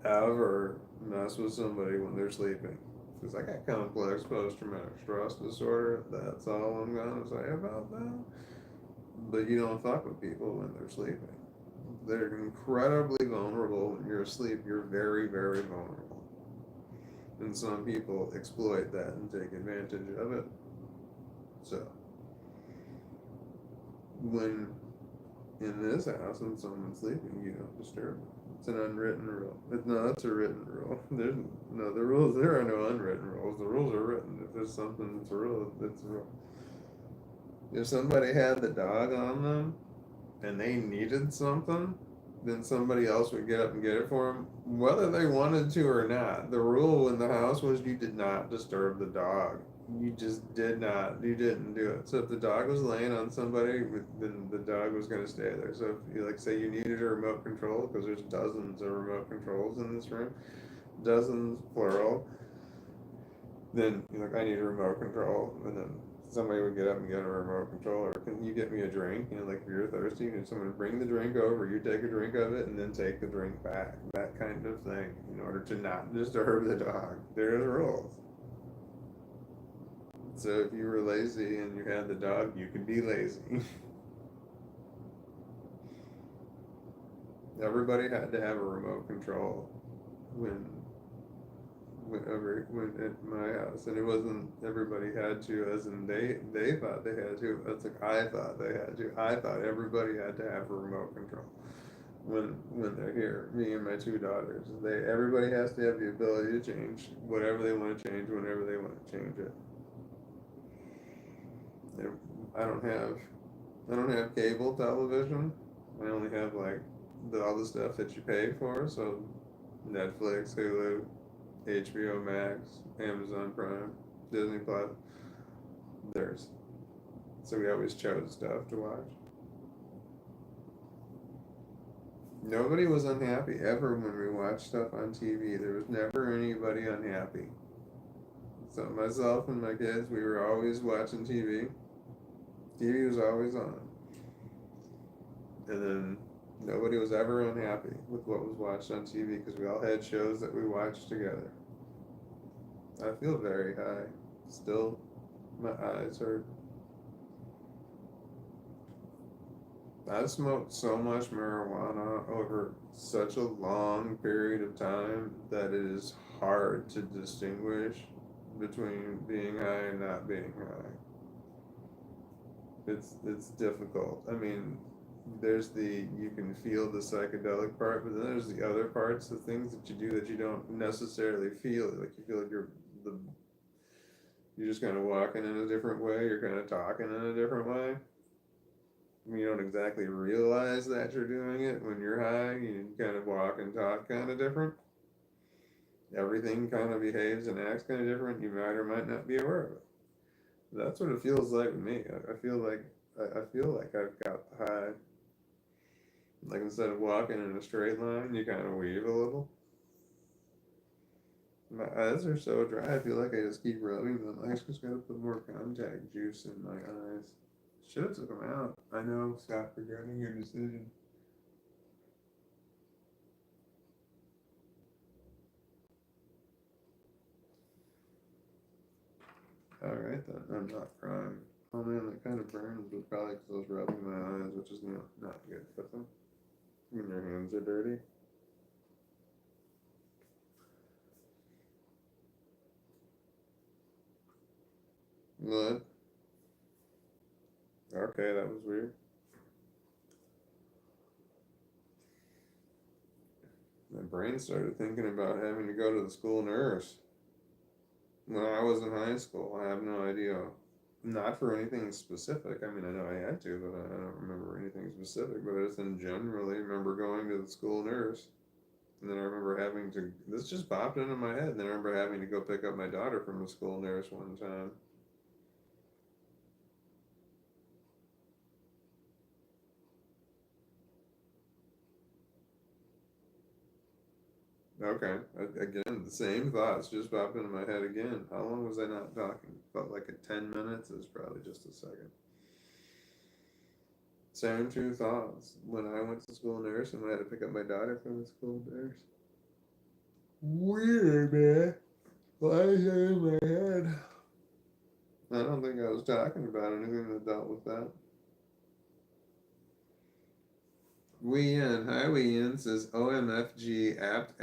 ever mess with somebody when they're sleeping. Because I got complex post-traumatic stress disorder. That's all I'm going to say about that. But you don't fuck with people when they're sleeping. They're incredibly vulnerable. When you're asleep, you're very, very vulnerable. And some people exploit that and take advantage of it. So, when in this house, when someone's sleeping, you don't disturb them. It's an unwritten rule. It's a written rule. There are no unwritten rules. The rules are written. If there's something that's a rule, it's a rule. If somebody had the dog on them and they needed something, then somebody else would get up and get it for them, whether they wanted to or not. The rule in the house was you did not disturb the dog. You just did not. You didn't do it. So if the dog was laying on somebody, then the dog was going to stay there. So if you say you needed a remote control, because there's dozens of remote controls in this room, dozens plural, then you're like, I need a remote control, and then somebody would get up and get a remote control, or can you get me a drink? Like if you're thirsty, and someone would bring the drink over, you take a drink of it, and then take the drink back. That kind of thing, in order to not disturb the dog. There's rules. So if you were lazy and you had the dog, you could be lazy. Everybody had to have a remote control when at my house, and it wasn't everybody had to, as in they thought they had to. That's like I thought they had to. I thought everybody had to have a remote control when they're here. Me and my two daughters, everybody has to have the ability to change whatever they want to change whenever they want to change it. I don't have cable television. I only have all the stuff that you pay for. So Netflix, Hulu, HBO Max, Amazon Prime, Disney Plus. So we always chose stuff to watch. Nobody was unhappy ever when we watched stuff on TV. There was never anybody unhappy. So myself and my kids, we were always watching TV. TV was always on. And then nobody was ever unhappy with what was watched on TV because we all had shows that we watched together. I feel very high. Still, my eyes hurt. I smoked so much marijuana over such a long period of time that it is hard to distinguish between being high and not being high. It's difficult. I mean, there's you can feel the psychedelic part, but then there's the other parts, the things that you do that you don't necessarily feel. Like you feel like you're just kind of walking in a different way. You're kind of talking in a different way. You don't exactly realize that you're doing it when you're high. You kind of walk and talk kind of different. Everything kind of behaves and acts kind of different. You might or might not be aware of it. That's what it feels like to me. I feel like I've got high. Like instead of walking in a straight line, you kind of weave a little. My eyes are so dry. I feel like I just keep rubbing them. I just gotta put more contact juice in my eyes. Should have took them out. I know. Stop regretting your decision. All right then. I'm not crying. Oh man, that kind of burns, but probably because I was rubbing my eyes, which is not good for them when your hands are dirty. What? Okay, that was weird. My brain started thinking about having to go to the school nurse. When I was in high school, I have no idea. Not for anything specific. I mean, I know I had to, but I don't remember anything specific. But I just in generally remember going to the school nurse. And then I remember having to, this just popped into my head. And then I remember having to go pick up my daughter from the school nurse one time. Okay. Again, the same thoughts just popped into my head again. How long was I not talking? Felt like 10 minutes. It was probably just a second. Same two thoughts. When I went to school nurse and when I had to pick up my daughter from the school nurse. Weird, man. Why is that in my head? I don't think I was talking about anything that dealt with that. Hi Ian says OMFG apt.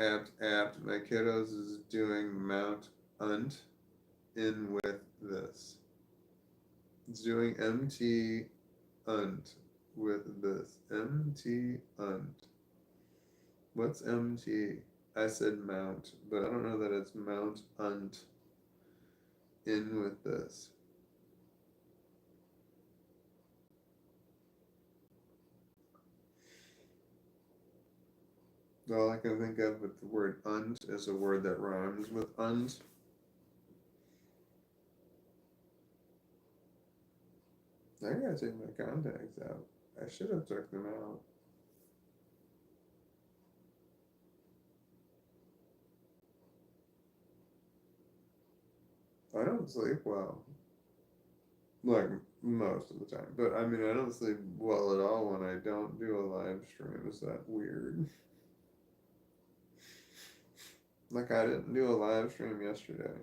My kiddos is doing Mount Unt in with this. It's doing MT Unt with this. MT Unt. What's MT? I said Mount, but I don't know that it's Mount Unt in with this. All I can think of with the word unt is a word that rhymes with unt. I gotta take my contacts out. I should have took them out. I don't sleep well. Like most of the time. But I mean, I don't sleep well at all when I don't do a live stream. Is that weird? Like I didn't do a live stream yesterday.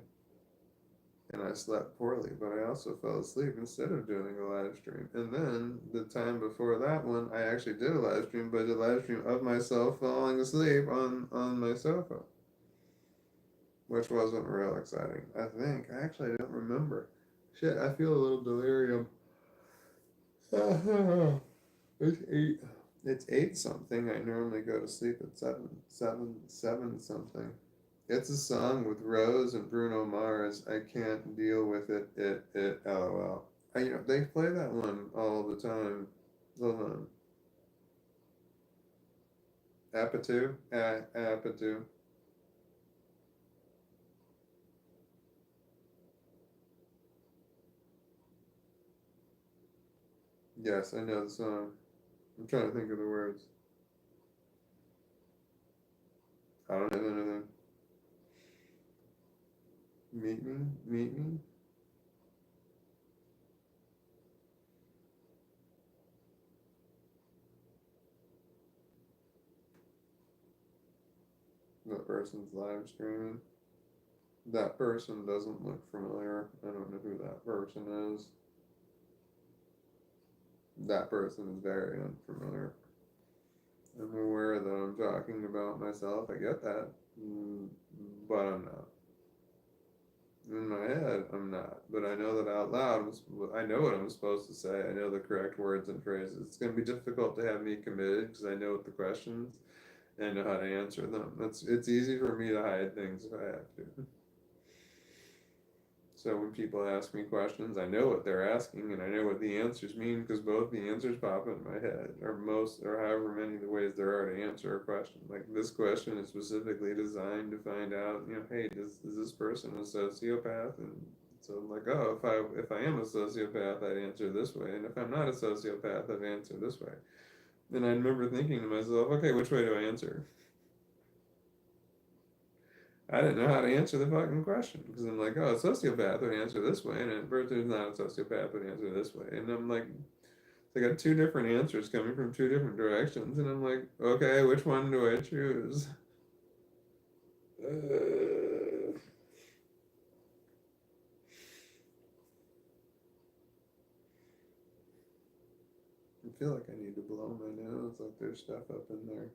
And I slept poorly, but I also fell asleep instead of doing a live stream. And then the time before that one, I actually did a live stream, but I did a live stream of myself falling asleep on my sofa, which wasn't real exciting. I think. Actually, I don't remember. Shit, I feel a little delirium. It's 8. It's 8 something. I normally go to sleep at 7 something. It's a song with Rose and Bruno Mars. I can't deal with it. LOL. They play that one all the time. Hold on. Apatu? Apatu. Yes, I know the song. I'm trying to think of the words. I don't have anything. Meet me? Meet me? That person's live streaming. That person doesn't look familiar. I don't know who that person is. That person is very unfamiliar. I'm aware that I'm talking about myself. I get that. But I'm not. In my head, I'm not. But I know that out loud, I know what I'm supposed to say. I know the correct words and phrases. It's going to be difficult to have me committed because I know what the questions and I know how to answer them. It's easy for me to hide things if I have to. So when people ask me questions, I know what they're asking and I know what the answers mean because both the answers pop in my head, or however many the ways there are to answer a question. Like this question is specifically designed to find out, hey, is this person a sociopath? And so I'm like, oh, if I am a sociopath, I'd answer this way, and if I'm not a sociopath, I'd answer this way. And I remember thinking to myself, okay, which way do I answer? I didn't know how to answer the fucking question because I'm like, oh, a sociopath would answer this way, and a person who's not a sociopath would answer this way. And I'm like, I got two different answers coming from two different directions, and I'm like, okay, which one do I choose? I feel like I need to blow my nose, like there's stuff up in there.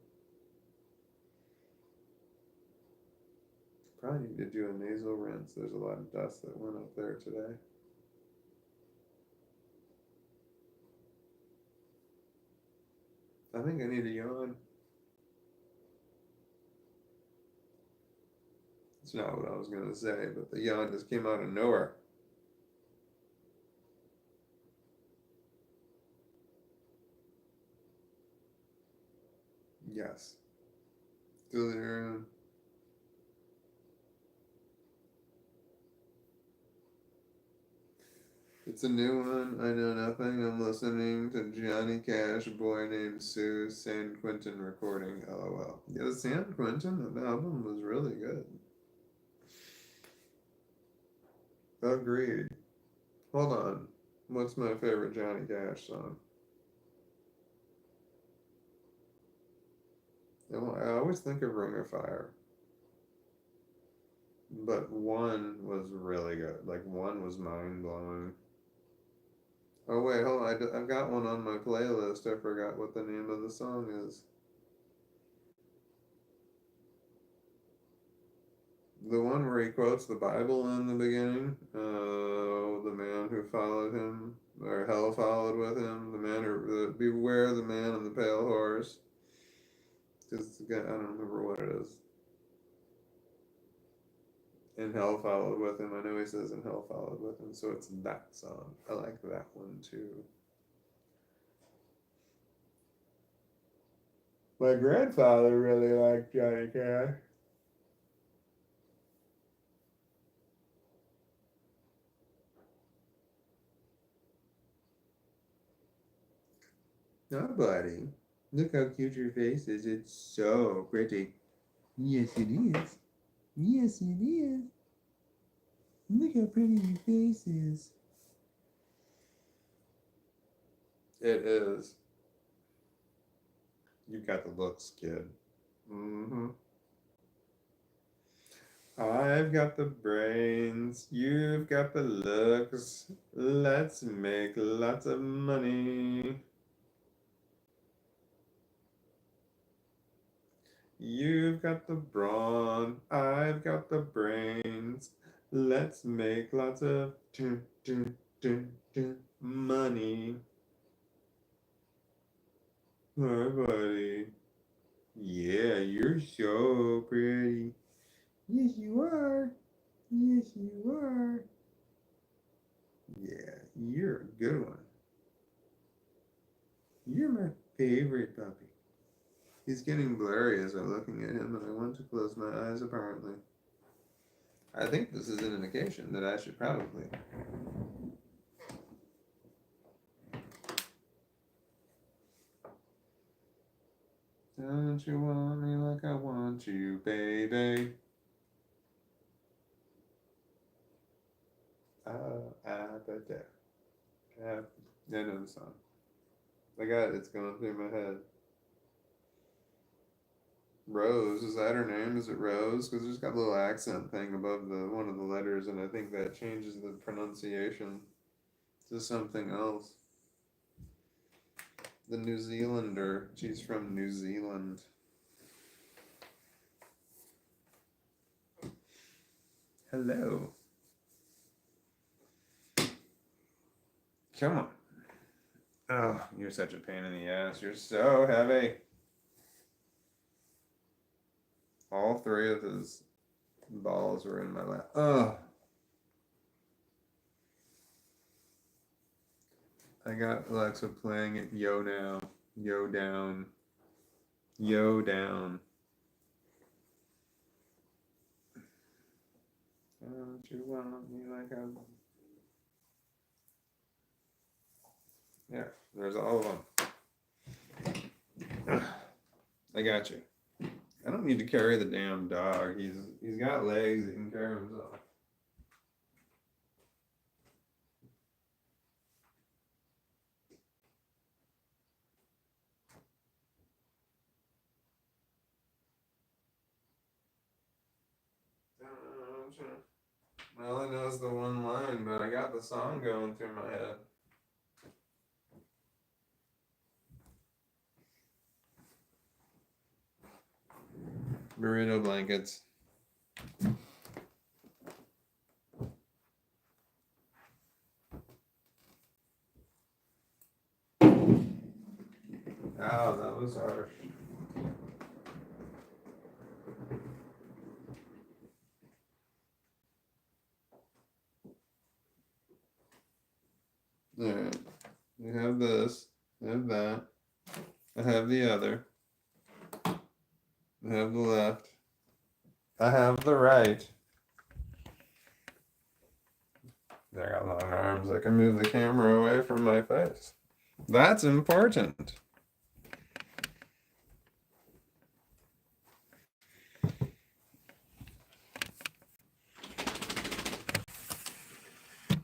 Probably need to do a nasal rinse. There's a lot of dust that went up there today. I think I need a yawn. It's not what I was gonna say, but the yawn just came out of nowhere. Yes. Still there. It's a new one. I know nothing. I'm listening to Johnny Cash, Boy Named Sue, San Quentin recording. LOL. Yeah, the San Quentin album was really good. Agreed. Hold on. What's my favorite Johnny Cash song? I always think of Ring of Fire. But one was really good. Like, one was mind blowing. Oh, wait, hold on. I've got one on my playlist. I forgot what the name of the song is. The one where he quotes the Bible in the beginning. The man who followed him, or hell followed with him. The man who, beware the man on the pale horse. Just, I don't remember what it is. And hell followed with him. I know he says and hell followed with him. So it's that song. I like that one too. My grandfather really liked Johnny Cash. Oh, buddy. Look how cute your face is. It's so pretty. Yes, it is. Yes, it is. Look how pretty your face is. It is. You got the looks, kid. Mm-hmm. I've got the brains. You've got the looks. Let's make lots of money. You've got the brawn, I've got the brains. Let's make lots of money. Hi, buddy. Yeah, you're so pretty. Yes, you are. Yes, you are. Yeah, you're a good one. You're my favorite puppy. He's getting blurry as I'm looking at him, and I want to close my eyes, apparently. I think this is an indication that I should probably. Don't you want me like I want you, baby? I know the song. I got it. It's going through my head. Rose, is that her name? Is it Rose? Because there's got a little accent thing above the one of the letters, and I think that changes the pronunciation to something else. The New Zealander. She's from New Zealand. Hello. Come on. Oh, you're such a pain in the ass. You're so heavy. All three of his balls were in my lap. Oh. I got Alexa playing it Yo Now, Yo Down, Yo Down. Don't you want me like a... Yeah, there's all of them. I got you. I don't need to carry the damn dog. He's got legs. He can carry himself. All I know is the one line, but I got the song going through my head. Burrito blankets. Ow, that was harsh. Alright. We have this. I have that. I have the other. I have the left. I have the right. I got long arms. I can move the camera away from my face. That's important.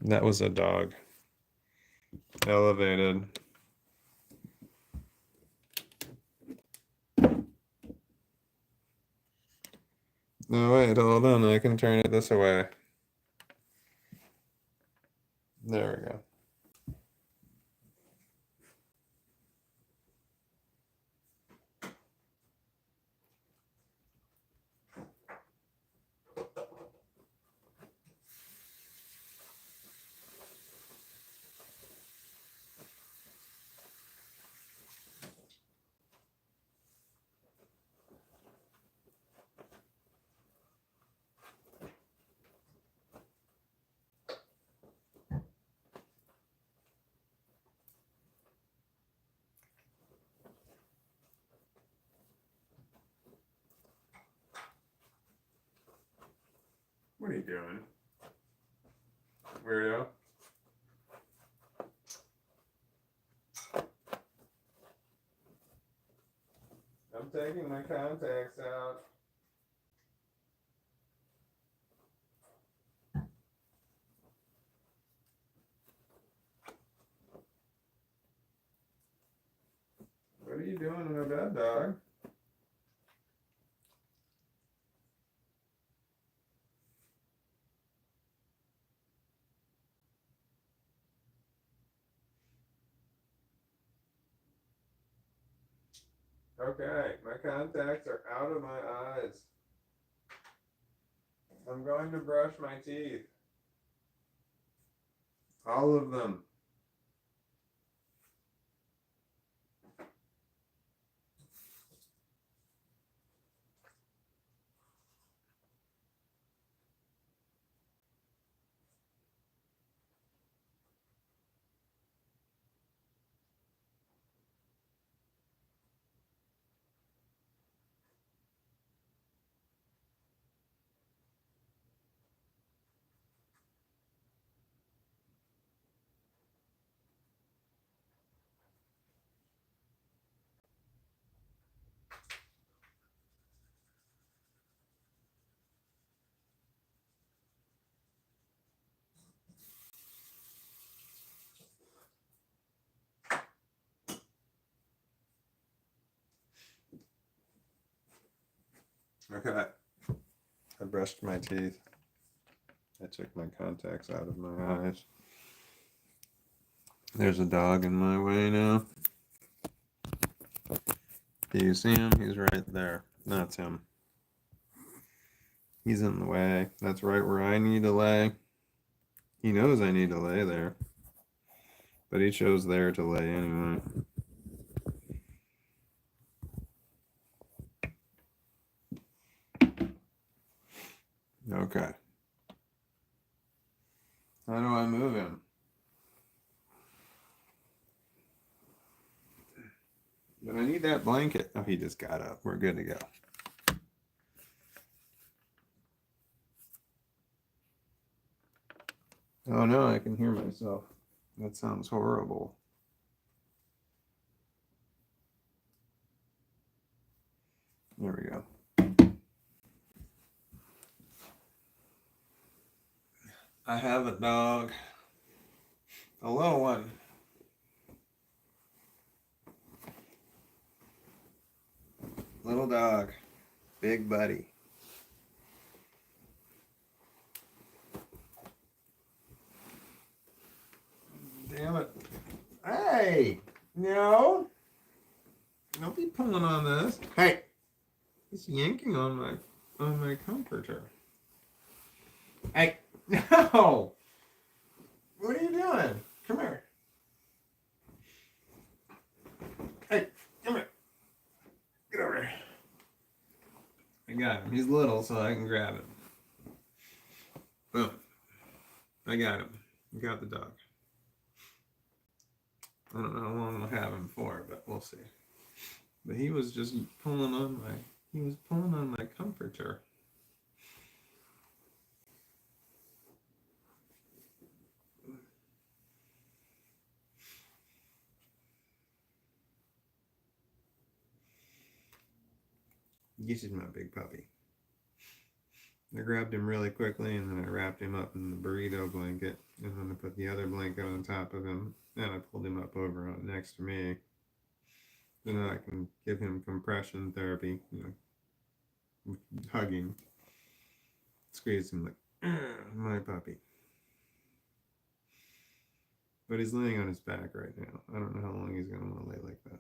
That was a dog. Elevated. No, wait, hold on. I can turn it this way. There we go. What are you doing? Weirdo. I'm taking my contacts out. What are you doing in the bed, dog? Okay, my contacts are out of my eyes. I'm going to brush my teeth. All of them. Okay. I brushed my teeth. I took my contacts out of my eyes. There's a dog in my way now. Do you see him? He's right there. That's him. He's in the way. That's right where I need to lay. He knows I need to lay there. But he chose there to lay anyway. Okay. How do I move him? But I need that blanket. Oh, he just got up. We're good to go. Oh no, I can hear myself. That sounds horrible. There we go. I have a dog. A little one. Little dog. Big buddy. Damn it. Hey! No! Don't be pulling on this. Hey! He's yanking on my comforter. Hey! No! What are you doing? Come here. Hey! Come here. Get over here. I got him. He's little, so I can grab him. Boom. I got him. I got the dog. I don't know how long I'll have him for, but we'll see. But he was just pulling on my comforter. This is my big puppy. I grabbed him really quickly and then I wrapped him up in the burrito blanket and then I put the other blanket on top of him and I pulled him up over next to me. So now I can give him compression therapy, hugging, squeeze him like, my puppy. But he's laying on his back right now. I don't know how long he's going to want to lay like that.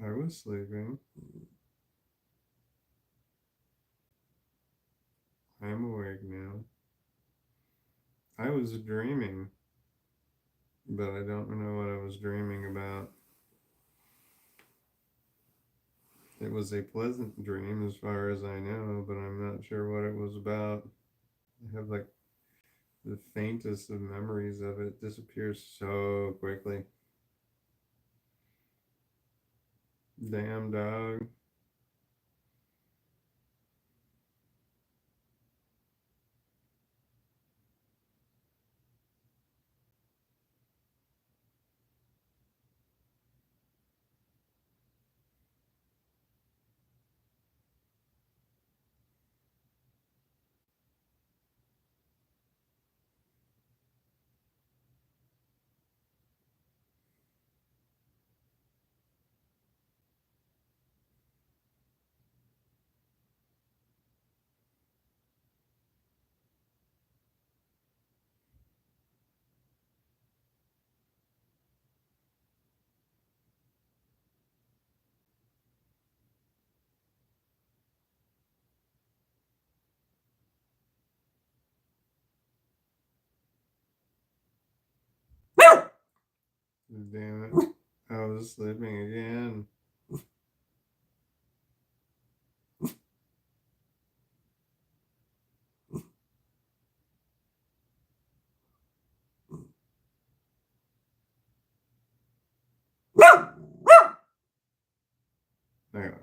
I was sleeping. I'm awake now. I was dreaming, but I don't know what I was dreaming about. It was a pleasant dream as far as I know, but I'm not sure what it was about. I have like the faintest of memories of it. It disappears so quickly. Damn dog. Damn it. I was sleeping again. Hang on.